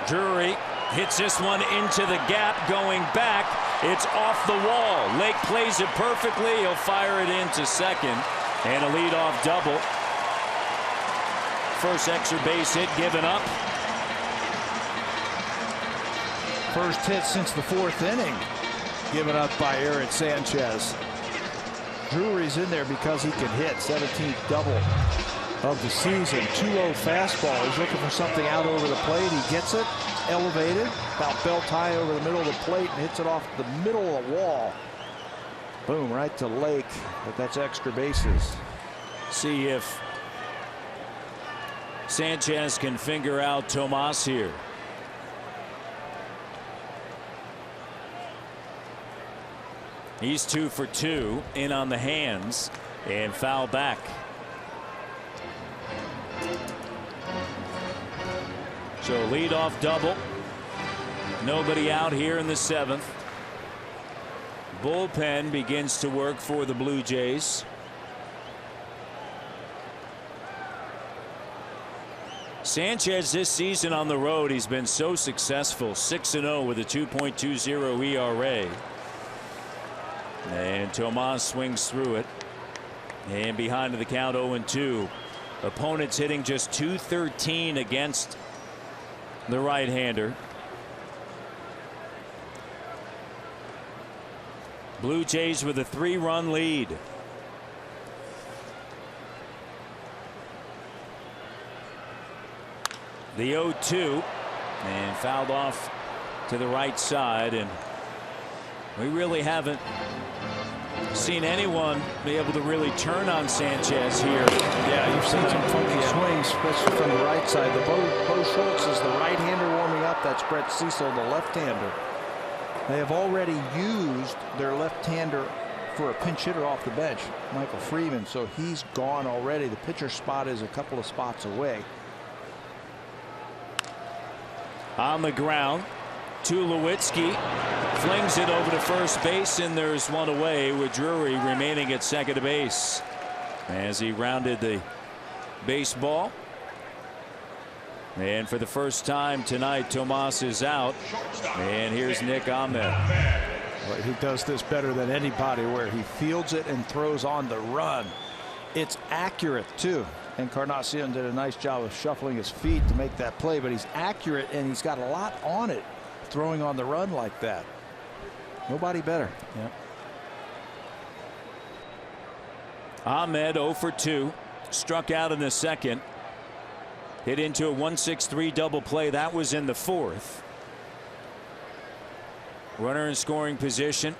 Drury hits this one into the gap, going back. It's off the wall. Lake plays it perfectly. He'll fire it into second, and a leadoff double. First extra base hit given up. First hit since the 4th inning given up by Aaron Sanchez. Drury's in there because he can hit. 17th double of the season. 2-0 fastball. He's looking for something out over the plate. He gets it elevated about belt high over the middle of the plate and hits it off the middle of the wall. Boom, right to Lake. But that's extra bases. See if Sanchez can figure out Tomas here. He's 2 for 2 in on the hands and foul back. So leadoff double. Nobody out here in the 7th. Bullpen begins to work for the Blue Jays. Sanchez this season on the road, he's been so successful. 6-0 with a 2.20 ERA. And Tomas swings through it. And behind the count 0-2. Opponents hitting just .213 against the right-hander. Blue Jays with a 3-run lead. The 0-2 and fouled off to the right side, and we really haven't seen anyone be able to really turn on Sanchez here. Yeah, you've seen some funky swings, especially from the right side. The Bo Schultz is the right-hander warming up. That's Brett Cecil, the left-hander. They have already used their left-hander for a pinch hitter off the bench, Michael Freeman, so he's gone already. The pitcher spot is a couple of spots away. On the ground, Tulowitzki flings it over to first base, and there's one away with Drury remaining at second base as he rounded the baseball. And for the first time tonight, Tomas is out, and here's Nick Ahmed. Well, he does this better than anybody, where he fields it and throws on the run. It's accurate too, Encarnacion did a nice job of shuffling his feet to make that play, but he's accurate and he's got a lot on it throwing on the run like that. Nobody better. Yep. Ahmed 0 for 2, struck out in the second, hit into a 1-6-3 double play. That was in the fourth. Runner in scoring position.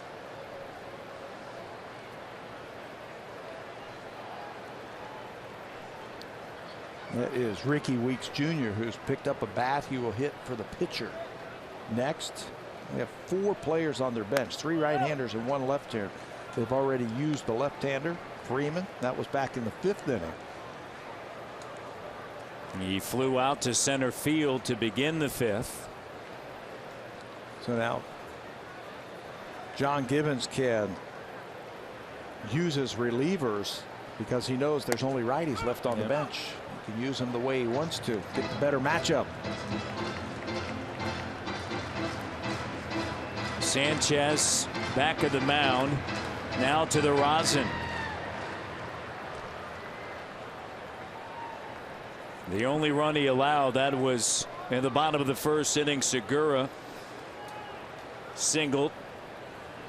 That is Ricky Weeks Jr., who's picked up a bat. He will hit for the pitcher. Next, we have 4 players on their bench, 3 right-handers and 1 left-hander. They've already used the left-hander, Freeman. That was back in the 5th inning. He flew out to center field to begin the 5th. So now John Gibbons can use his relievers because he knows there's only righties left on the bench. He can use them the way he wants to get the better matchup. Sanchez back of the mound, now to the rosin. The only run he allowed, that was in the bottom of the 1st inning. Segura singled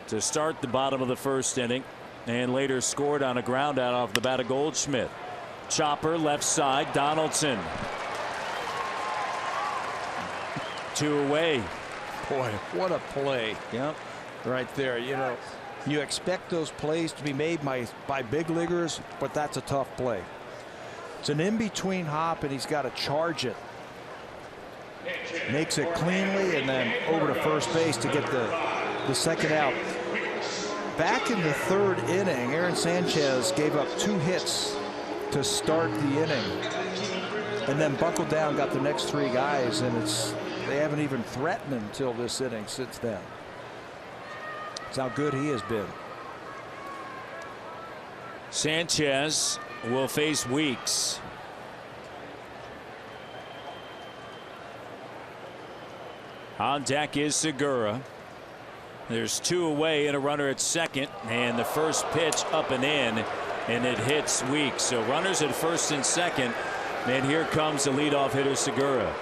to start the bottom of the 1st inning and later scored on a ground out off the bat of Goldschmidt. Chopper left side, Donaldson. 2 away. Boy, what a play. Yep. Right there. You know, you expect those plays to be made by big leaguers, but that's a tough play. It's an in-between hop, and he's got to charge it. Makes it cleanly, and then over to first base to get the second out. Back in the 3rd inning, Aaron Sanchez gave up 2 hits to start the inning, and then buckled down, got the next 3 guys, and they haven't even threatened him until this inning since then. That's how good he has been. Sanchez will face Weeks. On deck is Segura. There's 2 away and a runner at second, and the first pitch up and in, and it hits Weeks. So runners at first and second, and here comes the leadoff hitter Segura.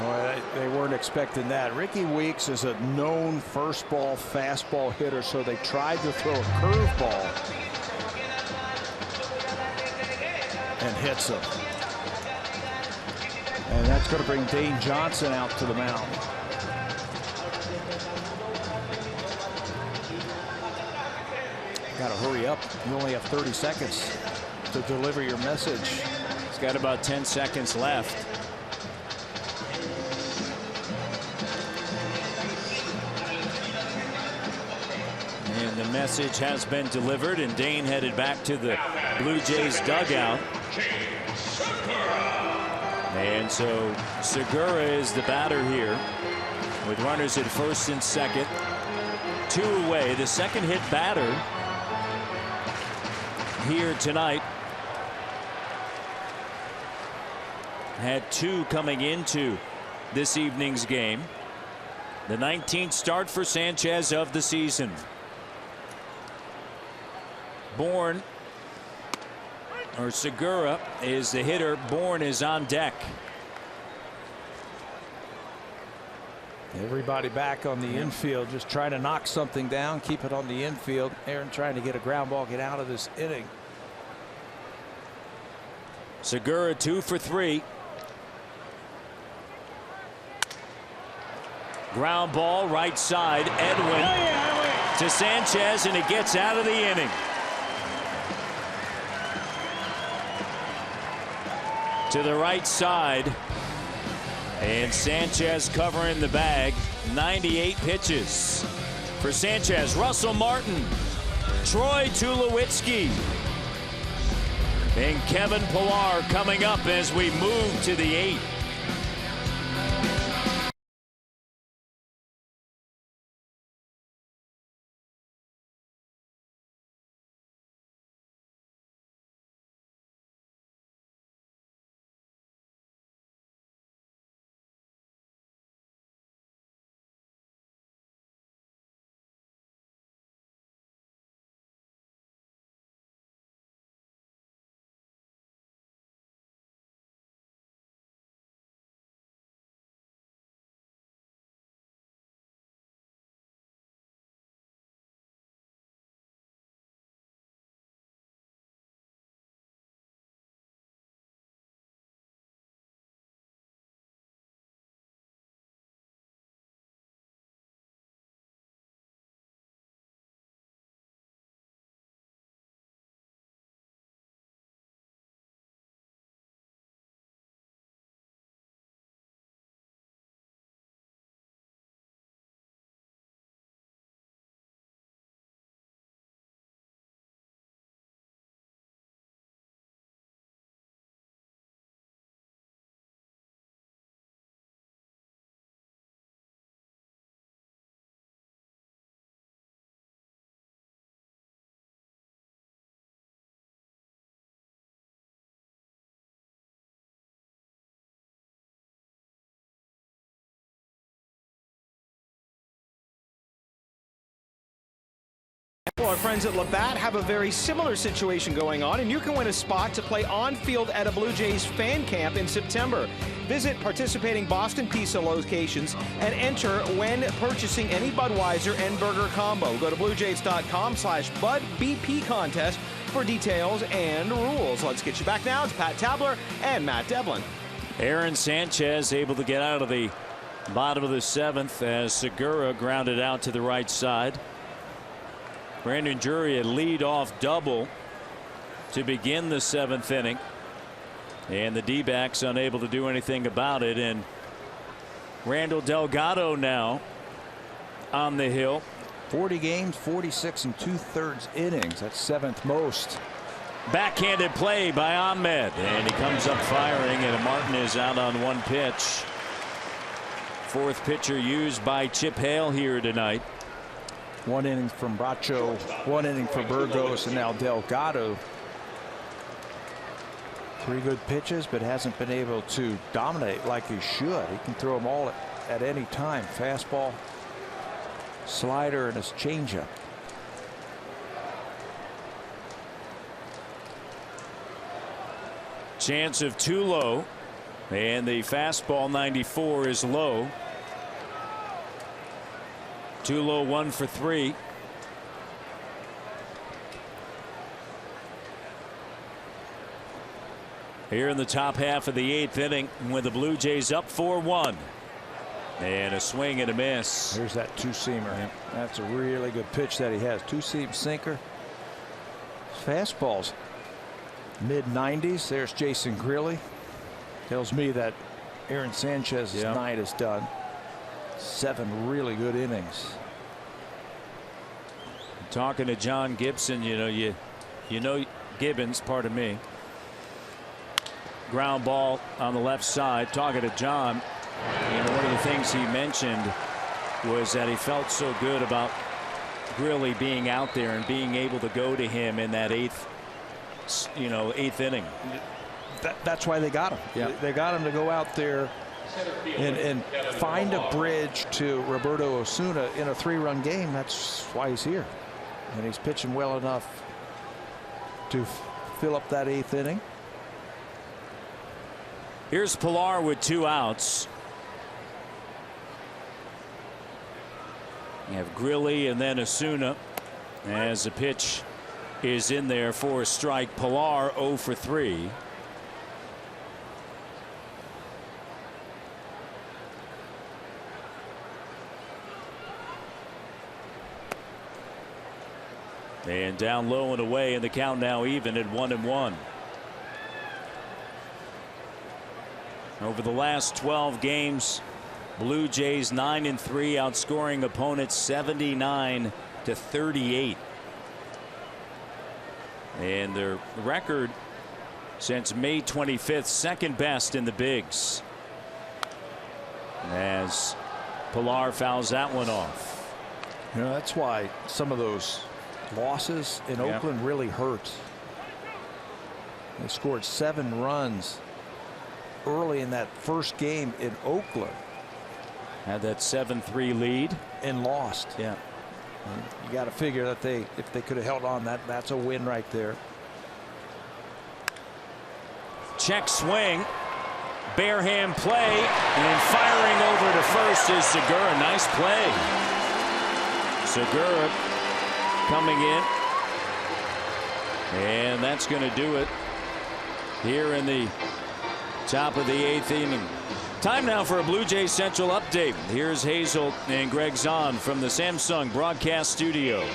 Well, they weren't expecting that. Ricky Weeks is a known first ball fastball hitter, so they tried to throw a curveball and hits him. And that's going to bring Dane Johnson out to the mound. Got to hurry up. You only have 30 seconds to deliver your message. He's got about 10 seconds left. And the message has been delivered, and Dane headed back to the Blue Jays dugout. And so Segura is the batter here with runners at first and second. 2 away. The second hit batter here tonight. Had 2 coming into this evening's game. The 19th start for Sanchez of the season. Bourne, or Segura, is the hitter. Bourne is on deck. Everybody back on the infield, just trying to knock something down, keep it on the infield. Aaron trying to get a ground ball, get out of this inning. Segura 2 for 3. Ground ball right side. Edwin to Sanchez, and it gets out of the inning. To the right side, and Sanchez covering the bag. 98 pitches for Sanchez. Russell Martin, Troy Tulowitzki, and Kevin Pillar coming up as we move to the 8th. Well, our friends at Labatt have a very similar situation going on, and you can win a spot to play on-field at a Blue Jays fan camp in September. Visit participating Boston Pizza locations and enter when purchasing any Budweiser and burger combo. Go to bluejays.com/BudBP contest for details and rules. Let's get you back now. It's Pat Tabler and Matt Devlin. Aaron Sanchez able to get out of the bottom of the 7th as Segura grounded out to the right side. Brandon Drury a lead-off double to begin the 7th inning. And the D-backs unable to do anything about it. And Randall Delgado now on the hill. 40 games, 46 2/3 innings. That's 7th most. Backhanded play by Ahmed. And he comes up firing, and Martin is out on 1 pitch. 4th pitcher used by Chip Hale here tonight. 1 inning from Bracho, 1 inning for Burgos, and now Delgado. 3 good pitches, but hasn't been able to dominate like he should. He can throw them all at any time. Fastball, slider, and his changeup. Chance of 2 low, and the fastball 94 is low. 2 low, 1 for 3. Here in the top half of the 8th inning with the Blue Jays up 4-1. And a swing and a miss. Here's that 2-seamer. Yeah. That's a really good pitch that he has. 2-seam sinker. Fastballs mid-90s. There's Jason Grilli. Tells me that Aaron Sanchez's night is done. 7 really good innings. Talking to John Gibson, you know Gibbons, pardon me. Ground ball on the left side. Talking to John, one of the things he mentioned was that he felt so good about Grilli being out there and being able to go to him in that 8th inning. That's why they got him. Yeah. They got him to go out there and find a bridge to Roberto Osuna in a 3-run game. That's why he's here. And he's pitching well enough to fill up that 8th inning. Here's Pilar with 2 outs. You have Grilli and then Osuna as the pitch is in there for a strike. Pilar 0 for 3. And down low and away, and the count now even at 1-1. Over the last 12 games, Blue Jays 9-3, outscoring opponents 79-38. And their record since May 25th, 2nd best in the bigs. As Pilar fouls that one off. That's why some of those losses in Oakland really hurt. They scored 7 runs early in that first game in Oakland. Had that 7-3 lead and lost. Yeah. You got to figure that if they could have held on, that's a win right there. Check swing. Bare hand play, and firing over to first is Segura. Nice play. Segura coming in, and that's going to do it here in the top of the 8th inning. Time now for a Blue Jays Central update. Here's Hazel and Greg Zahn from the Samsung broadcast studio.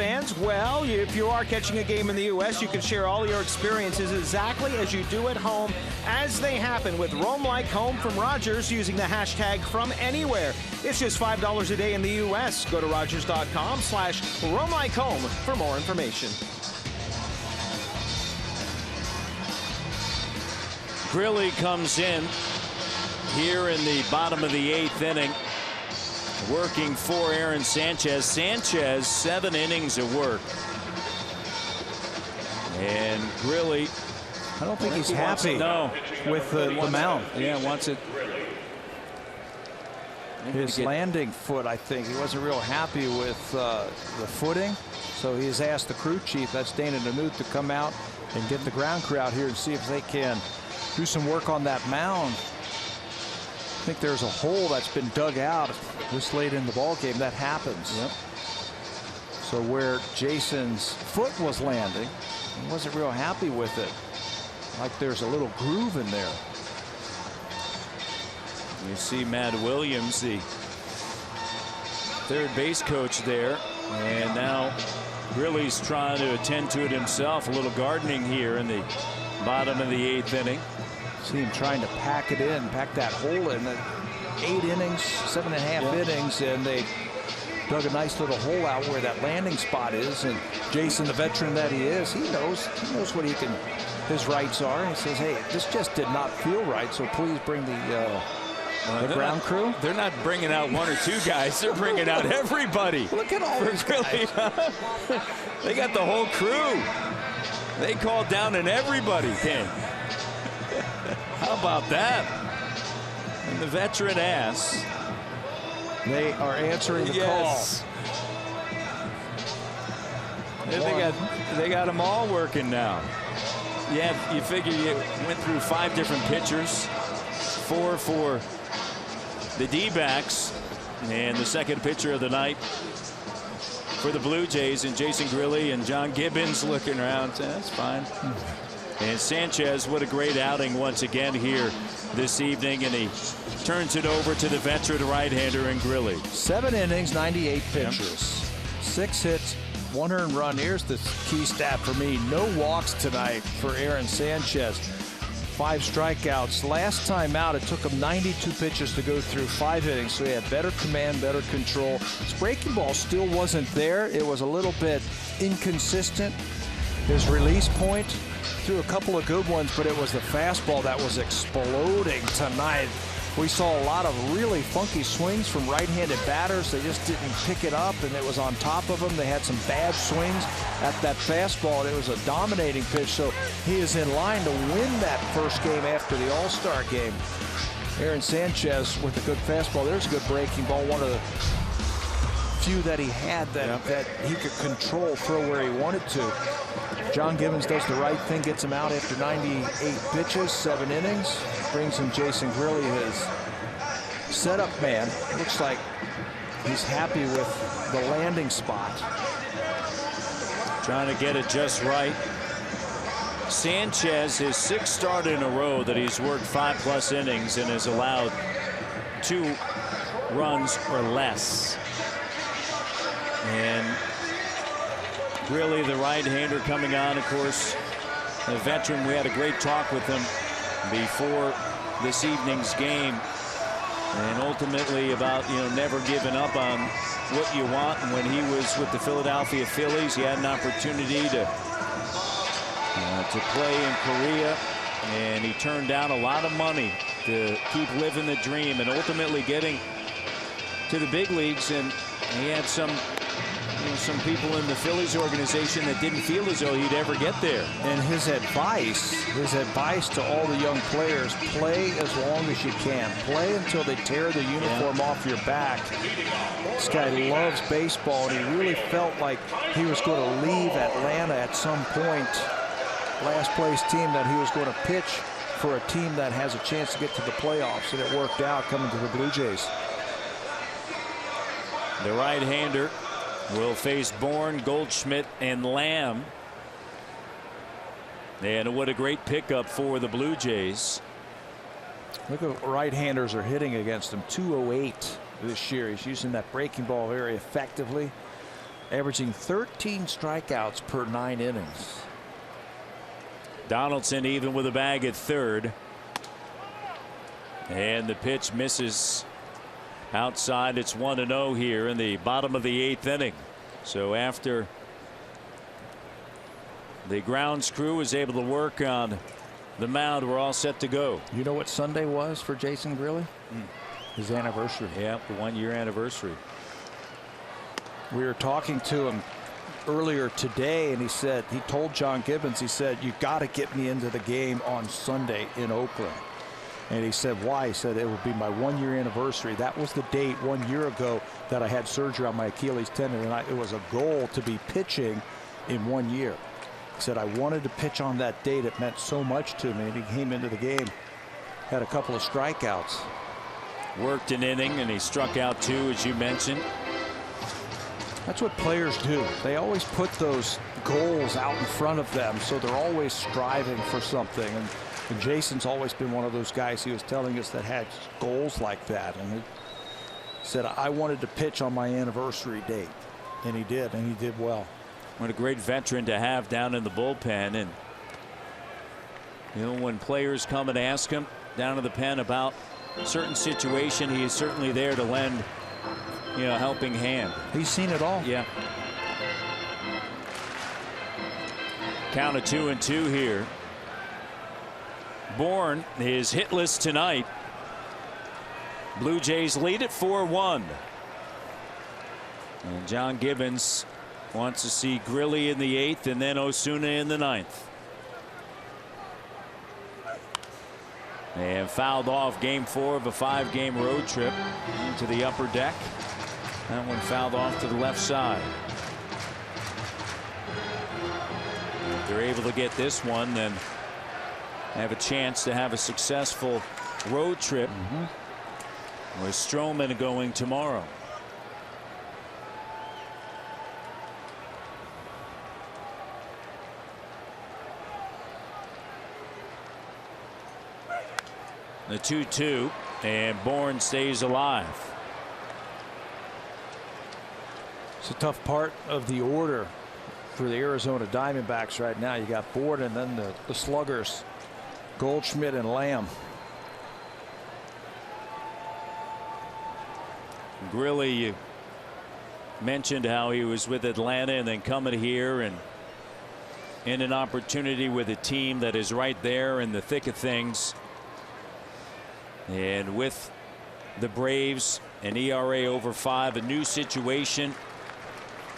fans? Well, if you are catching a game in the U.S., you can share all your experiences exactly as you do at home as they happen with Roam Like Home from Rogers using the hashtag #FromAnywhere. It's just $5 a day in the U.S. Go to Rogers.com/RoamLikeHome for more information. Grilli comes in here in the bottom of the 8th inning, working for Aaron Sanchez. Sanchez, 7 innings of work. And Grilli, I don't think he's happy with the mound. Yeah, wants it. His landing foot, I think. He wasn't real happy with the footing. So he's asked the crew chief, that's Dana Demuth, to come out and get the ground crew out here and see if they can do some work on that mound. I think there's a hole that's been dug out this late in the ball game. That happens. Yep. So where Jason's foot was landing, he wasn't real happy with it. Like there's a little groove in there. You see Matt Williams, the third base coach there, and now Grilli's trying to attend to it himself. A little gardening here in the bottom of the 8th inning. See him trying to pack it in, pack that hole in. 8 innings, 7.5 innings, and they dug a nice little hole out where that landing spot is. And Jason, the veteran that he is, he knows what his rights are. He says, hey, this just did not feel right, so please bring the ground crew. They're not bringing out 1 or 2 guys. They're bringing out everybody. Look at all these guys. They got the whole crew. They called down and everybody came. How about that? And the veteran asks. They are answering the call. They got them all working now. Yeah, you figure you went through 5 different pitchers, 4 for the D-backs, and the second pitcher of the night for the Blue Jays, and Jason Grilli and John Gibbons looking around. That's fine. And Sanchez, what a great outing once again here this evening, and he turns it over to the veteran right-hander in Grilli. 7 innings, 98 pitches, 6 hits, 1 earned run. Here's the key stat for me: no walks tonight for Aaron Sanchez. 5 strikeouts. Last time out, it took him 92 pitches to go through 5 innings, so he had better command, better control. His breaking ball still wasn't there. It was a little bit inconsistent. His release point, threw a couple of good ones, but it was the fastball that was exploding tonight. We saw a lot of really funky swings from right-handed batters. They just didn't pick it up, and it was on top of them. They had some bad swings at that fastball, and it was a dominating pitch. So he is in line to win that first game after the All-Star game. Aaron Sanchez with a good fastball. There's a good breaking ball. One of the few that he had that he could control, throw where he wanted to. John Gibbons does the right thing, gets him out after 98 pitches, 7 innings. Brings in Jason Grilli, his setup man. Looks like he's happy with the landing spot. Trying to get it just right. Sanchez, his 6th start in a row that he's worked 5+ innings and has allowed 2 runs or less. And Grilli, the right-hander, coming on, of course, the veteran. We had a great talk with him before this evening's game, and ultimately about never giving up on what you want. And when he was with the Philadelphia Phillies, he had an opportunity to play in Korea, and he turned down a lot of money to keep living the dream and ultimately getting to the big leagues. And he had some people in the Phillies organization that didn't feel as though he'd ever get there. And his advice to all the young players: play as long as you can. Play until they tear the uniform off your back. This guy loves baseball, and he really felt like he was going to leave Atlanta at some point, last place team, that he was going to pitch for a team that has a chance to get to the playoffs, and it worked out coming to the Blue Jays. The right-hander will face Bourne, Goldschmidt, and Lamb. And what a great pickup for the Blue Jays. Look at what right-handers are hitting against him. .208 this year. He's using that breaking ball very effectively. averaging 13 strikeouts per 9 innings. Donaldson even with a bag at third. And the pitch misses outside. It's 1-0 here in the bottom of the 8th inning. So after the grounds crew was able to work on the mound, we're all set to go. You know what Sunday was for Jason Grilli? His anniversary. Yeah, the 1-year anniversary. We were talking to him earlier today, and he told John Gibbons, he said, you got to get me into the game on Sunday in Oakland. And he said, why? He said, it would be my 1-year anniversary. That was the date 1 year ago that I had surgery on my Achilles tendon, and it was a goal to be pitching in 1 year. He said, I wanted to pitch on that date. It meant so much to me. And he came into the game, had a couple of strikeouts. Worked an inning, and he struck out 2, as you mentioned. That's what players do. They always put those goals out in front of them, so they're always striving for something. And Jason's always been one of those guys, he was telling us, that had goals like that. And he said, I wanted to pitch on my anniversary date. And he did well. What a great veteran to have down in the bullpen. And you know, when players come and ask him down in the pen about a certain situation, he is certainly there to lend, you know, a helping hand. He's seen it all. Yeah. Count of 2-2 here. Bourne is hitless tonight. Blue Jays lead at 4-1. And John Gibbons wants to see Grilli in the 8th and then Osuna in the 9th. And fouled off game 4 of a 5-game road trip into the upper deck. That one fouled off to the left side. If they're able to get this one, then have a chance to have a successful road trip with Stroman going tomorrow. The 2-2, and Bourne stays alive. It's a tough part of the order for the Arizona Diamondbacks right now. You got Bourne and then the sluggers, Goldschmidt and Lamb. Grilli, you mentioned how he was with Atlanta and then coming here and in an opportunity with a team that is right there in the thick of things. And with the Braves, an ERA over 5, a new situation,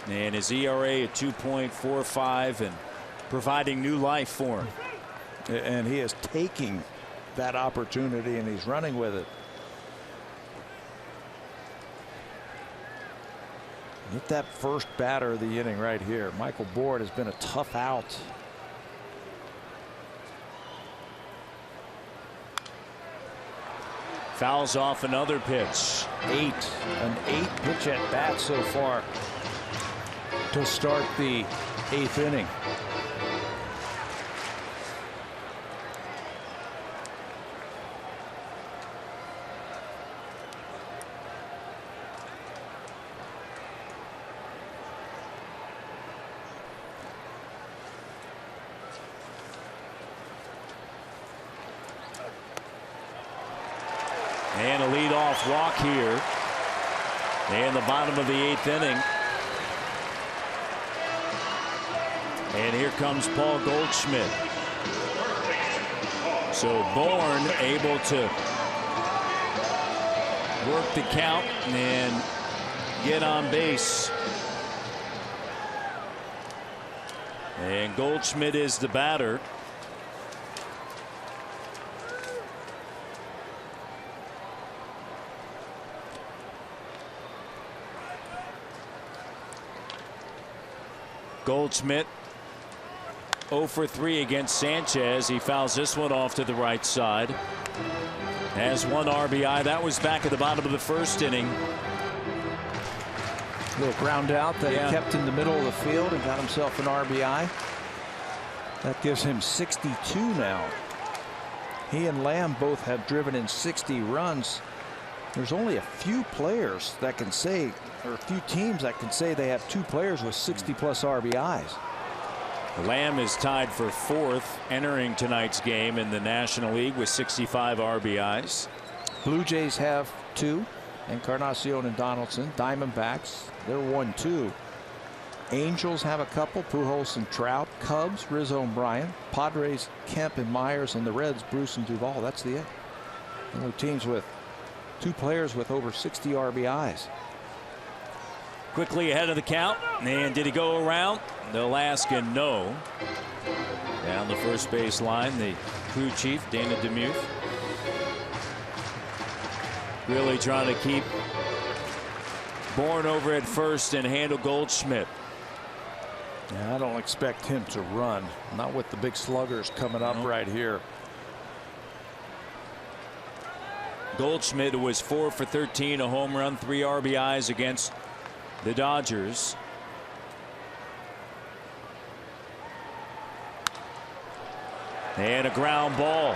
and his ERA at 2.45 and providing new life for him. And he is taking that opportunity and he's running with it. Hit that first batter of the inning right here. Michael Bourne has been a tough out. Fouls off another pitch. An 8-pitch at bat so far to start the 8th inning. And a leadoff walk here in the bottom of the 8th inning. And here comes Paul Goldschmidt. So Bourne able to work the count and get on base. And Goldschmidt is the batter. Goldschmidt 0 for 3 against Sanchez. He fouls this one off to the right side. Has 1 RBI. That was back at the bottom of the 1st inning. A little ground out that he kept in the middle of the field and got himself an RBI. That gives him 62 now. He and Lamb both have driven in 60 runs There's only a few players that can say, or a few teams that can say they have 2 players with 60+ RBIs. Lamb is tied for 4th entering tonight's game in the National League with 65 RBIs. Blue Jays have 2, Encarnacion and Donaldson. Diamondbacks, they're 1-2. Angels have a couple, Pujols and Trout. Cubs, Rizzo and Bryant. Padres, Kemp and Myers, and the Reds, Bruce and Duvall. That's the it. Only teams with 2 players with over 60 RBIs. Quickly ahead of the count, and did he go around? They'll ask and no. Down the first base line, the crew chief, Dana Demuth, really trying to keep Bourne over at first and handle Goldschmidt. Yeah, I don't expect him to run, not with the big sluggers coming up right here. Goldschmidt was 4 for 13, a home run, 3 RBIs against the Dodgers. And a ground ball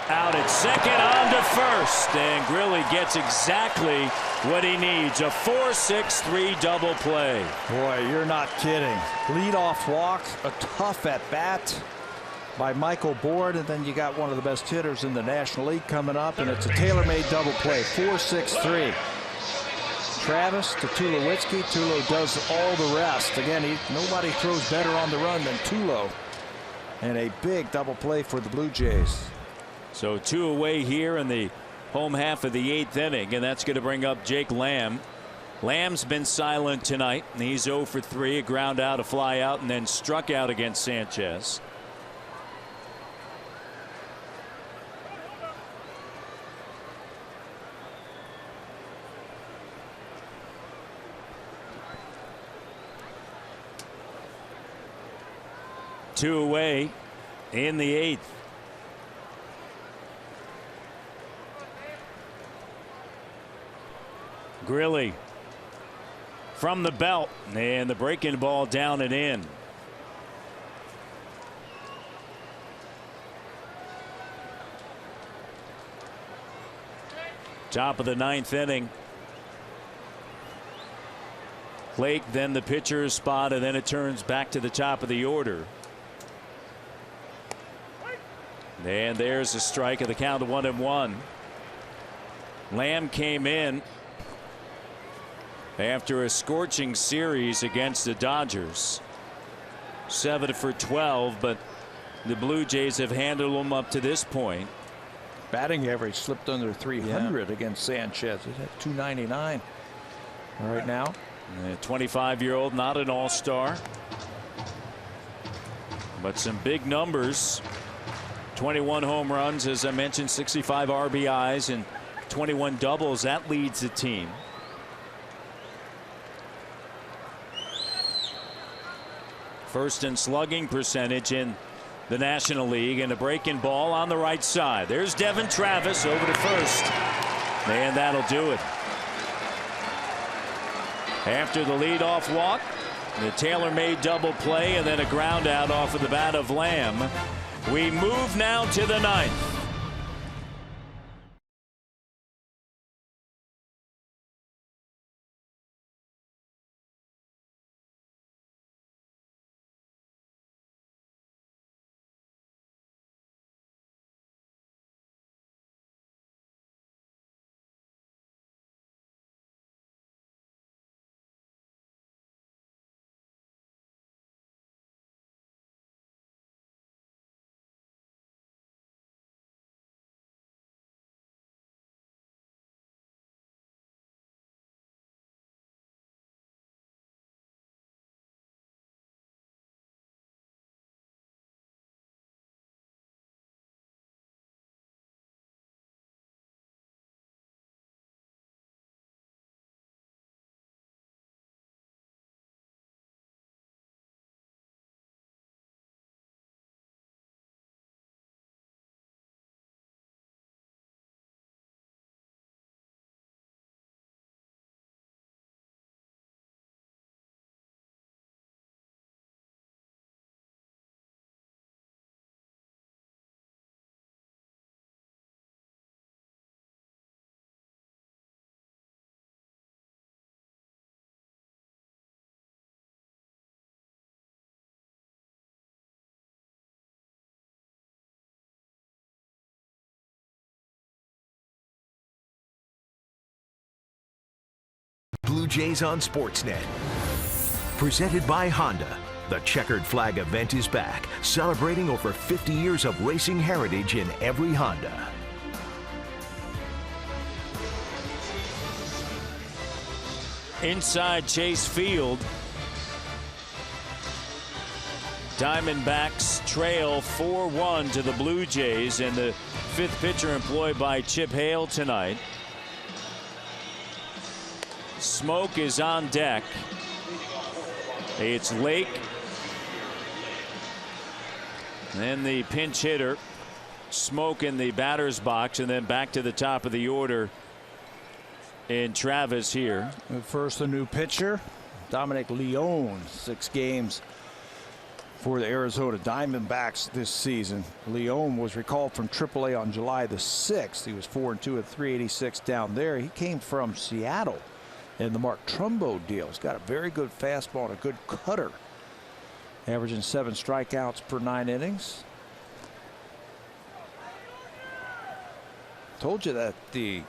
out at second, on to first, and Grilli gets exactly what he needs, a 4-6-3 double play. Boy, you're not kidding. Leadoff walk, a tough at bat by Michael Bourne, and then you got one of the best hitters in the National League coming up, and it's a tailor-made double play. 4-6-3. Travis to Tulowitzki. Tulo does all the rest. Again, nobody throws better on the run than Tulo. And a big double play for the Blue Jays. So 2 away here in the home half of the 8th inning, and that's going to bring up Jake Lamb. Lamb's been silent tonight, and he's 0 for 3, a ground out, a fly out, and then struck out against Sanchez. Two away in the 8th. Grilli from the belt, and the breaking ball down and in. Top of the 9th inning. Lake, then the pitcher's spot, and then it turns back to the top of the order. And there's a strike at the count of 1-1. Lamb came in after a scorching series against the Dodgers. 7 for 12, but the Blue Jays have handled them up to this point. Batting average slipped under 300 against Sanchez. He's at 299 right now. A 25-year-old, not an all-star, but some big numbers. 21 home runs, as I mentioned, 65 RBIs and 21 doubles. That leads the team. First in slugging percentage in the National League, and a breaking ball on the right side. There's Devin Travis over to first, and that'll do it. After the leadoff walk, the tailor-made double play, and then a ground out off of the bat of Lamb. We move now to the 9th. Blue Jays on Sportsnet. Presented by Honda. The checkered flag event is back, celebrating over 50 years of racing heritage in every Honda. Inside Chase Field, Diamondbacks trail 4-1 to the Blue Jays, and the fifth pitcher employed by Chip Hale tonight. Smoke is on deck. It's Lake. Then the pinch hitter, Smoke, in the batter's box, and then back to the top of the order in Travis here. First, the new pitcher, Dominic Leone, 6 games for the Arizona Diamondbacks this season. Leone was recalled from AAA on July the 6th. He was 4-2 at .386 down there. He came from Seattle in the Mark Trumbo deal. He's got a very good fastball and a good cutter. Averaging 7 strikeouts per 9 innings. Told you that the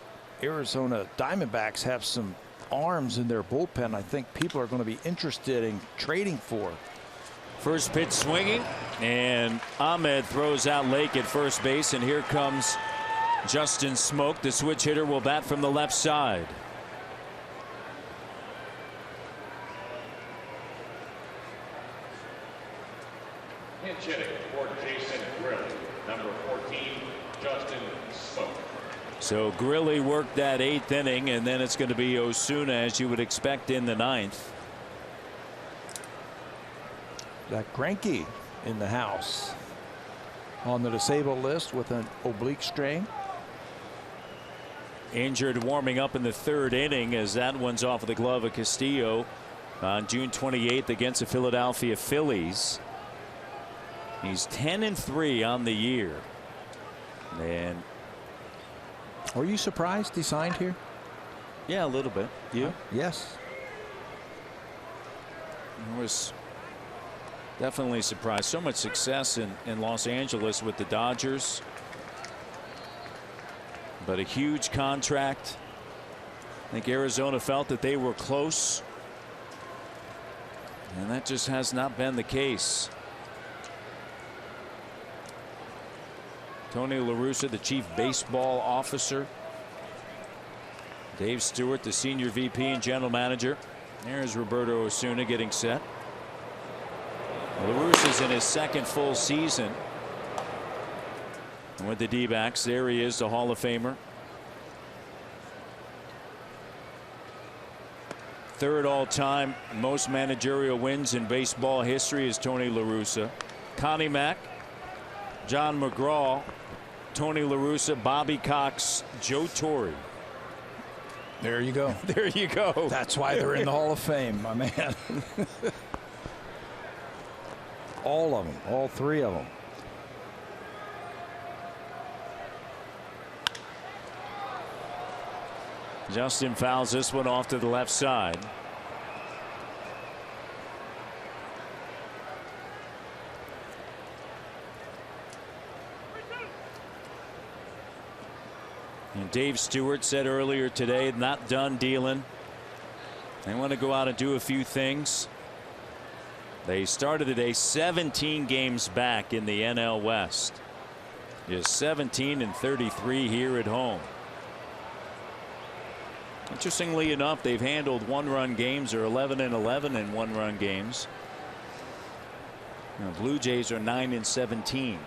Arizona Diamondbacks have some arms in their bullpen I think people are going to be interested in trading for. First pitch swinging, and Ahmed throws out Lake at first base, and here comes Justin Smoke. The switch hitter will bat from the left side. Pinch hitting for Jason Grilli, number 14, Justin Smoke. So Grilli worked that 8th inning, and then it's going to be Osuna, as you would expect, in the 9th. That Greinke in the house on the disabled list with an oblique strain. Injured warming up in the 3rd inning, as that one's off of the glove of Castillo on June 28th against the Philadelphia Phillies. He's 10-3 on the year. And were you surprised he signed here? yeah, a little bit. You? Yes. I was definitely surprised. So much success in Los Angeles with the Dodgers, but a huge contract. I think Arizona felt that they were close, and that just has not been the case. Tony La Russa, the chief baseball officer. Dave Stewart, the senior VP and general manager. There's Roberto Osuna getting set. La Russa's in his 2nd full season with the D-backs. There he is, the Hall of Famer. 3rd all-time most managerial wins in baseball history is Tony La Russa. Connie Mack, John McGraw, Tony La Russa, Bobby Cox, Joe Torre. There you go. There you go. That's why they're in the Hall of Fame, my man. All of them, all 3 of them. Justin fouls this one off to the left side. And Dave Stewart said earlier today, not done dealing. They want to go out and do a few things. They started today 17 games back in the NL West. Just 17-33 here at home. Interestingly enough, they've handled 1-run games, or 11-11 in 1-run games. Now, Blue Jays are 9-17.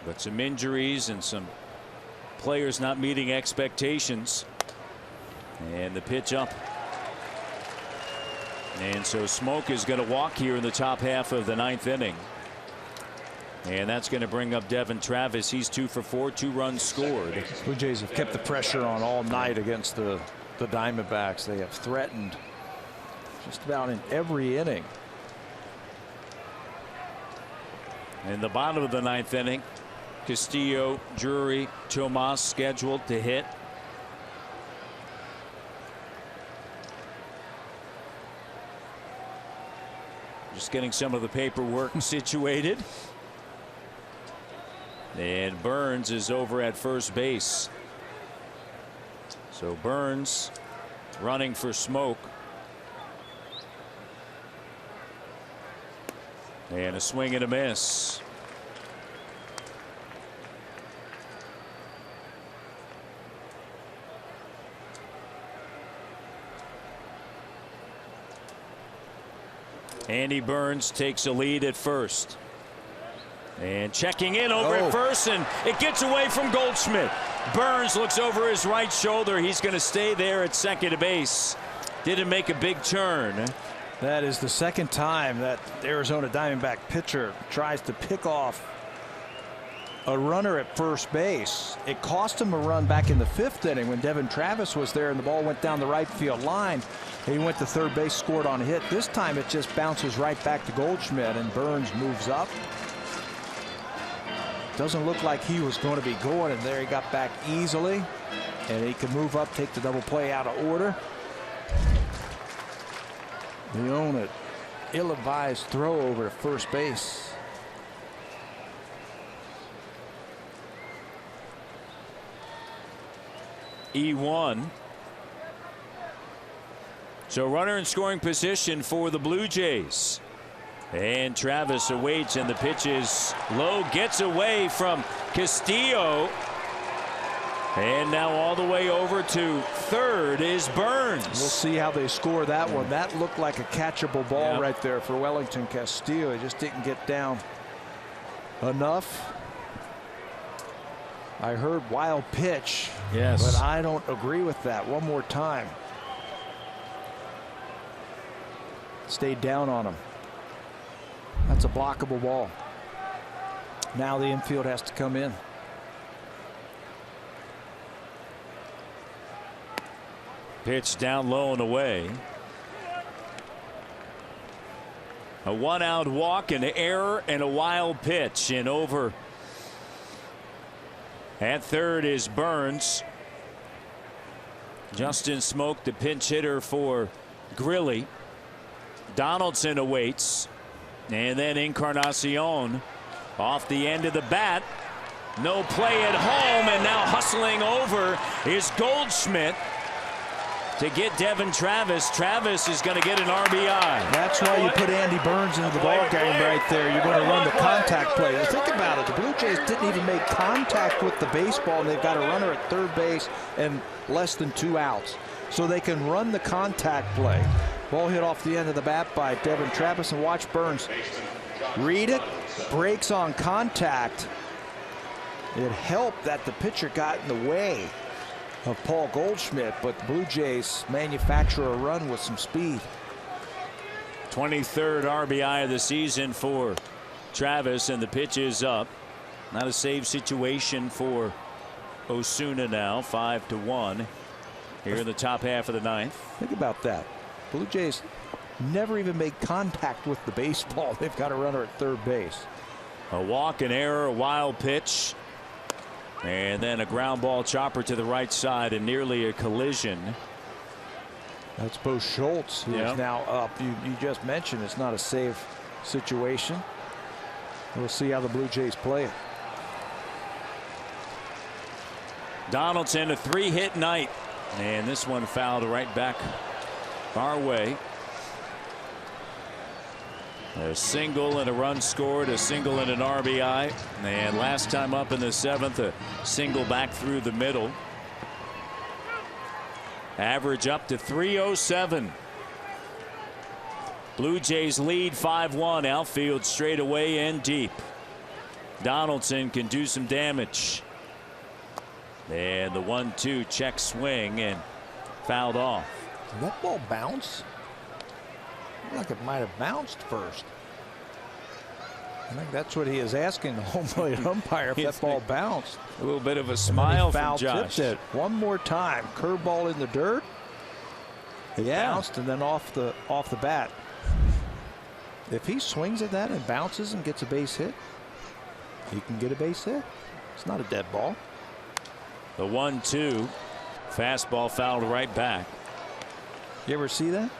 But some injuries and some players not meeting expectations. And the pitch up. And so Smoke is going to walk here in the top half of the 9th inning. And that's going to bring up Devin Travis. He's 2 for 4, 2 runs scored. Blue Jays have kept the pressure on all night against the Diamondbacks. They have threatened just about in every inning. In the bottom of the 9th inning, Castillo, Drury, Tomas scheduled to hit. Just getting some of the paperwork situated. And Burns is over at first base. So Burns running for Smoke. And a swing and a miss. Andy Burns takes a lead at first. And checking in over at first, and it gets away from Goldschmidt. Burns looks over his right shoulder. He's going to stay there at second base. Didn't make a big turn. That is the second time that Arizona Diamondback pitcher tries to pick off a runner at first base. It cost him a run back in the 5th inning when Devin Travis was there and the ball went down the right field line. He went to third base, scored on a hit. This time it just bounces right back to Goldschmidt, and Burns moves up. Doesn't look like he was going to be going, and there he got back easily, and he can move up, take the double play out of order. They own it. Ill-advised throw over to first base. E1. So runner in scoring position for the Blue Jays. And Travis awaits, and the pitch is low, gets away from Castillo. And now all the way over to third is Burns. We'll see how they score that one. That looked like a catchable ball right there for Wellington Castillo. It just didn't get down enough. I heard wild pitch. Yes. But I don't agree with that. One more time. Stayed down on him. That's a blockable ball. Now the infield has to come in. Pitch down low and away. A 1-out walk, an error, and a wild pitch. And over at third is Burns. Justin Smoke, the pinch hitter for Grilly. Donaldson awaits. And then Encarnacion off the end of the bat. No play at home, and now hustling over is Goldschmidt to get Devin Travis. Travis is going to get an RBI. That's why you put Andy Burns into the ball game right there. You're going to run the contact play. Now think about it. The Blue Jays didn't even make contact with the baseball, and they've got a runner at third base and less than 2 outs. So they can run the contact play. Ball hit off the end of the bat by Devin Travis, and watch Burns read it. Breaks on contact. It helped that the pitcher got in the way of Paul Goldschmidt, but the Blue Jays manufacture a run with some speed. 23rd RBI of the season for Travis, and the pitch is up. Not a save situation for Osuna now. 5-1 here in the top half of the 9th. Think about that. Blue Jays never even made contact with the baseball. They've got a runner at third base. A walk, an error, a wild pitch, and then a ground ball chopper to the right side, and nearly a collision. That's Bo Schultz, who is now up. You just mentioned it's not a save situation. We'll see how the Blue Jays play it. Donaldson, a 3-hit night, and this one fouled right back our way. A single and a run scored, a single and an RBI, and last time up in the 7th, a single back through the middle. Average up to 307. Blue Jays lead 5-1. Outfield straight away and deep. Donaldson can do some damage, and the 1-2 check swing and fouled off. Did that ball bounce? Like it might have bounced first. I think that's what he is asking the home plate umpire, if that ball bounced. A little bit of a smile from Josh. It one more time. Curveball in the dirt. It bounced and then off the bat. If he swings at that and bounces and gets a base hit, he can get a base hit. It's not a dead ball. The 1-2 fastball fouled right back. You ever see that?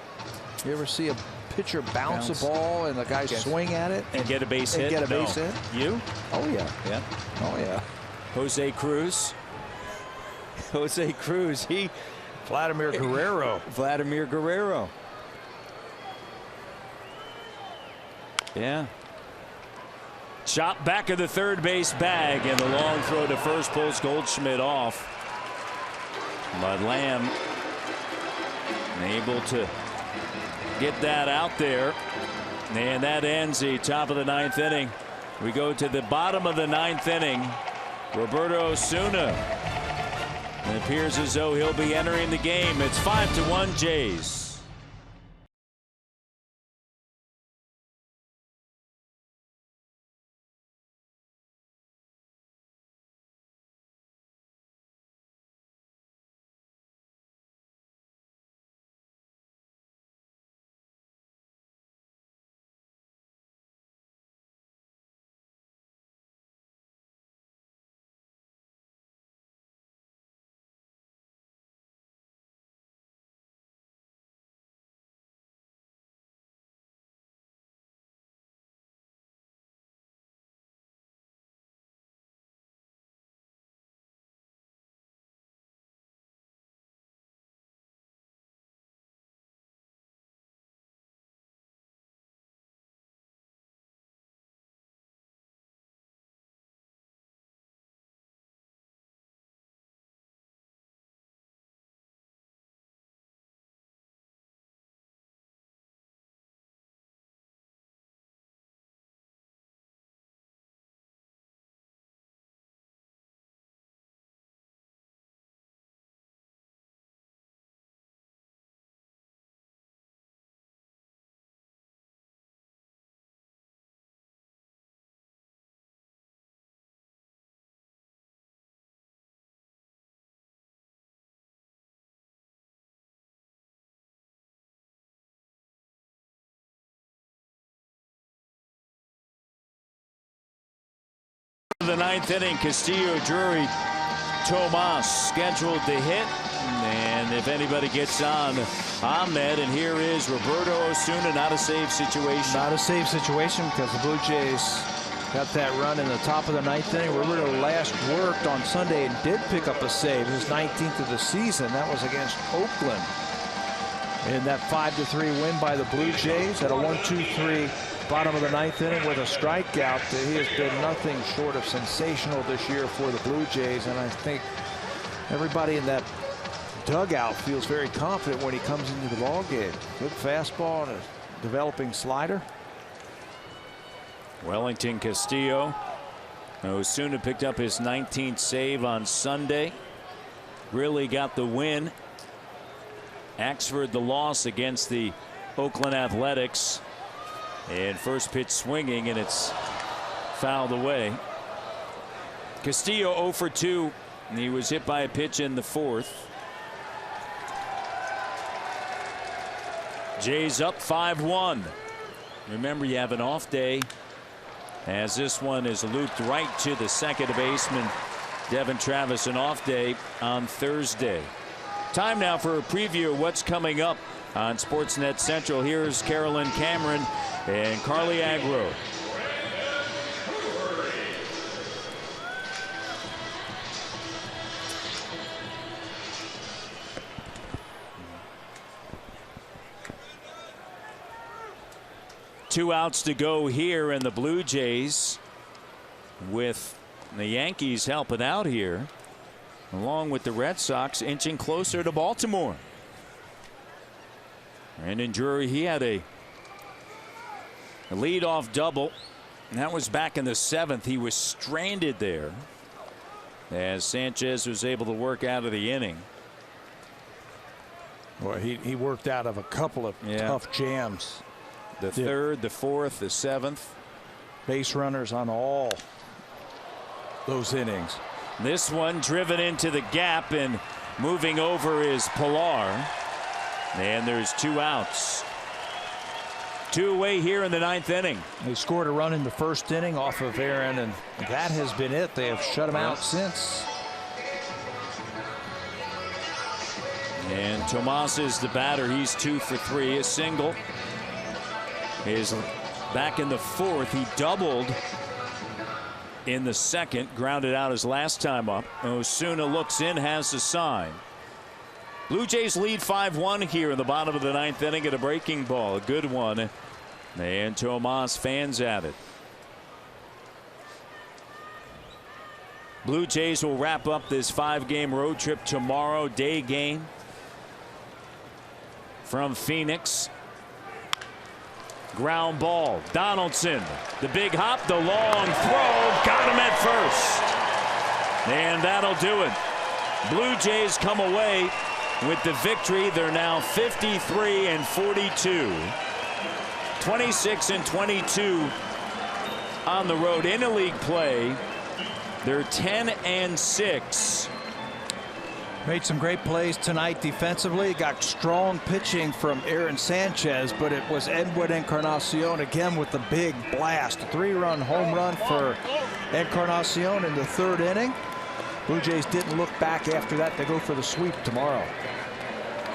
You ever see a pitcher bounce a ball and the guy swing at it and get a base hit? Get a base hit. You? Oh yeah. Yeah. Oh yeah. Jose Cruz. Jose Cruz. Vladimir Guerrero. Vladimir Guerrero. Yeah. Chop back of the third base bag, and the long throw to first pulls Goldschmidt off. But Lamb able to get that out there. And that ends the top of the ninth inning. We go to the bottom of the ninth inning. Roberto Osuna. It appears as though he'll be entering the game. It's 5-1 Jays. The ninth inning, Castillo, Drury, Tomas scheduled to hit, and if anybody gets on Ahmed, and here is Roberto Osuna. Not a save situation. Not a save situation because the Blue Jays got that run in the top of the ninth inning. Roberto last worked on Sunday and did pick up a save, his 19th of the season. That was against Oakland in that 5-3 win by the Blue Jays at a 1-2-3 bottom of the ninth inning with a strikeout. He has been nothing short of sensational this year for the Blue Jays, and I think everybody in that dugout feels very confident when he comes into the ball game. Good fastball and a developing slider. Wellington Castillo. Osuna picked up his 19th save on Sunday. Really got the win. Axford the loss against the Oakland Athletics. And first pitch swinging, and it's fouled away. Castillo 0 for 2, and he was hit by a pitch in the fourth. Jays up 5-1. Remember, you have an off day, as this one is looped right to the second baseman, Devin Travis, an off day on Thursday. Time now for a preview of what's coming up on Sportsnet Central. Here's Carolyn Cameron and Carly Agro. Two outs to go here, and the Blue Jays, with the Yankees helping out here, along with the Red Sox, inching closer to Baltimore. Brandon Drury, he had a leadoff double, and that was back in the 7th. He was stranded there as Sanchez was able to work out of the inning. Well, he worked out of a couple of tough jams. The 3rd, the 4th, the 7th. Base runners on all those innings. This one driven into the gap, and moving over is Pilar. And there's 2 outs. 2 away here in the 9th inning. They scored a run in the first inning off of Aaron, and that has been it. They have shut him out since. And Tomas is the batter. He's 2 for 3, a single. is back in the fourth. He doubled in the second, grounded out his last time up. Osuna looks in, has the sign. Blue Jays lead 5-1 here in the bottom of the ninth inning at a breaking ball. A good one. And Tomas fans at it. Blue Jays will wrap up this 5-game road trip tomorrow. Day game from Phoenix. Ground ball. Donaldson. The big hop. The long throw. Got him at first. And that'll do it. Blue Jays come away with the victory. They're now 53-42. 26-22 on the road in league play. They're 10-6. Made some great plays tonight defensively. Got strong pitching from Aaron Sanchez, but it was Edwin Encarnacion again with the big blast. A 3-run home run for Encarnacion in the third inning. Blue Jays didn't look back after that. They go for the sweep tomorrow.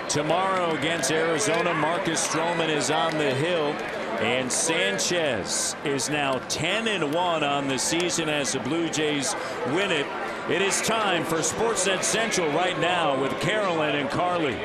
Tomorrow against Arizona, Marcus Stroman is on the hill, and Sanchez is now 10-1 on the season as the Blue Jays win it. It is time for Sportsnet Central right now with Carolyn and Carly.